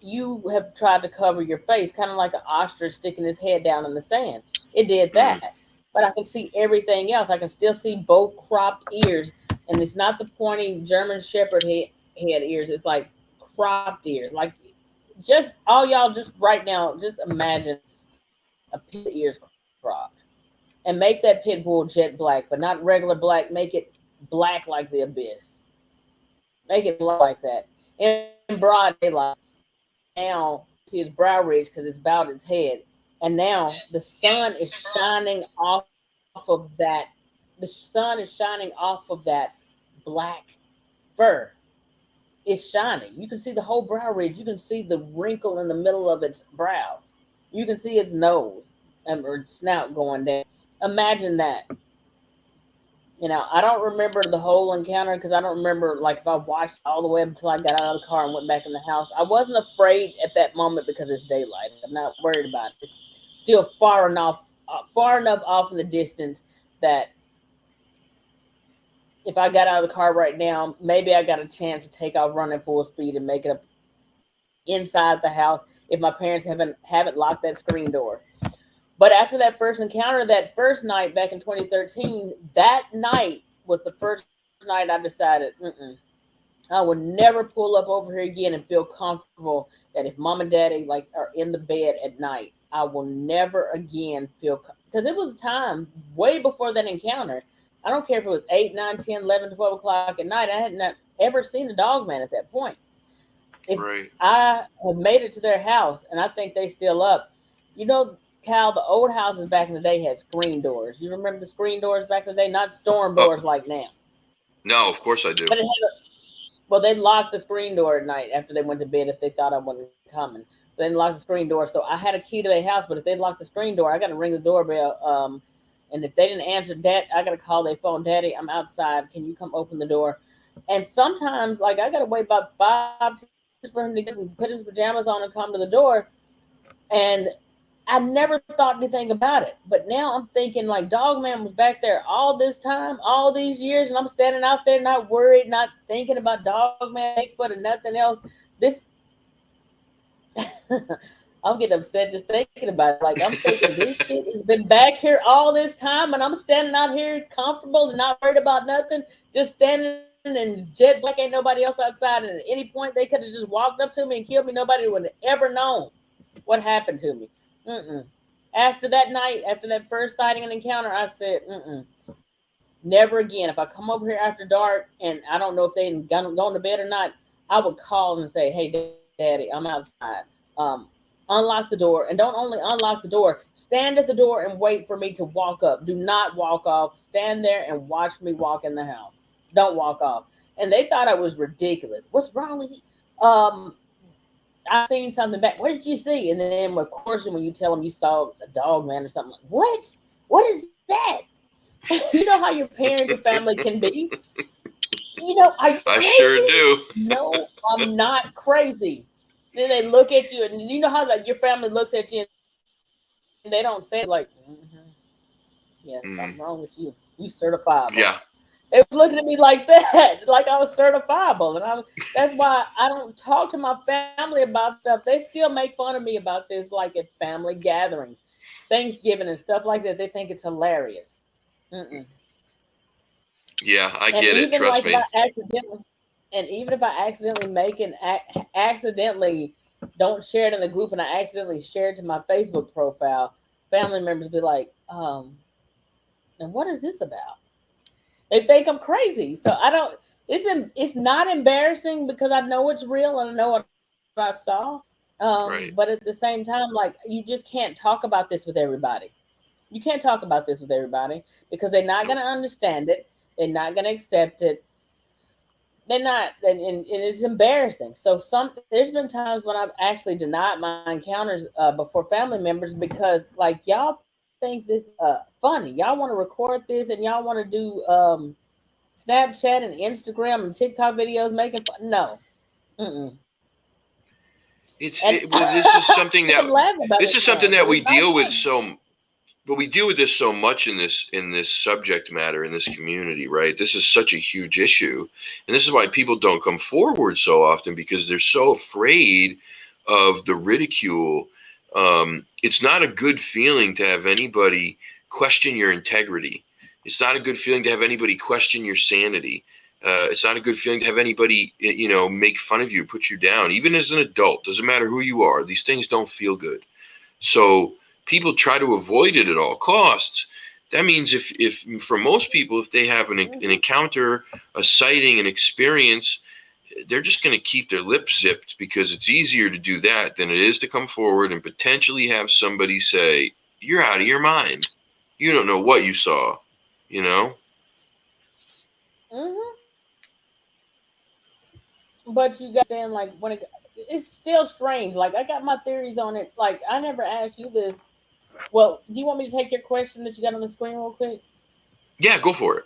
you have tried to cover your face, kind of like an ostrich sticking his head down in the sand. It did Mm, that. But I can see everything else. I can still see both cropped ears. And it's not the pointy German Shepherd head ears. It's like cropped ears. Like, just all y'all, just right now, just imagine a pit bull ears cropped. And make that pit bull jet black, but not regular black. Make it black like the abyss. Make it black like that. In broad daylight. And now you can see his brow ridge because it's bowed its head. And now the sun is shining off of that. The sun is shining off of that black fur. It's shining. You can see the whole brow ridge. You can see the wrinkle in the middle of its brows. You can see its nose or its snout going down. Imagine that. I don't remember the whole encounter because I don't remember like if I watched all the way up until I got out of the car and went back in the house. I wasn't afraid at that moment because it's daylight. I'm not worried about it. It's still far enough off in the distance that if I got out of the car right now, maybe I got a chance to take off running full speed and make it up inside the house if my parents haven't locked that screen door. But after that first encounter, that first night back in 2013, that night was the first night I decided, I will never pull up over here again and feel comfortable that if mom and daddy like are in the bed at night, I will never again feel because it was a time way before that encounter. I don't care if it was 8, 9, 10, 11, 12 o'clock at night. I had not ever seen a dog man at that point. If right. I had made it to their house, and I think they still up, you know, Cal, the old houses back in the day had screen doors. You remember the screen doors back in the day? Not storm Oh, doors like now. no, of course I do. But it had well, they locked the screen door at night after they went to bed if they thought I wasn't coming. So they locked the screen door. So I had a key to their house, but if they locked the screen door, I got to ring the doorbell. And if they didn't answer, Dad, I got to call their phone. Daddy, I'm outside. Can you come open the door? And sometimes, like, I got to wait about 5, 10 minutes for him to get up and put his pajamas on and come to the door. And I never thought anything about it. But now I'm thinking like Dogman was back there all this time, all these years, and I'm standing out there not worried, not thinking about Dogman, Bigfoot, and nothing else. This I'm getting upset just thinking about it. Like I'm thinking this shit has been back here all this time, and I'm standing out here comfortable and not worried about nothing, just standing in jet black, ain't nobody else outside. And at any point they could have just walked up to me and killed me. Nobody would have ever known what happened to me. Mm-mm. After that night, after that first sighting and encounter, I said, mm-mm, never again. If I come over here after dark and I don't know if they gone to bed or not, I would call and say, hey, Daddy, I'm outside. Um, Unlock the door. And don't only unlock the door, stand at the door and wait for me to walk up. Do not walk off. Stand there and watch me walk in the house. Don't walk off. And they thought I was ridiculous. What's wrong with you? I seen something back. What did you see? And then, of course, when you tell them you saw a dog man or something, like, what? What is that? You know how your parents or family can be. Are you I sure crazy? do. No, I'm not crazy. Then they look at you, and you know how like your family looks at you, and they don't say it like, yeah, something wrong with you. Mm, You certifiable. yeah. They was looking at me like that, like I was certifiable, and that's why I don't talk to my family about stuff. They still make fun of me about this, like at family gatherings, Thanksgiving, and stuff like that. They think it's hilarious. Mm-mm. Yeah, I And get it. even Trust like if I me. accidentally, And even if I accidentally make an accidentally don't share it in the group, and I accidentally share it to my Facebook profile, family members be like, and what is this about? They think I'm crazy. So I don't. It's not embarrassing because I know it's real and I know what I saw. But at Right. the same time, like you just can't talk about this with everybody. You can't talk about this with everybody because they're not going to Nope. understand it. They're not going to accept it. They're not, and it's embarrassing. So there's been times when I've actually denied my encounters before family members because like y'all think this funny. Y'all want to record this and y'all want to do Snapchat and Instagram and TikTok videos making fun. No. Mm-mm. And Well, this is some something that laugh about it this is now, something but that it's we not deal with funny. so but we deal with this so much in this subject matter in this community, right? This is such a huge issue, and this is why people don't come forward so often because they're so afraid of the ridicule. It's not a good feeling to have anybody question your integrity. It's not a good feeling to have anybody question your sanity. It's not a good feeling to have anybody, make fun of you, put you down. Even as an adult, doesn't matter who you are. These things don't feel good. So people try to avoid it at all costs. That means if for most people, if they have an Mm-hmm. encounter, a sighting, an experience, they're just going to keep their lips zipped because it's easier to do that than it is to come forward and potentially have somebody say, "You're out of your mind. You don't know what you saw." You know? Mm-hmm. But you got to understand, like it's still strange. Like I got my theories on it. Like I never asked you this. Well, do you want me to take your question that you got on the screen real quick? Yeah, go for it.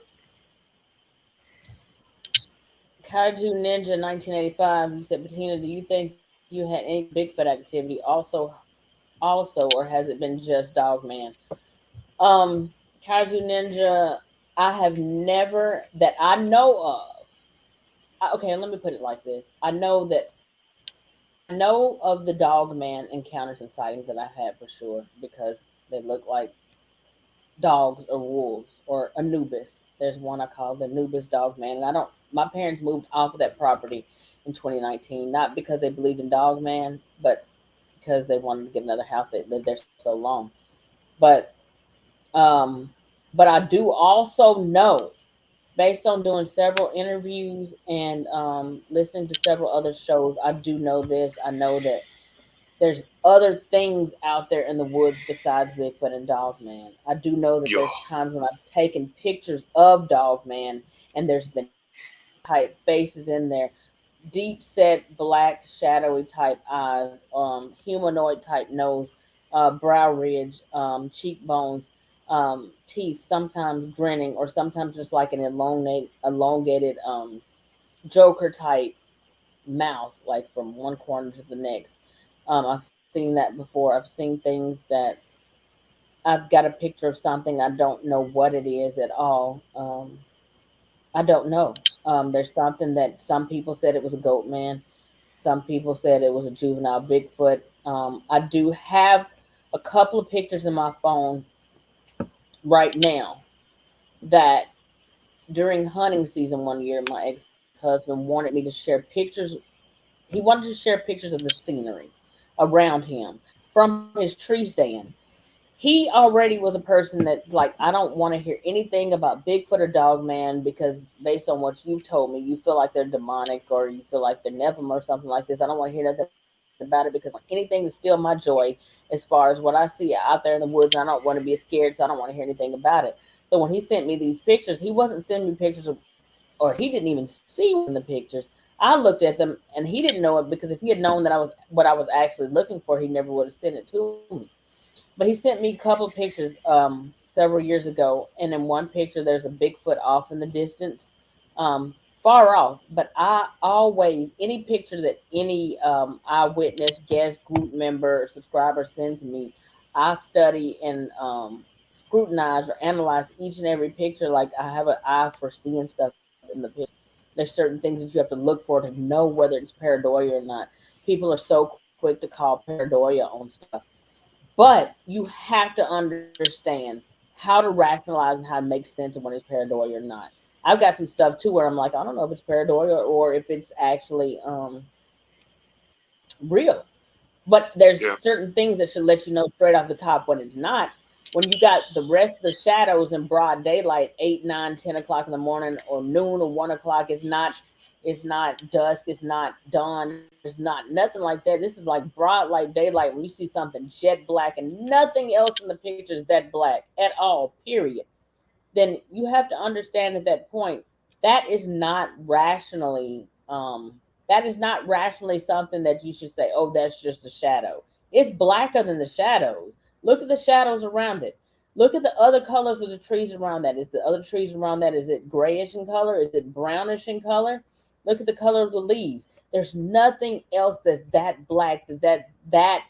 Kaiju Ninja 1985. You said, Bettina, do you think you had any Bigfoot activity also, or has it been just Dogman? Kaiju Ninja, I have never that I know of. Okay, let me put it like this. I know of the Dogman encounters and sightings that I've had for sure because they look like dogs or wolves or Anubis. There's one I call the Anubis Dogman, and I don't. My parents moved off of that property in 2019, not because they believed in Dogman, but because they wanted to get another house. They lived there so long, but um, but I do also know, based on doing several interviews and listening to several other shows, I do know this. I know that there's other things out there in the woods besides Bigfoot and Dogman. I do know that Yeah. there's times when I've taken pictures of Dogman and there's been type faces in there, deep set black shadowy type eyes, humanoid type nose, brow ridge, cheekbones, teeth, sometimes grinning or sometimes just like an elongated Joker type mouth, like from one corner to the next. I've seen that before. I've seen things that I've got a picture of something I don't know what it is at all. I don't know. There's something that some people said it was a goat man. Some people said it was a juvenile Bigfoot. I do have a couple of pictures in my phone right now that during hunting season one year, my ex husband wanted me to share pictures. He wanted to share pictures of the scenery around him from his tree stand. He already was a person that like I don't want to hear anything about Bigfoot or Dogman because based on what you've told me, you feel like they're demonic or you feel like they're Nephilim or something like this. I don't want to hear nothing about it because I don't want anything to steal my joy as far as what I see out there in the woods, and I don't want to be scared, so I don't want to hear anything about it. So when he sent me these pictures, he wasn't sending me pictures of, or he didn't even see what's in the pictures. I looked at them and he didn't know it because if he had known that I was what I was actually looking for, he never would have sent it to me. But he sent me a couple of pictures several years ago, and in one picture there's a Bigfoot off in the distance, far off. But I always any picture that any eyewitness, guest, group member, subscriber sends me, I study and scrutinize or analyze each and every picture. Like I have an eye for seeing stuff in the pictures. There's certain things that you have to look for to know whether it's pareidolia or not. People are so quick to call pareidolia on stuff, but you have to understand how to rationalize and how to make sense of when it's pareidolia or not. I've got some stuff too where I'm like, I don't know if it's pareidolia or if it's actually real. But there's Yeah. certain things that should let you know straight off the top when it's not. When you got the rest of the shadows in broad daylight, 8, 9, 10 o'clock in the morning, or noon or 1 o'clock, it's not dusk, it's not dawn, there's not nothing like that. This is like broad light daylight when you see something jet black and nothing else in the picture is that black at all, period. Then you have to understand at that point that is not rationally something that you should say, oh, that's just a shadow. It's blacker than the shadows. Look at the shadows around it. Look at the other colors of the trees around that. Is the other trees around that, is it grayish in color? Is it brownish in color? Look at the color of the leaves. There's nothing else that's that black, that's that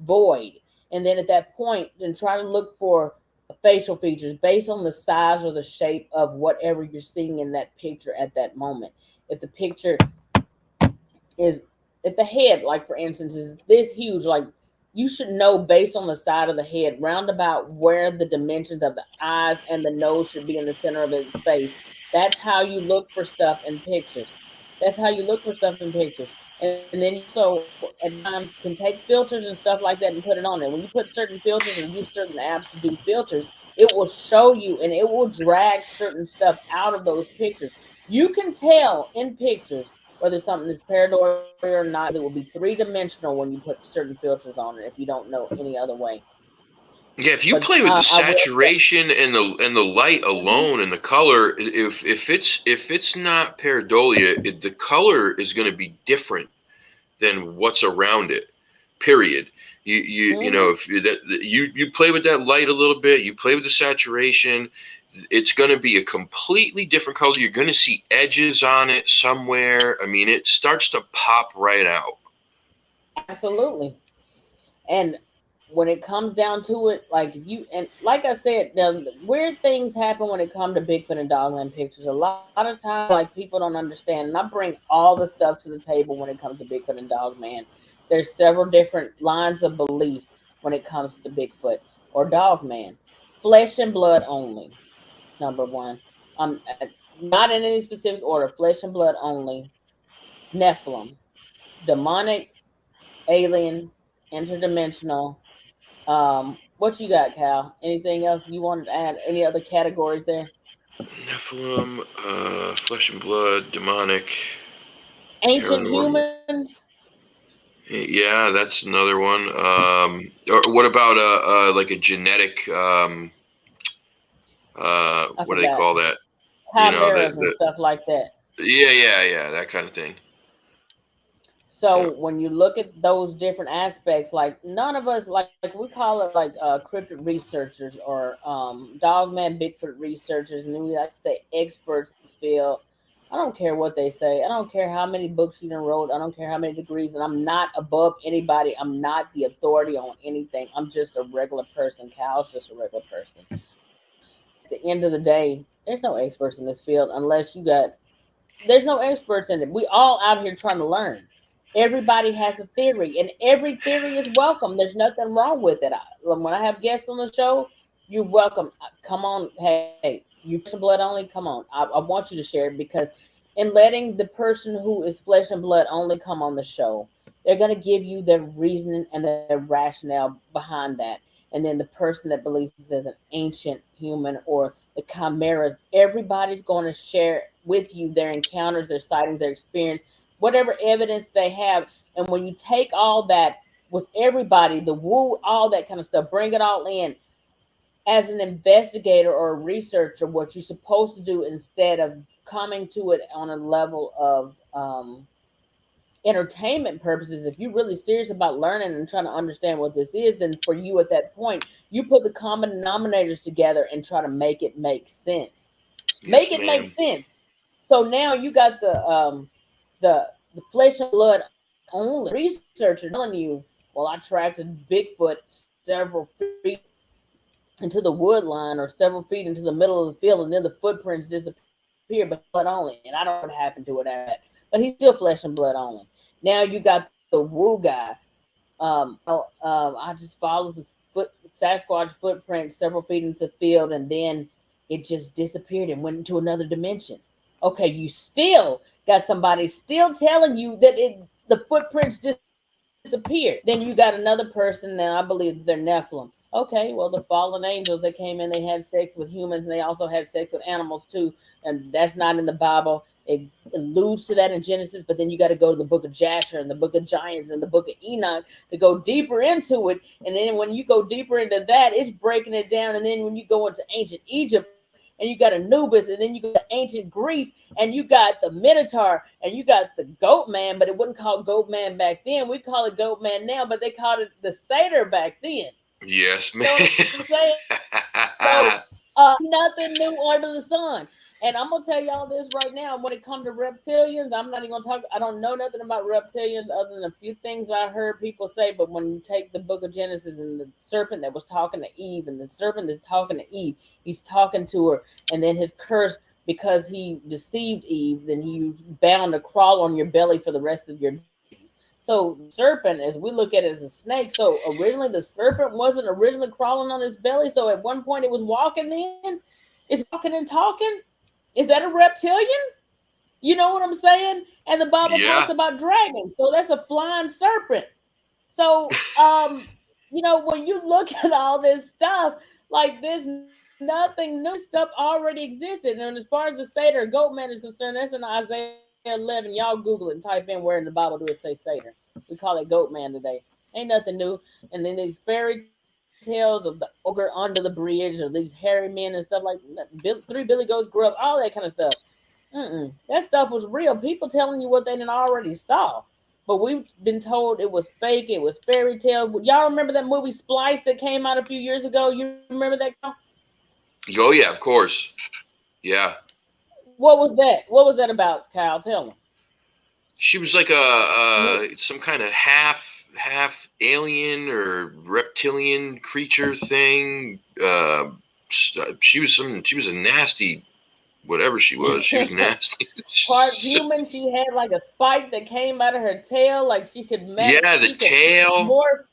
void. And then at that point, then try to look for facial features based on the size or the shape of whatever you're seeing in that picture at that moment. If the picture is, if the head, like for instance, is this huge, like you should know based on the side of the head, round about where the dimensions of the eyes and the nose should be in the center of its face. That's how you look for stuff in pictures. That's how you look for stuff in pictures. And then you also at times can take filters and stuff like that and put it on there. When you put certain filters or use certain apps to do filters, it will show you and it will drag certain stuff out of those pictures. You can tell in pictures whether something is pareidolia or not, because it will be three-dimensional when you put certain filters on it if you don't know any other way. Yeah, if you But play with the I will say, saturation and the light mhm, alone and the color, if it's not pareidolia, the color is going to be different than what's around it. Period. You know, mhm, if you play with that light a little bit, you play with the saturation, it's going to be a completely different color. You're going to see edges on it somewhere. I mean, it starts to pop right out. absolutely. And when it comes down to it, like if you, and like I said, the weird things happen when it comes to Bigfoot and Dogman pictures. A lot of times, like people don't understand, and I bring all the stuff to the table when it comes to Bigfoot and Dogman. There's several different lines of belief when it comes to Bigfoot or Dogman. Flesh and blood only. Number one. Not in any specific order. Flesh and blood only. Nephilim, demonic, alien, interdimensional. What you got, Cal? Anything else you wanted to add? Any other categories there? Nephilim, flesh and blood, demonic, Ancient paranormal. humans. Yeah, that's another one. Or what about like a genetic I what do they forgot. call that? You know, Chimeras and stuff like that. yeah, that kind of thing. So Yeah, when you look at those different aspects, like none of us, like we call it like cryptid researchers or dogman Bigfoot researchers, and then we like to say experts in this field. I don't care what they say. I don't care how many books you done wrote. I don't care how many degrees, and I'm not above anybody. I'm not the authority on anything. I'm just a regular person. Cal's just a regular person. At the end of the day, there's no experts in this field unless you got, there's no experts in it. We all out here trying to learn. Everybody has a theory, and every theory is welcome. There's nothing wrong with it. When I have guests on the show, you're welcome. Come on, hey, you flesh and blood only. Come on, I want you to share it because in letting the person who is flesh and blood only come on the show, they're going to give you their reasoning and their rationale behind that. And then the person that believes is an ancient human or the chimeras, everybody's going to share with you their encounters, their sightings, their experience, whatever evidence they have. And when you take all that with everybody, the woo, all that kind of stuff, bring it all in as an investigator or a researcher, what you're supposed to do instead of coming to it on a level of entertainment purposes, if you're really serious about learning and trying to understand what this is, then for you at that point, you put the common denominators together and try to make it make sense. Make yes, it make ma'am. sense. So now you got the flesh and blood only researcher telling you, well, I tracked a Bigfoot several feet into the wood line or several feet into the middle of the field, and then the footprints disappear, but blood only, and I don't know what happened to it after that. But he's still flesh and blood only. Now you got the woo guy. I just followed the Sasquatch footprint several feet into the field, and then it just disappeared and went into another dimension. Okay, you still got somebody still telling you that the footprints disappeared. Then you got another person now, I believe they're Nephilim. Okay, well, the fallen angels that came in, they had sex with humans, and they also had sex with animals too, and that's not in the Bible. It alludes to that in Genesis, but then you got to go to the book of Jasher and the book of Giants and the book of Enoch to go deeper into it. And then when you go deeper into that, it's breaking it down. And then when you go into ancient Egypt and you got Anubis, and then you got ancient Greece, and you got the Minotaur, and you got the Goat Man, but it wasn't called Goat Man back then. We call it Goat Man now, but they called it the Satyr back then. Yes, You man. know what I'm saying? So nothing new under the sun. And I'm gonna tell y'all this right now. When it comes to reptilians, I'm not even gonna talk. I don't know nothing about reptilians other than a few things I heard people say. But when you take the book of Genesis and the serpent that was talking to Eve, and the serpent is talking to Eve, he's talking to her, and then his curse because he deceived Eve, then he bound to crawl on your belly for the rest of your days. So the serpent, as we look at it as a snake, so originally the serpent wasn't originally crawling on his belly. So at one point it was walking. Then it's walking and talking. Is that a reptilian? You know what I'm saying? And the Bible talks Yeah. about dragons. So that's a flying serpent. So when you look at all this stuff, like there's nothing new. This stuff already existed. And as far as the satyr goat man is concerned, that's in Isaiah 11. Y'all Google it and type in where in the Bible do it say satyr. We call it goat man today. Ain't nothing new. And then these fairy tales of the ogre under the bridge or these hairy men and stuff like three Billy Goats grew up, all that kind of stuff. That stuff was real. People telling you what they didn't already saw. But we've been told it was fake. It was fairy tale. Y'all remember that movie Splice that came out a few years ago? You remember that, Kyle? Oh yeah, of course. Yeah. What was that? What was that about, Kyle? Tell me. She was like some kind of half alien or reptilian creature thing. She was a nasty whatever she was. She was nasty. Part human. She had like a spike that came out of her tail. Like she could Yeah, the she could tail. morph.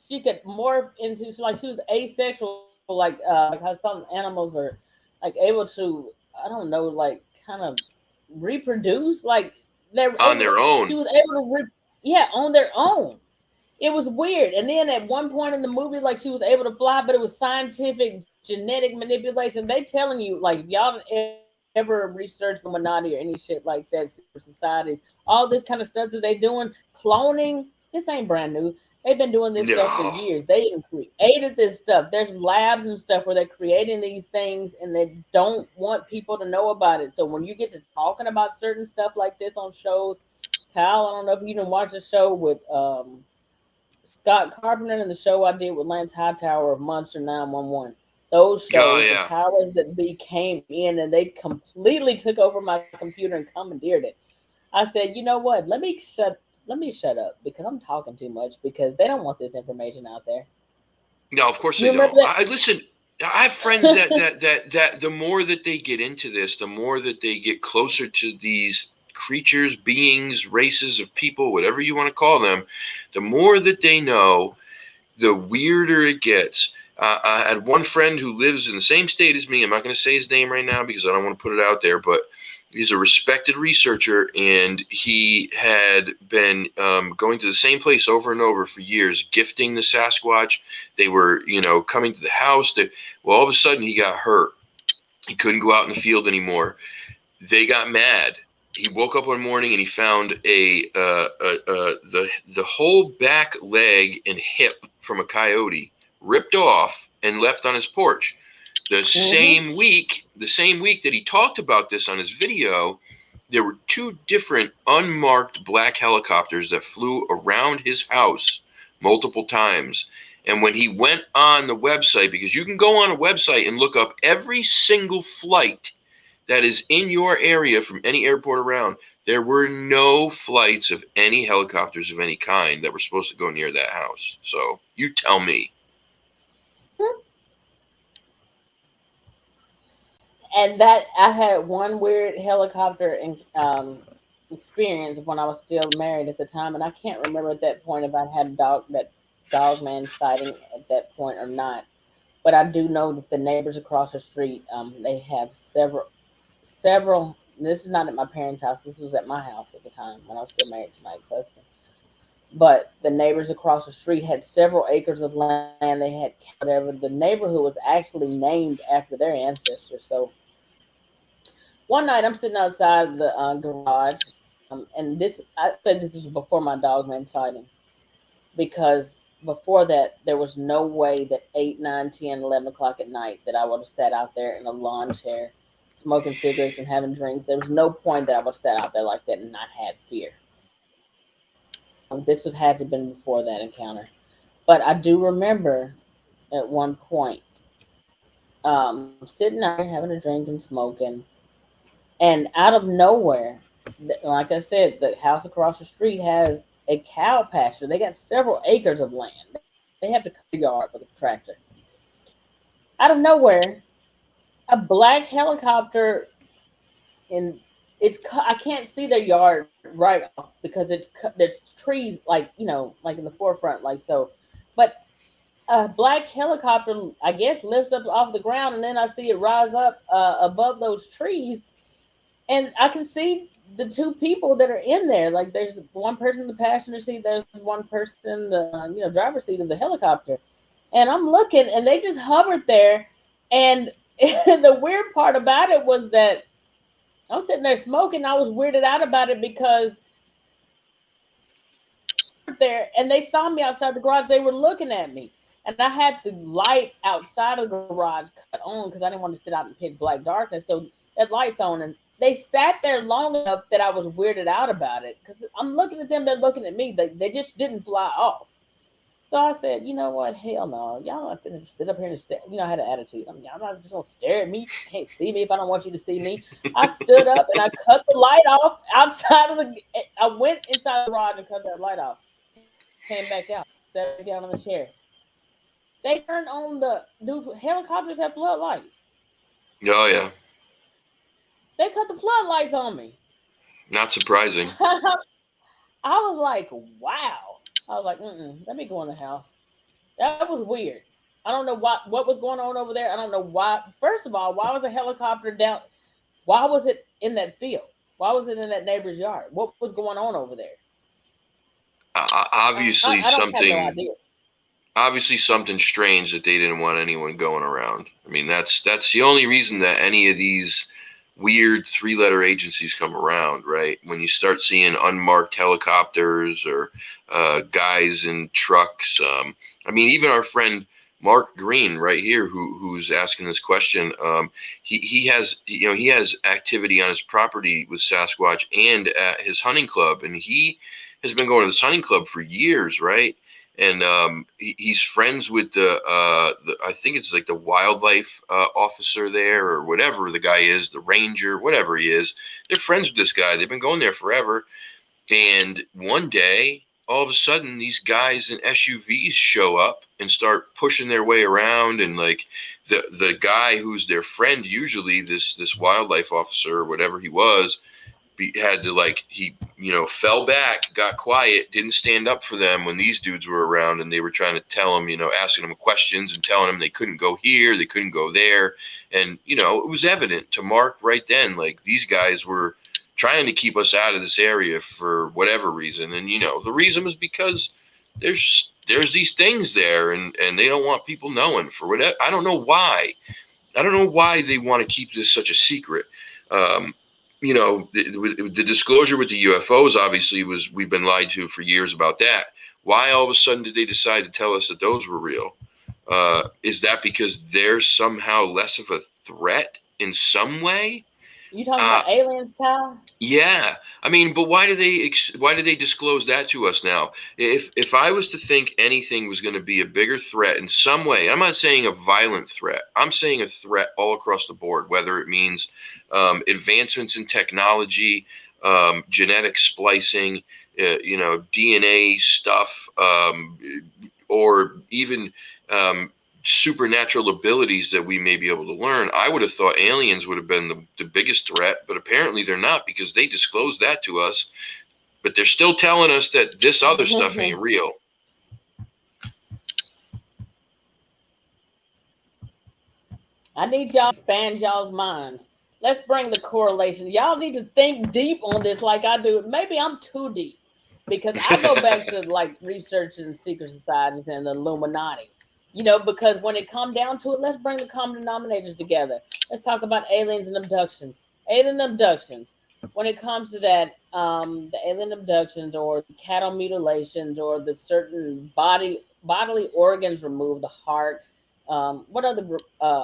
She could morph into like she was asexual. Like how some animals are like able to, I don't know, like kind of reproduce. Like they're On able to. their She own. was able to yeah, on their own. It was weird. And then at one point in the movie, like she was able to fly, but it was scientific genetic manipulation. They telling you, like, if y'all ever research the Illuminati or any shit like that, secret societies, all this kind of stuff that they doing, cloning, this ain't brand new. They've been doing this stuff for No. years. They even created this stuff. There's labs and stuff where they're creating these things and they don't want people to know about it. So when you get to talking about certain stuff like this on shows, Kyle, I don't know if you didn't watch a show with Scott Carpenter and the show I did with Lance Hightower of Monster 911. Those Oh shows, the yeah. powers that be came in and they completely took over my computer and commandeered it. I said, you know what? Let me shut up because I'm talking too much because they don't want this information out there. No, of course they You don't. remember I listen. I have friends that that? the more that they get into this, the more that they get closer to these creatures, beings, races of people, whatever you want to call them, the more that they know, the weirder it gets. I had one friend who lives in the same state as me. I'm not going to say his name right now because I don't want to put it out there, but he's a respected researcher, and he had been going to the same place over and over for years, gifting the Sasquatch. They were, coming to the house. Well, all of a sudden he got hurt. He couldn't go out in the field anymore. They got mad. He woke up one morning and he found the whole back leg and hip from a coyote ripped off and left on his porch. The Mm-hmm. same week that he talked about this on his video, there were two different unmarked black helicopters that flew around his house multiple times. And when he went on the website, because you can go on a website and look up every single flight that is in your area from any airport around, there were no flights of any helicopters of any kind that were supposed to go near that house. So you tell me. And that I had one weird helicopter experience when I was still married at the time, and I can't remember at that point if I had a dog man sighting at that point or not. But I do know that the neighbors across the street, they have several. This is not at my parents' house. This was at my house at the time when I was still married to my ex-husband. But the neighbors across the street had several acres of land. They had whatever. The neighborhood was actually named after their ancestors. So one night I'm sitting outside the garage, and this I said this was before my Dogman sighting, because before that there was no way that 8, 9, 10, 11 o'clock at night that I would have sat out there in a lawn chair smoking cigarettes and having drinks. There was no point that I would have sat out there like that and not had fear. This would had to have been before that encounter. But I do remember at one point sitting out there having a drink and smoking, and out of nowhere, like I said, the house across the street has a cow pasture. They got several acres of land. They have to cut the yard with a tractor. Out of nowhere, a black helicopter, and I can't see their yard right off because there's trees, like, like in the forefront, like so. But a black helicopter, I guess, lifts up off the ground, and then I see it rise up above those trees, and I can see the two people that are in there. Like, there's one person in the passenger seat, there's one person in the driver's seat of the helicopter, and I'm looking, and they just hovered there. And the weird part about it was that I'm sitting there smoking. I was weirded out about it because there, and they saw me outside the garage. They were looking at me, and I had the light outside of the garage cut on because I didn't want to sit out in pitch black darkness. So that light's on, and they sat there long enough that I was weirded out about it because I'm looking at them. They're looking at me. They just didn't fly off. So I said, you know what? Hell no. Y'all not gonna sit up here and stare. I had an attitude. Y'all not just gonna stare at me. You just can't see me if I don't want you to see me. I stood up and I cut the light off outside of the. I went inside the garage and cut that light off. Came back out, sat down on the chair. They turned on the new helicopters have floodlights. Oh yeah, They cut the floodlights on me. not surprising. I was like, wow. I was like, let me go in the house. That was weird. I don't know what was going on over there. I don't know why. First of all, why was a helicopter down? Why was it in that field? Why was it in that neighbor's yard? What was going on over there? Obviously I don't have no something. idea. Obviously something strange that they didn't want anyone going around. I mean, that's the only reason that any of these weird three-letter agencies come around, right? When you start seeing unmarked helicopters or guys in trucks. I mean, even our friend Mark Green right here, who's asking this question, he has activity on his property with Sasquatch and at his hunting club, and he has been going to this hunting club for years, right? And he's friends with the I think it's like the wildlife officer there or whatever the guy is, the ranger, whatever he is. They're friends with this guy. They've been going there forever. And one day, all of a sudden, these guys in SUVs show up and start pushing their way around. And like the guy who's their friend, usually this wildlife officer or whatever he was, had to he fell back, got quiet, didn't stand up for them when these dudes were around and they were trying to tell him, asking him questions and telling him they couldn't go here, they couldn't go there. And it was evident to Mark right then, like, these guys were trying to keep us out of this area for whatever reason. And the reason was because there's these things there, and they don't want people knowing for whatever. I don't know why they want to keep this such a secret. The disclosure with the UFOs obviously we've been lied to for years about that. Why all of a sudden did they decide to tell us that those were real? Is that because they're somehow less of a threat in some way? You talking about aliens, Kyle? Yeah, I mean, but why do they disclose that to us now? If I was to think anything was going to be a bigger threat in some way, I'm not saying a violent threat. I'm saying a threat all across the board, whether it means advancements in technology, genetic splicing, DNA stuff, or even supernatural abilities that we may be able to learn. I would have thought aliens would have been the biggest threat, but apparently they're not, because they disclosed that to us, but they're still telling us that this other stuff ain't real. I need y'all to expand y'all's minds. Let's bring the correlation. Y'all need to think deep on this like I do. Maybe I'm too deep because I go back to like research and secret societies and the Illuminati. Because when it come down to it, let's bring the common denominators together. Let's talk about aliens and abductions. Alien abductions. When it comes to that, the alien abductions or the cattle mutilations or the certain bodily organs removed, the heart, what other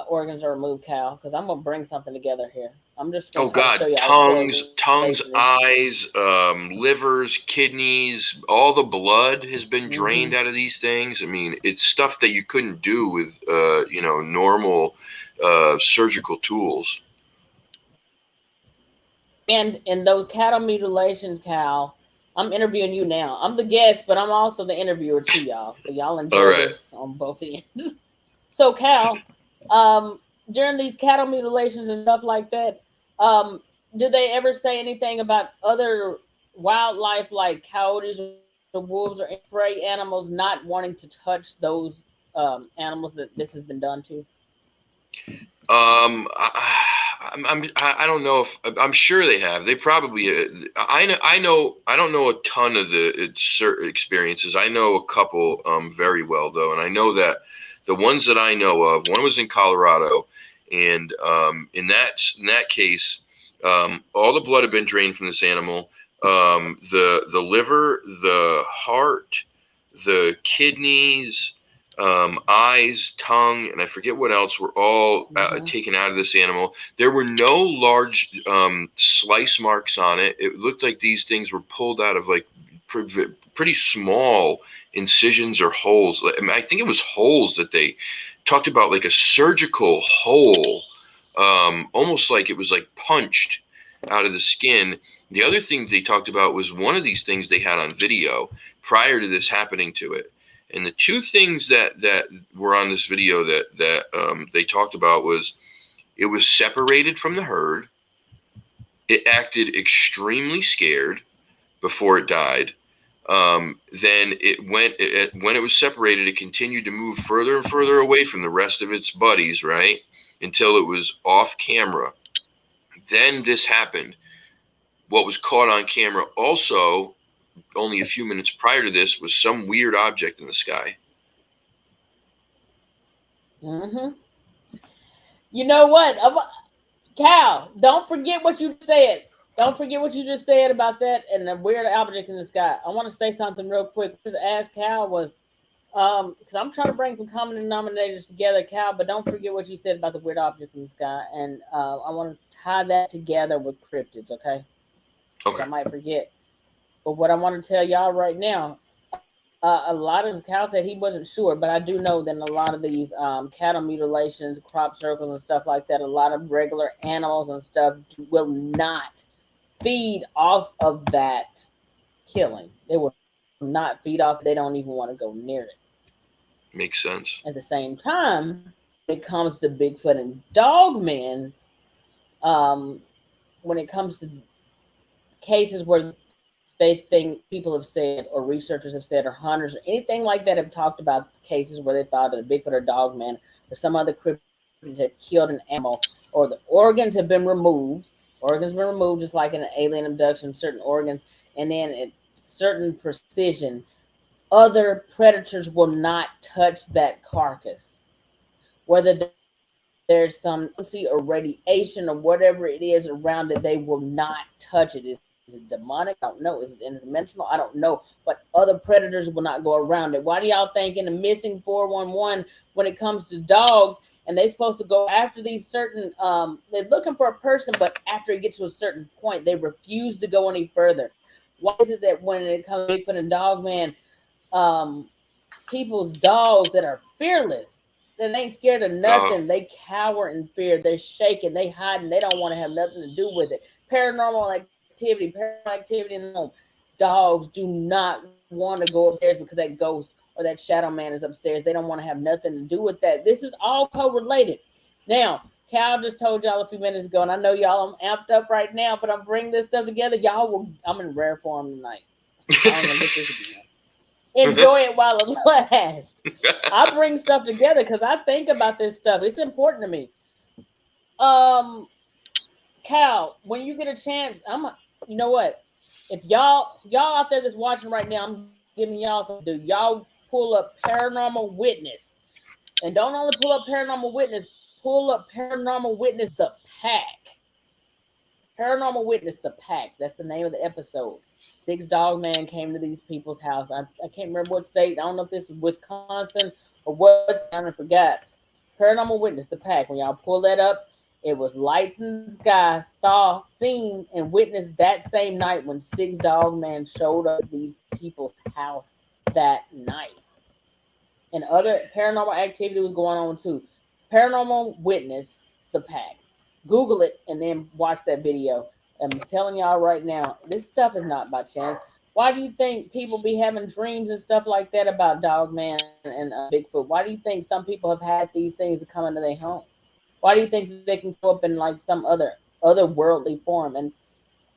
organs are removed, Cal? Because I'm gonna bring something together here. I'm just gonna Oh try to show God, you how the tongues, correlation is. eyes, livers, kidneys, all the blood has been drained Mm-hmm. out of these things. I mean, it's stuff that you couldn't do with, normal surgical tools. And in those cattle mutilations, Cal, I'm interviewing you now. I'm the guest, but I'm also the interviewer too, y'all. So y'all All enjoy right. this on both ends. So Cal, during these cattle mutilations and stuff like that, um, do they ever say anything about other wildlife like coyotes or wolves or any prey animals not wanting to touch those animals that this has been done to? I don't know if I'm sure they have. They probably. I know. I know. I don't know a ton of the experiences. I know a couple very well though, and I know that the ones that I know of, one was in Colorado, and in that case, all the blood had been drained from this animal. The liver, the heart, the kidneys, eyes, tongue, and I forget what else were all Mm-hmm. taken out of this animal. There were no large slice marks on it. It looked like these things were pulled out of like pretty small incisions or holes. I mean, I think it was holes that they talked about, like a surgical hole, almost like it was like punched out of the skin. The other thing they talked about was one of these things they had on video prior to this happening to it. And the two things that were on this video that they talked about was it was separated from the herd. It acted extremely scared before it died. Then when it was separated, it continued to move further and further away from the rest of its buddies, right, until it was off camera. Then this happened. What was caught on camera also only a few minutes prior to this was some weird object in the sky. Mm-hmm. You know what? Cal, don't forget what you said. Don't forget what you just said about that and the weird object in the sky. I want to say something real quick. Just ask Cal was because I'm trying to bring some common denominators together, Cal. But don't forget what you said about the weird object in the sky, and I want to tie that together with cryptids, okay? Because Okay. I might forget. But what I want to tell y'all right now, a lot of Cal said he wasn't sure, but I do know that in a lot of these cattle mutilations, crop circles, and stuff like that, a lot of regular animals and stuff will not feed off of that killing. They will not feed off. They don't even want to go near it. Makes sense. At the same time, when it comes to Bigfoot and Dogman, um, when it comes to cases where they think people have said, or researchers have said, or hunters, or anything like that have talked about cases where they thought that a Bigfoot or Dogman or some other cryptid had killed an animal, or the organs have been removed. Organs been removed, just like in an alien abduction, certain organs, and then at certain precision, other predators will not touch that carcass. Whether there's some frequency or radiation or whatever it is around it, they will not touch it. Is it demonic? I don't know. Is it interdimensional? I don't know. But other predators will not go around it. Why do y'all think in the missing 411 when it comes to dogs and they supposed to go after these certain they're looking for a person, but after it gets to a certain point, they refuse to go any further. Why is it that when it comes to Bigfoot and Dogman, um, people's dogs that are fearless, that ain't scared of Oh, nothing. They cower in fear. They're shaking. They hiding. They don't want to have nothing to do with it. Paranormal activity in the home. Dogs do not want to go upstairs because that ghost or that shadow man is upstairs. They don't want to have nothing to do with that. This is all correlated. Now, Cal just told y'all a few minutes ago, and I know y'all I'm amped up right now, but I'm bringing this stuff together. Y'all will. I'm in rare form tonight. Y'all ain't gonna get this again. Enjoy it while it lasts. I bring stuff together because I think about this stuff. It's important to me. Cal, when you get a chance, you know what? If y'all out there that's watching right now, I'm giving y'all something to do. Y'all pull up Paranormal Witness, and don't only pull up Paranormal Witness, pull up Paranormal Witness the Pack. Paranormal Witness the Pack. That's the name of the episode. Six Dogman came to these people's house. I can't remember what state. I don't know if this is Wisconsin or what state. I forgot. Paranormal Witness the Pack. When y'all pull that up, it was lights in the sky. Saw, seen, and witnessed that same night when Six Dogman showed up at these people's house that night. And other paranormal activity was going on too. Paranormal Witness the Pack. Google it and then watch that video. I'm telling y'all right now, this stuff is not by chance. Why do you think people be having dreams and stuff like that about Dogman and Bigfoot? Why do you think some people have had these things to come into their home? Why do you think they can show up in like some otherworldly form? And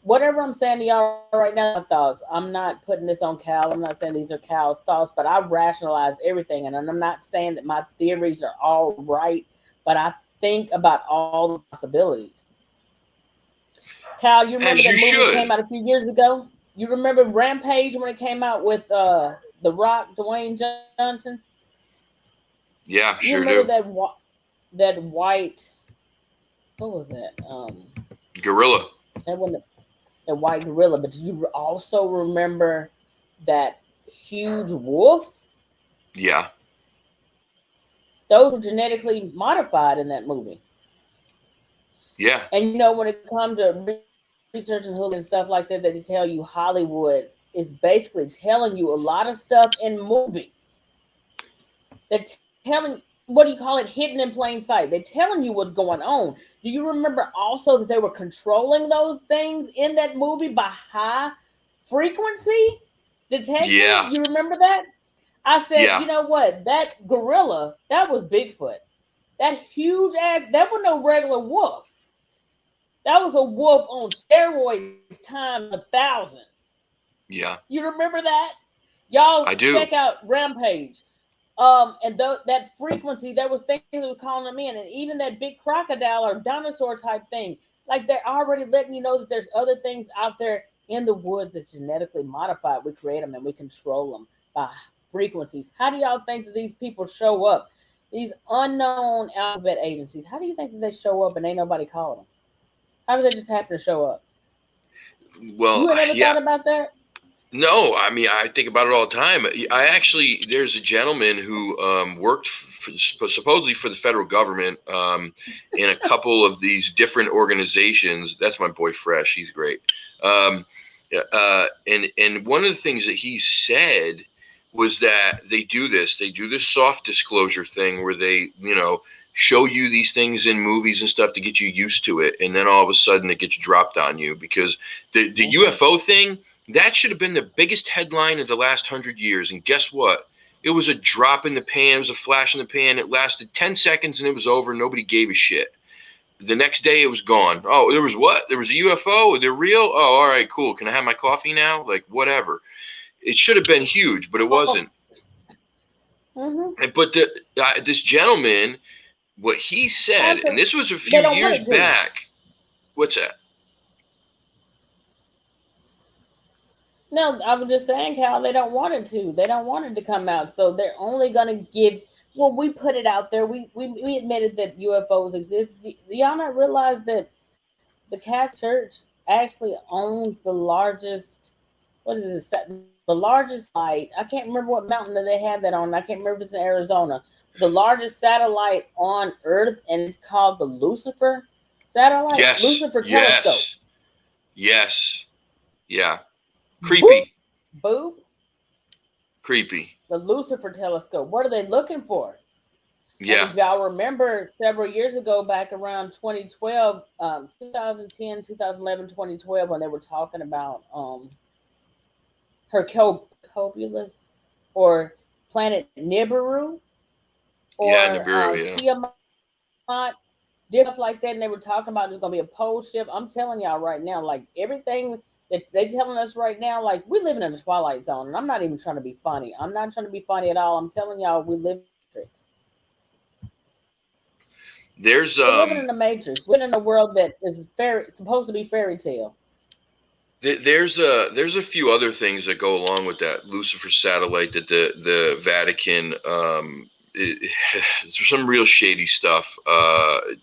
whatever I'm saying to y'all right now, my thoughts. I'm not putting this on Cal. I'm not saying these are Cal's thoughts, but I rationalize everything, and I'm not saying that my theories are all right, but I think about all the possibilities. Cal, you remember As that you movie that should. came out a few years ago? You remember Rampage when it came out with The Rock, Dwayne Johnson? Yeah, You sure remember do. that white? What was that? Gorilla. That wasn't a white gorilla, but you also remember that huge wolf? Yeah. Those were genetically modified in that movie. Yeah. And you know, when it comes to researching Hulu and stuff like that, they tell you Hollywood is basically telling you a lot of stuff in movies. They're telling, what do you call it, hidden in plain sight. They're telling you what's going on. Do you remember also that they were controlling those things in that movie by high frequency detection? Yeah. You remember that? I said, Yeah. you know what? That gorilla, that was Bigfoot. That huge ass, that was no regular wolf. That was a wolf on steroids times 1,000. Yeah. You remember that? Y'all I do. check out Rampage. And that frequency, there was things that were calling them in, and even that big crocodile or dinosaur type thing. Like they're already letting you know that there's other things out there in the woods that's genetically modified. We create them and we control them by frequencies. How do y'all think that these people show up? These unknown alphabet agencies. How do you think that they show up and ain't nobody calling them? How do they just happen to show up? Well, You ain't never yeah. thought about that? No, I mean, I think about it all the time. I actually, there's a gentleman who worked supposedly for the federal government in a couple of these different organizations. That's my boy Fresh. He's great. Um, and one of the things that he said was that they do this. They do this soft disclosure thing where they, show you these things in movies and stuff to get you used to it, and then all of a sudden it gets dropped on you because the UFO thing. That should have been the biggest headline of the last 100 years. And guess what? It was a drop in the pan. It was a flash in the pan. It lasted 10 seconds and it was over. Nobody gave a shit. The next day it was gone. Oh, there was what? There was a UFO? They're real? Oh, all right, cool. Can I have my coffee now? Like, whatever. It should have been huge, but it Oh, wasn't. mm-hmm. But this gentleman, what he said, and Absolutely. this was a They few don't want years it to. back. What's that? No, I was just saying, Cal, they don't want it to. They don't want it to come out. So they're only going to give. Well, we put it out there. We admitted that UFOs exist. Do y'all not realize that the Catholic Church actually owns the largest, what is it, the largest satellite? I can't remember what mountain that they have that on. I can't remember if it's in Arizona. The largest satellite on Earth, and it's called the Lucifer satellite, Yes. Lucifer telescope. Yes. Yes. Yeah. Boop, Creepy. boop. Creepy. The Lucifer telescope. What are they looking for? And Yeah. if y'all remember several years ago, back around 2012, 2010, 2011, 2012, when they were talking about Hercobulus or planet Nibiru Yeah. or Nibiru. Yeah. Tiamat, different stuff like that. And they were talking about there's going to be a pole ship. I'm telling y'all right now, like everything that they telling us right now, like we living in the twilight zone. And I'm not even trying to be funny. I'm not trying to be funny at all. I'm telling y'all we live in the matrix. There's We're living in the Matrix. We're in a world that is supposed to be fairy tale. there's a few other things that go along with that Lucifer satellite that the Vatican there's some real shady stuff. I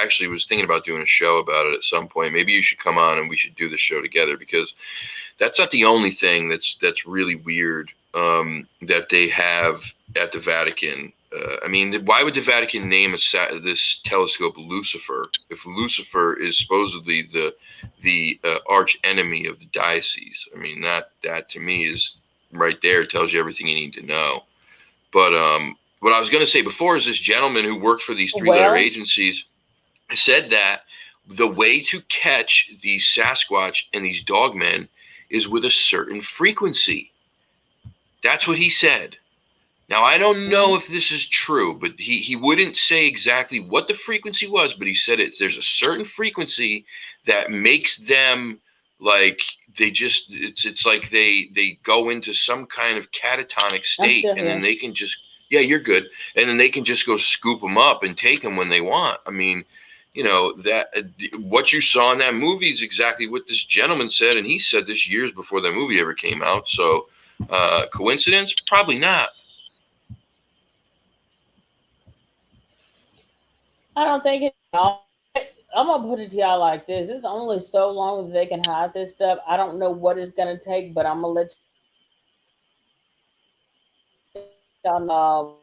actually was thinking about doing a show about it at some point. Maybe you should come on and we should do the show together, because that's not the only thing that's really weird that they have at the Vatican. I mean, why would the Vatican name this telescope Lucifer if Lucifer is supposedly the arch enemy of the diocese? I mean, that to me is right there, tells you everything you need to know. But what I was going to say before is this gentleman who worked for these three-letter agencies said that the way to catch these Sasquatch and these Dogmen is with a certain frequency. That's what he said. Now, I don't know if this is true, but he wouldn't say exactly what the frequency was, but he said there's a certain frequency that makes them like it's like they go into some kind of catatonic state, and then they can just, yeah, you're good. And then they can just go scoop them up and take them when they want. I mean, you know, that what you saw in that movie is exactly what this gentleman said. And he said this years before that movie ever came out. So coincidence? Probably not. I don't think it. I'm gonna put it to y'all like this: it's only so long that they can hide this stuff. I don't know what it's gonna take, but I'm gonna let y'all know.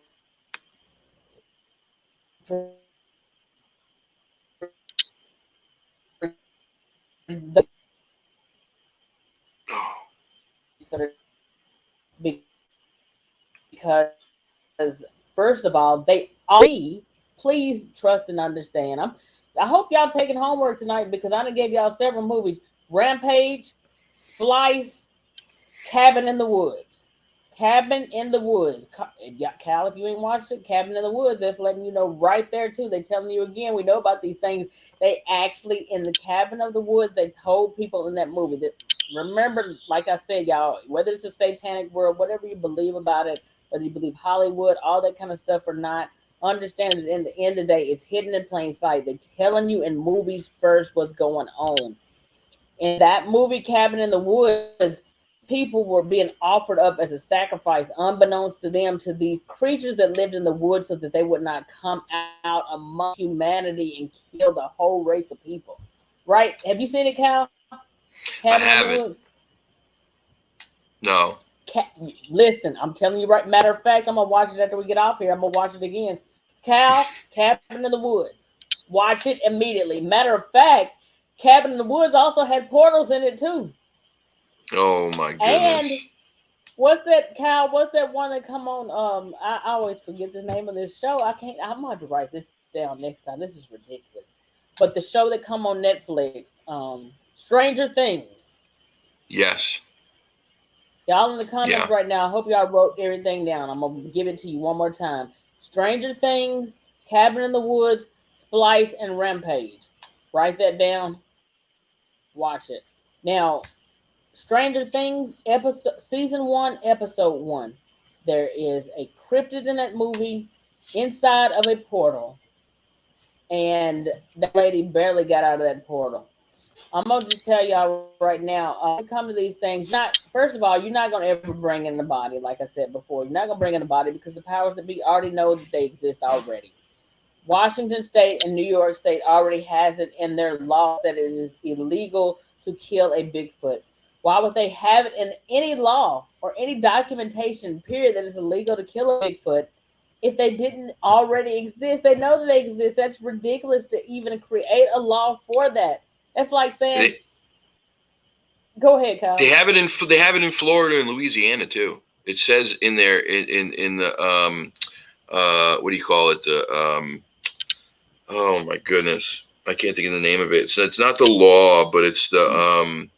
Because first of all, they already please trust and understand. I hope y'all taking homework tonight, because I done gave y'all several movies: Rampage, Splice, Cabin in the Woods. Cabin in the Woods. Cal, if you ain't watched it, Cabin in the Woods, that's letting you know right there too. They telling you again, we know about these things. They actually, in the Cabin of the Woods, they told people in that movie that, remember, like I said, y'all, whether it's a satanic world, whatever you believe about it, whether you believe Hollywood, all that kind of stuff or not, understand that in the end of the day, it's hidden in plain sight. They telling you in movies first what's going on. In that movie, Cabin in the Woods, people were being offered up as a sacrifice, unbeknownst to them, to these creatures that lived in the woods, so that they would not come out among humanity and kill the whole race of people. Right? Have you seen it, Cal? Cabin I haven't. No. Listen, I'm telling you right. Matter of fact, I'm gonna watch it after we get off here. I'm gonna watch it again. Cal, Cabin in the Woods. Watch it immediately. Matter of fact, Cabin in the Woods also had portals in it too. Oh my goodness. And what's that, Cal? What's that one that come on? I always forget the name of this show. I'm gonna have to write this down next time. This is ridiculous. But the show that come on Netflix, Stranger Things. Yes. Y'all in the comments right now, I hope y'all wrote everything down. I'm gonna give it to you one more time. Stranger Things, Cabin in the Woods, Splice, and Rampage. Write that down. Watch it. Now, Stranger Things, season 1, episode 1. There is a cryptid in that movie inside of a portal, and that lady barely got out of that portal. I'm gonna just tell y'all right now. When it comes to these things, first of all, you're not gonna ever bring in the body. Like I said before, you're not gonna bring in the body, because the powers that be already know that they exist already. Washington State and New York State already has it in their law that it is illegal to kill a Bigfoot. Why would they have it in any law or any documentation, period, that it's illegal to kill a Bigfoot if they didn't already exist? They know that they exist. That's ridiculous to even create a law for that. That's like saying, go ahead, Kyle. They have it in Florida and Louisiana too. It says in there in the what do you call it? The oh my goodness, I can't think of the name of it. So it's not the law, but it's the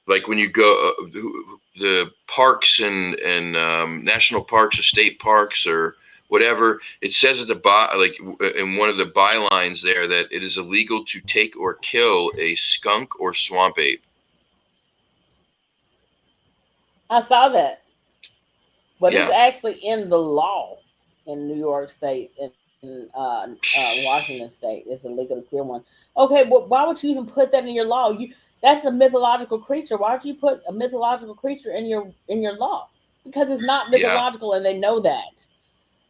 like when you go the parks and national parks or state parks or whatever. It says at the like in one of the bylines there that it is illegal to take or kill a skunk or swamp ape. I saw that, but it's actually in the law in New York State and Washington State. It's illegal to kill one. Okay, well, why would you even put that in your law? That's a mythological creature. Why would you put a mythological creature in your law? Because it's not Yeah. mythological, and they know that.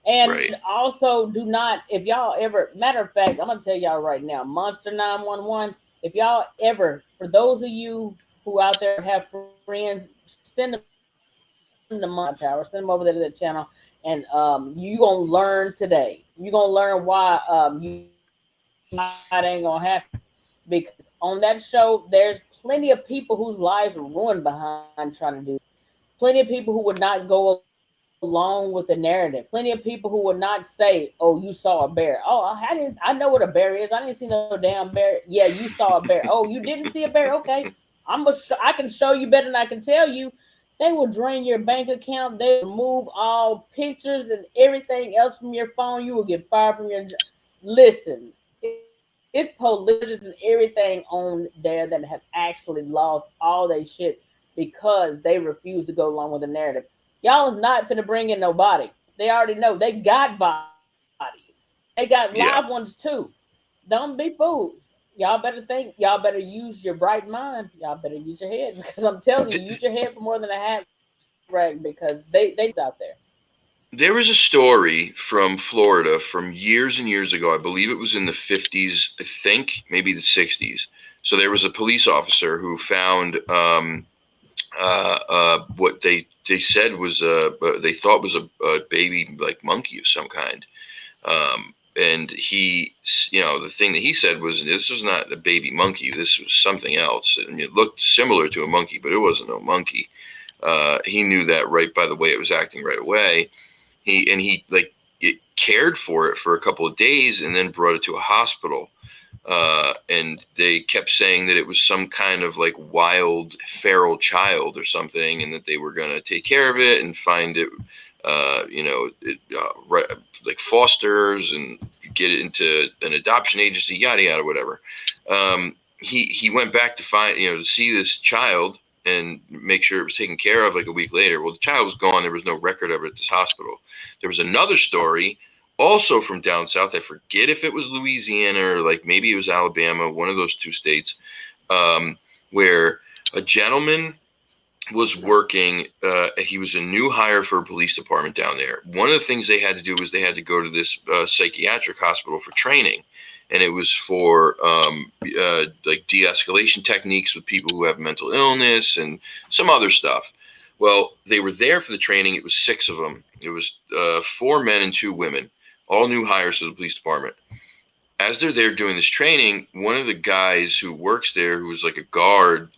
And Right. also, do not, if y'all ever, matter of fact, I'm gonna tell y'all right now, Monster 911. If y'all ever, for those of you who out there have friends, send them to Monster Tower, send them over there to that channel, and you gonna learn today. You gonna learn why why it ain't gonna happen. Because on that show, there's plenty of people whose lives were ruined behind trying to do this. Plenty of people who would not go along with the narrative. Plenty of people who would not say, "Oh, you saw a bear." Oh, I know what a bear is. I didn't see no damn bear. Yeah, you saw a bear. Oh, you didn't see a bear. Okay, I can show you better than I can tell you. They will drain your bank account. They will remove all pictures and everything else from your phone. You will get fired from your job. Listen, it's police and everything on there that have actually lost all their shit because they refuse to go along with the narrative. Y'all is not finna bring in nobody. They already know they got bodies. They got live ones Yeah. too. Don't be fooled. Y'all better think. Y'all better use your bright mind. Y'all better use your head because I'm telling you, use your head for more than a hat rag because they know what's out there. There was a story from Florida from years and years ago. I believe it was in the 50s, I think, maybe the 60s. So there was a police officer who found what they said was they thought was a baby like monkey of some kind. And he, the thing that he said was, this was not a baby monkey. This was something else. And it looked similar to a monkey, but it wasn't no monkey. He knew that right by the way it was acting right away. He like it cared for it for a couple of days and then brought it to a hospital. And they kept saying that it was some kind of like wild feral child or something, and that they were going to take care of it and find it, right, like fosters and get it into an adoption agency, yada yada, whatever. He went back to find, to see this child and make sure it was taken care of like a week later. Well, the child was gone. There was no record of it at this hospital. There was another story also from down south. I forget if it was Louisiana or like maybe it was Alabama, one of those two states, where a gentleman was working. He was a new hire for a police department down there. One of the things they had to do was they had to go to this psychiatric hospital for training. And it was for like de-escalation techniques with people who have mental illness and some other stuff. Well, they were there for the training. It was 6 of them. It was 4 men and 2 women, all new hires to the police department. As they're there doing this training, one of the guys who works there, who was like a guard,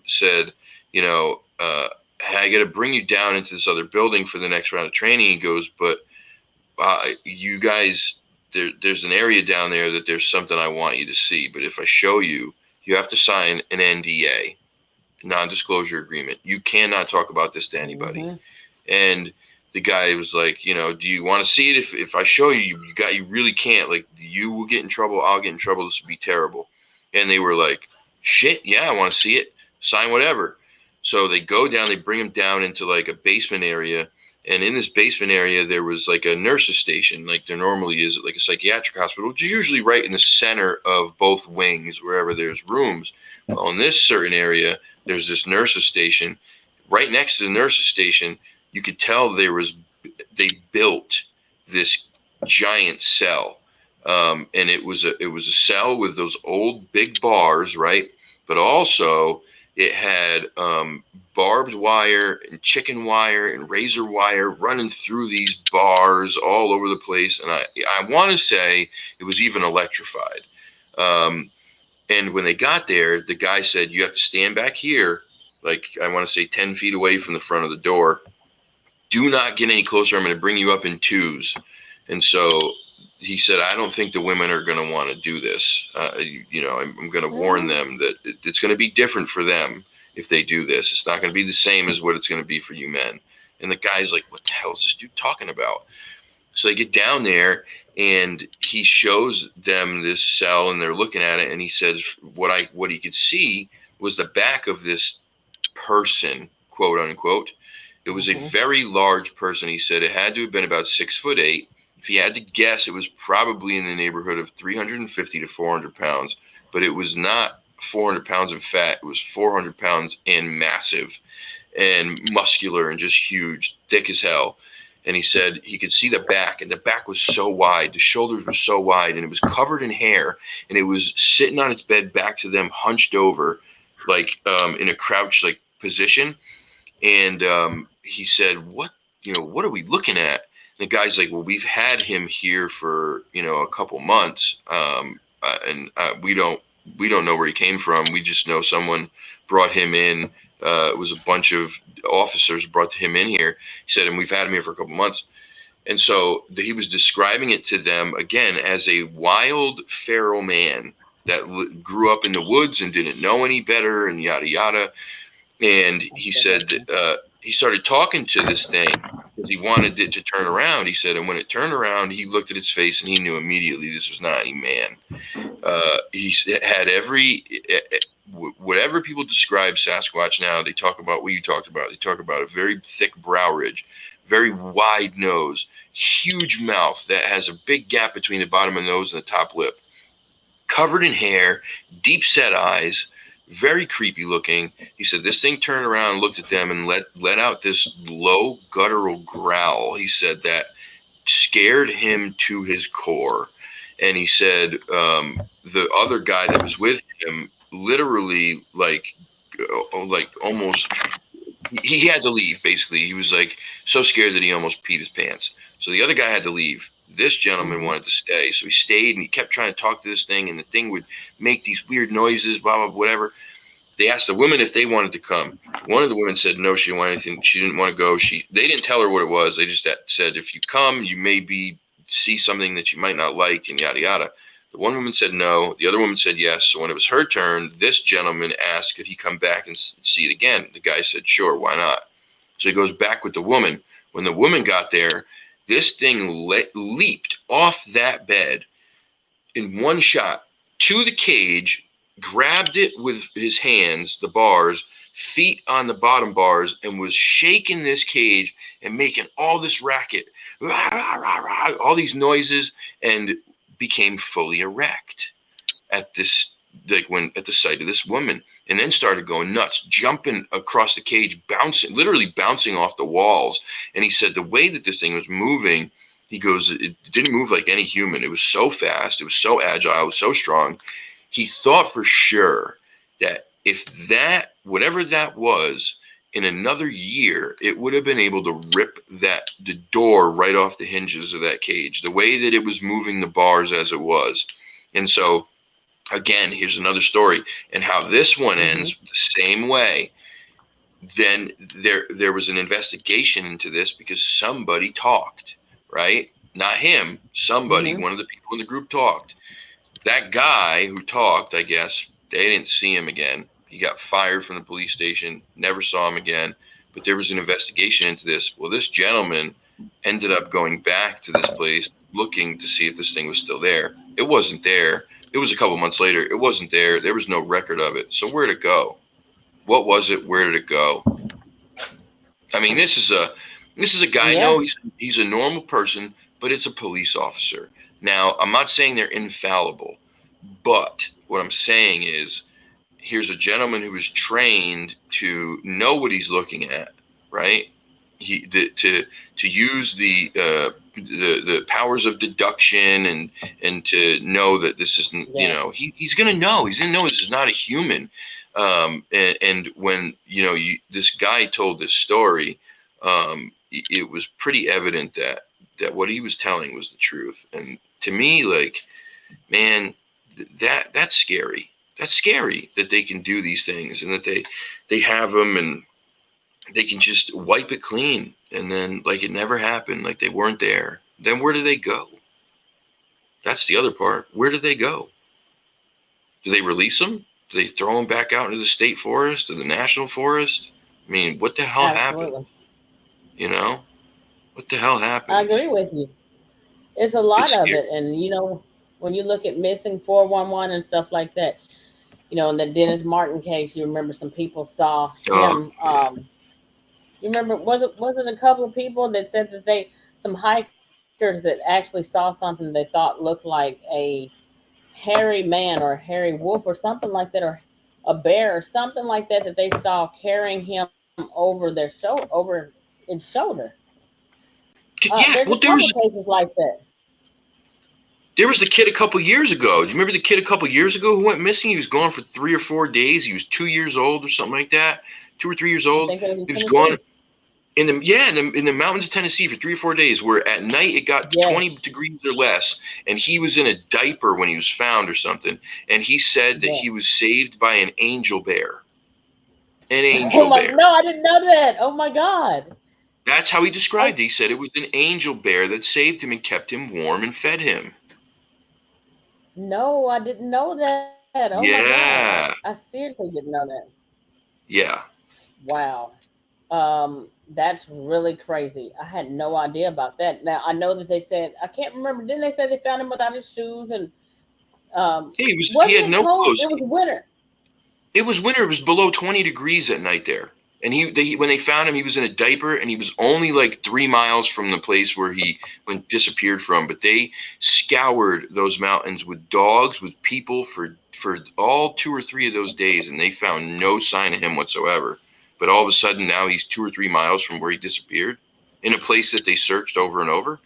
said, hey, I got to bring you down into this other building for the next round of training. He goes, but you guys, there's an area down there that there's something I want you to see. But if I show you, you have to sign an NDA, non-disclosure agreement. You cannot talk about this to anybody. Mm-hmm. And the guy was like, do you want to see it? If I show you, you really can't. Like, you will get in trouble. I'll get in trouble. This would be terrible. And they were like, shit, yeah, I want to see it. Sign whatever. So they go down. They bring him down into like a basement area. And in this basement area, there was like a nurse's station, like there normally is at like a psychiatric hospital, which is usually right in the center of both wings, wherever there's rooms. Well, in this certain area, there's this nurse's station. Right next to the nurse's station, you could tell they built this giant cell, and it was a cell with those old big bars, right? But also it had barbed wire and chicken wire and razor wire running through these bars all over the place, and I want to say it was even electrified. And when they got there, the guy said, you have to stand back here, like I want to say 10 feet away from the front of the door. Do not get any closer. I'm going to bring you up in 2s. And so he said, I don't think the women are going to want to do this. I'm going to warn them that it's going to be different for them if they do this. It's not going to be the same as what it's going to be for you men. And the guy's like, what the hell is this dude talking about? So they get down there and he shows them this cell and they're looking at it. And he says, what he could see was the back of this person, quote unquote. It was a very large person. He said it had to have been about 6'8", if he had to guess, it was probably in the neighborhood of 350 to 400 pounds, but it was not 400 pounds of fat. It was 400 pounds and massive and muscular and just huge, thick as hell. And he said he could see the back, and the back was so wide, the shoulders were so wide, and it was covered in hair, and it was sitting on its bed back to them, hunched over, like in a crouch like position. And he said, what are we looking at? And the guy's like, well, we've had him here for, a couple months. And we don't know where he came from. We just know someone brought him in. It was a bunch of officers brought him in here. He said, and we've had him here for a couple months. And so he was describing it to them again as a wild feral man that grew up in the woods and didn't know any better and yada, yada. And he said that he started talking to this thing because he wanted it to turn around. He said, and when it turned around, he looked at its face and he knew immediately this was not any man. He had whatever people describe Sasquatch now, they talk about what you talked about. They talk about a very thick brow ridge, very wide nose, huge mouth that has a big gap between the bottom of the nose and the top lip, covered in hair, deep set eyes, very creepy looking. He said this thing turned around, looked at them, and let out this low guttural growl. He said that scared him to his core. And he said the other guy that was with him literally like almost he had to leave. Basically, he was like so scared that he almost peed his pants. So the other guy had to leave. This gentleman wanted to stay, so he stayed and he kept trying to talk to this thing, and the thing would make these weird noises, blah, blah, whatever. They asked the women if they wanted to come. One of the women said no, she didn't want anything. She didn't want to go. They didn't tell her what it was. They just said, if you come, you may see something that you might not like, and yada, yada. The one woman said no. The other woman said yes. So when it was her turn, this gentleman asked, could he come back and see it again? The guy said, sure, why not? So he goes back with the woman. When the woman got there, this thing leaped off that bed in one shot to the cage, grabbed it with his hands, the bars, feet on the bottom bars, and was shaking this cage and making all this racket, rah, rah, rah, rah, all these noises, and became fully erect at this, at the sight of this woman, and then started going nuts, jumping across the cage, literally bouncing off the walls. And he said the way that this thing was moving, he goes, it didn't move like any human. It was so fast. It was so agile. It was so strong. He thought for sure that if whatever that was, in another year, it would have been able to rip the door right off the hinges of that cage, the way that it was moving the bars as it was. And so, again, here's another story, and how this one ends the same way. Then there was an investigation into this because somebody talked, right? Not him, somebody, one of the people in the group talked. That guy who talked, I guess, they didn't see him again. He got fired from the police station, never saw him again. But there was an investigation into this. Well, this gentleman ended up going back to this place looking to see if this thing was still there. It wasn't there. It was a couple months later. It wasn't there. There was no record of it. So where'd it go? What was it? Where did it go? I mean, this is a guy. No, he's a normal person, but it's a police officer. Now, I'm not saying they're infallible, but what I'm saying is, here's a gentleman who is trained to know what he's looking at, right? To use the powers of deduction and to know that this isn't, he's going to know. He's going to know this is not a human. And when this guy told this story, it was pretty evident that what he was telling was the truth. And to me, like, man, that's scary. That's scary that they can do these things and that they have them and they can just wipe it clean. And then like it never happened, like they weren't there. Then where do they go? That's the other part. Where do they go? Do they release them? Do they throw them back out into the state forest or the national forest? I mean, what the hell happened? What the hell happened? I agree with you. It's a lot of it. And, when you look at missing 411 and stuff like that, in the Dennis Martin case, you remember some people saw him. You remember, was it a couple of people that said that some hikers that actually saw something they thought looked like a hairy man or a hairy wolf or something like that, or a bear or something like that that they saw carrying him over their shoulder, over its shoulder. Yeah, There's a well, couple cases like that. there was the kid a couple years ago. Do you remember the kid a couple years ago who went missing? He was gone for 3 or 4 days. He was 2 years old or something like that. 2 or 3 years I old. think it was in He was gone Tennessee. in the mountains of Tennessee for 3 or 4 days, where at night it got to 20 Yes, degrees or less, and he was in a diaper when he was found or something. And he said that yeah. he was saved by an angel bear. An Oh angel my, bear. no, I didn't know that. Oh my God. That's how he Oh described it. He said it was an angel bear that saved him and kept him warm and fed him. no, I didn't know that. Oh my God. I Yeah. seriously didn't know that. Yeah. Wow. That's really crazy. I had no idea about that. Now I know that they said, I can't remember. Didn't they say they found him without his shoes and Yeah, he wasn't had it no cold? clothes. It was winter. It was winter. It was below 20 degrees at night there. And when they found him, he was in a diaper, and he was only like 3 miles from the place where he went disappeared from. But they scoured those mountains with dogs, with people for all 2 or 3 of those days, and they found no sign of him whatsoever. But all of a sudden now he's 2 or 3 miles from where he disappeared, in a place that they searched over and over.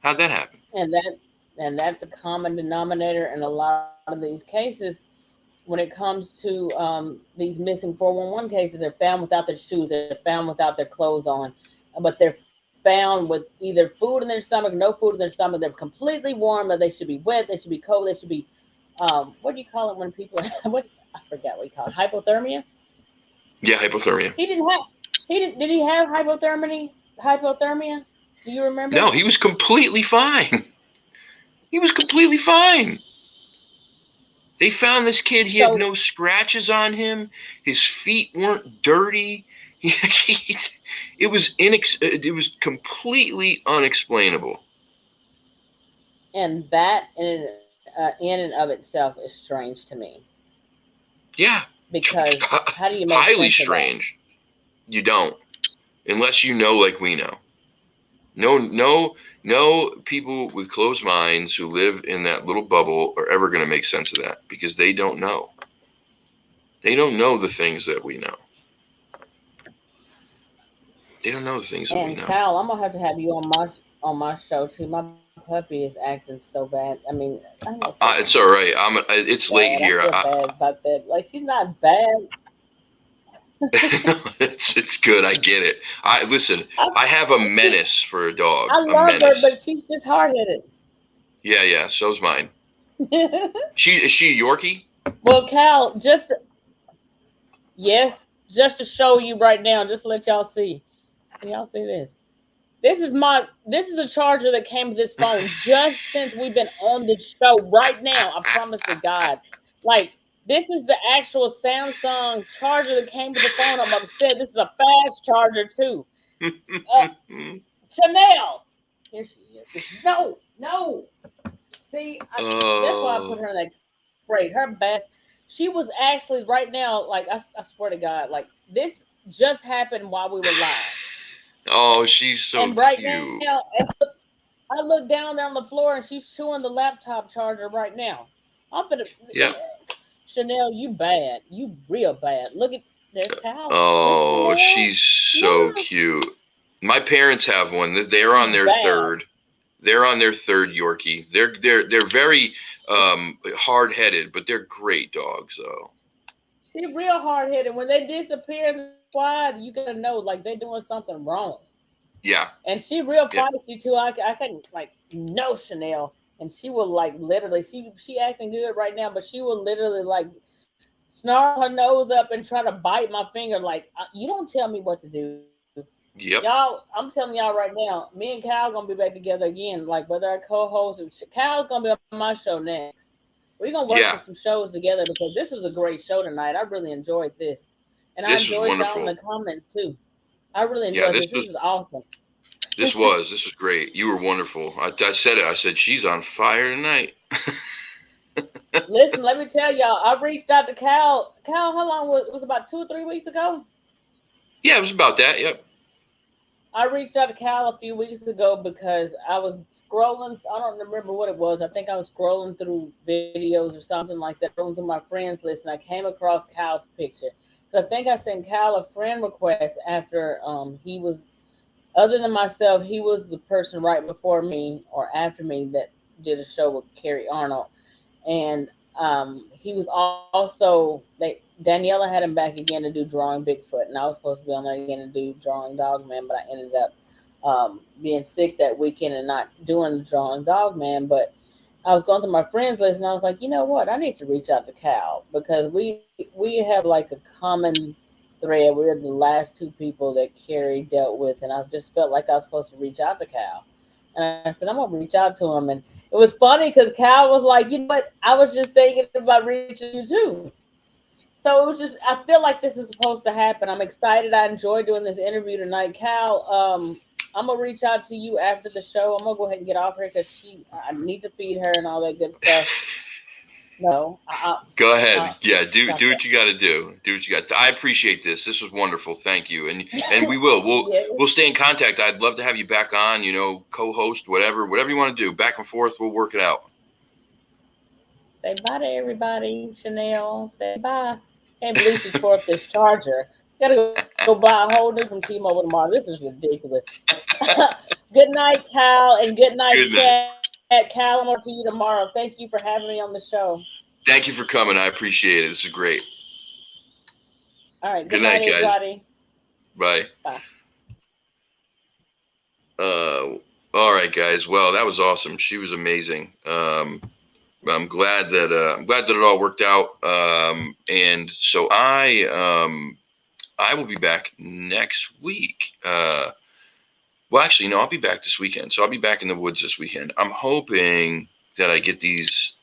How'd that happen? And that's a common denominator in a lot of these cases. When it comes to these missing 411 cases, they're found without their shoes, they're found without their clothes on, but they're found with either food in their stomach, no food in their stomach. They're completely warm, or they should be wet, they should be cold, they should be, what do you call it when people, what, I forgot what you call it, hypothermia? Yeah, hypothermia. He didn't have, did he have hypothermia? Hypothermia? Do you remember? No, he was completely fine. He was completely fine. They found this kid. He had So, no scratches on him. His feet weren't dirty. It was completely unexplainable. and that in and of itself is strange to me, Yeah, because how do you make highly sense of that? strange. You don't, unless you know, like we know. No, no, no. People with closed minds who live in that little bubble are ever going to make sense of that, because they don't know. They don't know the things that we know. They don't know the things that we And know. Kyle, I'm gonna have to have you on my show too. My puppy is acting so bad. I mean, I ain't gonna say It's all right. It's bad. late I here. feel bad about that. Like, she's not bad. It's good. I get it. I listen. I I have a she menace for a dog. I A love her, menace. but she's just hard headed. Yeah, yeah. So's mine. Is she a Yorkie? Well, Cal, yes, just to show you right now, just to let y'all see. Can y'all see this? This is the charger that came with this phone just since we've been on this show right now. I promise to God. Like, this is the actual Samsung charger that came with the phone. I'm upset. This is a fast charger too. Uh, Chanel. Here she is. No, no. See, that's why I put Oh, her in that grade. Her best. She was actually right now. Like, I swear to God, like, this just happened while we were live, oh, she's and so right cute. now, I look down there on the floor and she's chewing the laptop charger right now. I'm gonna Yeah. Chanel, you bad. You real bad. Look at there's Cal. Look, Oh, Chanel. she's so Yeah, cute. My parents have one. They're on she's their bad. third. They're on their third Yorkie. They're very hard headed, but they're great dogs though. She real hard headed. When they disappear in the squad, you gotta know like they're doing something wrong. Yeah, And she real yeah, feisty too. I can like no Chanel, and she will like literally. She acting good right now, but she will literally like snarl her nose up and try to bite my finger. Like, you don't tell me what to do, y'all. yep, I'm telling y'all right now. Me and Kyle gonna be back together again. Like, whether I co-host, Kyle's gonna be on my show next. We're gonna work on yeah. some shows together because this is a great show tonight. I really enjoyed this, and I This was enjoyed y'all in the wonderful. comments too. I really Yeah, enjoyed this. This is awesome. this was great. You were wonderful. I said it. I said she's on fire tonight. Listen, let me tell y'all. I reached out to Cal. Cal, how long was it? Was about 2 or 3 weeks ago. Yeah, it was about that. Yep. I reached out to Cal a few weeks ago because I was scrolling. I don't remember what it was. I think I was scrolling through videos or something like that, scrolling through my friends list, and I came across Cal's picture. So I think I sent Cal a friend request after he was, other than myself, he was the person right before me or after me that did a show with Carrie Arnold, and he was also Daniela had him back again to do drawing Bigfoot, and I was supposed to be on there again to do drawing Dogman, but I ended up being sick that weekend and not doing the drawing Dogman. But I was going through my friends list, and I was like, you know what? I need to reach out to Cal because we have like a common thread. We're the last two people that Carrie dealt with, and I just felt like I was supposed to reach out to Cal. And I said, I'm gonna reach out to him. And it was funny because Cal was like, you know what? I was just thinking about reaching you too. So it was just, I feel like this is supposed to happen. I'm excited. I enjoyed doing this interview tonight. Cal, I'm gonna reach out to you after the show. I'm gonna go ahead and get off here because I need to feed her and all that good stuff. No, Go I ahead. Yeah, do stop what you got to do. Do what you got. I appreciate this. This was wonderful. Thank you. And we will. that. We'll stay in contact. I'd love to have you back on. You know, co-host, whatever you want to do. Back and forth. We'll work it out. Say bye to everybody, Chanel. Say bye. Can't believe she tore up this charger. Gotta go buy a whole new from T-Mobile tomorrow. This is ridiculous. Good night, Cal, and good night, Good chat. night. Cal, I'm on to you tomorrow. Thank you for having me on the show. Thank you for coming. I appreciate it. This is great. All right. Good Good night, night, guys. everybody. Bye. Bye. All right, guys. Well, that was awesome. She was amazing. I'm glad that it all worked out. And so I will be back next week. Well, actually, no, I'll be back this weekend. So I'll be back in the woods this weekend. I'm hoping that I get these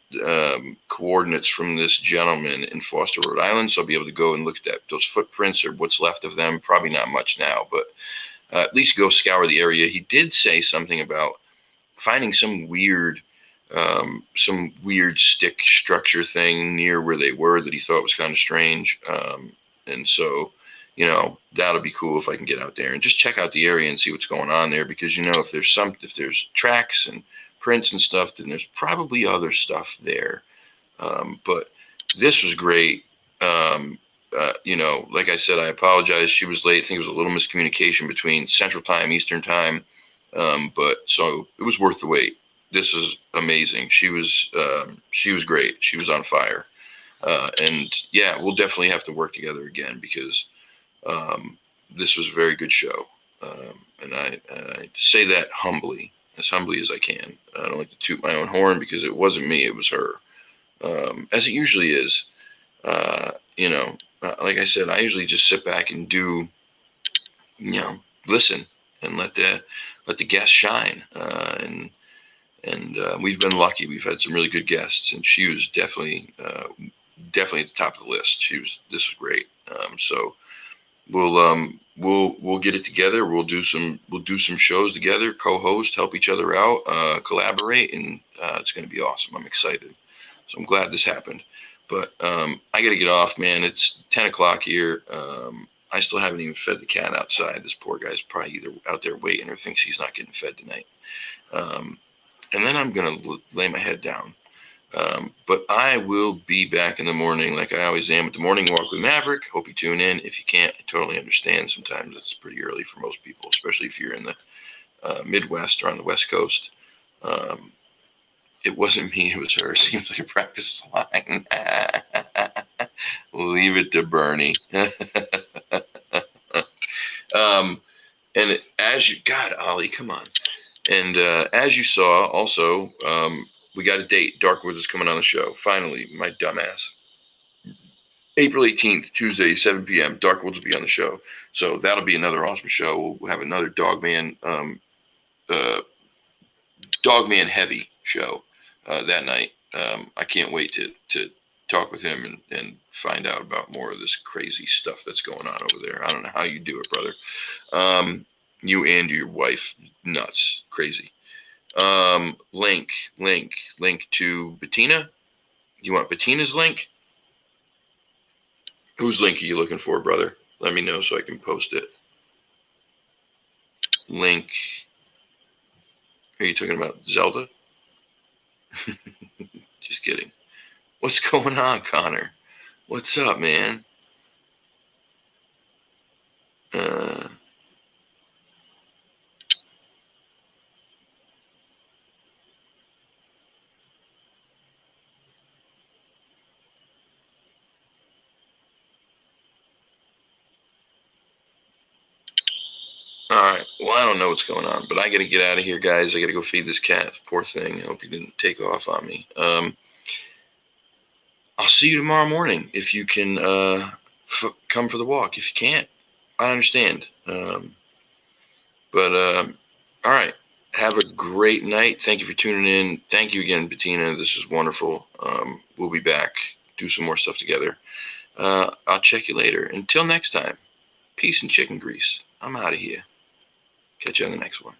coordinates from this gentleman in Foster, Rhode Island. So I'll be able to go and look at those footprints or what's left of them. Probably not much now, but at least go scour the area. He did say something about finding some weird stick structure thing near where they were that he thought was kind of strange. And so, you know, that'll be cool if I can get out there and just check out the area and see what's going on there. Because, you know, if there's tracks and prints and stuff, then there's probably other stuff there. But this was great. You know, like I said, I apologize. She was late. I think it was a little miscommunication between Central Time, Eastern Time. But so it was worth the wait. This is amazing. She was great. She was on fire. And yeah, we'll definitely have to work together again because this was a very good show. And I say that humbly, as humbly as I can. I don't like to toot my own horn because it wasn't me, it was her. As it usually is. You know, like I said, I usually just sit back and do, you know, listen and let the guests shine. And we've been lucky. We've had some really good guests, and she was definitely at the top of the list. This was great. So we'll get it together. We'll do some shows together, co-host, help each other out, collaborate, and it's going to be awesome. I'm excited. So I'm glad this happened. But I got to get off, man. It's 10 o'clock here. I still haven't even fed the cat outside. This poor guy's probably either out there waiting or thinks he's not getting fed tonight. And then I'm going to lay my head down. But I will be back in the morning like I always am at the Morning Walk with Maverick. Hope you tune in. If you can't, I totally understand. Sometimes it's pretty early for most people, especially if you're in the Midwest or on the West Coast. It wasn't me, it was her. Seems like a practice line. Leave it to Bernie. And God, Ollie, come on. And as you saw, also, we got a date. Darkwood is coming on the show. Finally, my dumbass. April 18th, Tuesday, 7 p.m. Darkwoods will be on the show. So that'll be another awesome show. We'll have another Dogman heavy show that night. I can't wait to talk with him and find out about more of this crazy stuff that's going on over there. I don't know how you do it, brother. You and your wife, nuts, crazy. Link to Bettina. You want Bettina's link? Whose link are you looking for, brother? Let me know so I can post it. link. Are you talking about Zelda? Just kidding. What's going on, Connor? What's up, man? All right. Well, I don't know what's going on, but I got to get out of here, guys. I got to go feed this cat. Poor thing. I hope he didn't take off on me. I'll see you tomorrow morning if you can come for the walk. If you can't, I understand. All right. Have a great night. Thank you for tuning in. Thank you again, Bettina. This is wonderful. We'll be back. Do some more stuff together. I'll check you later. Until next time, peace and chicken grease. I'm out of here. Catch you on the next one.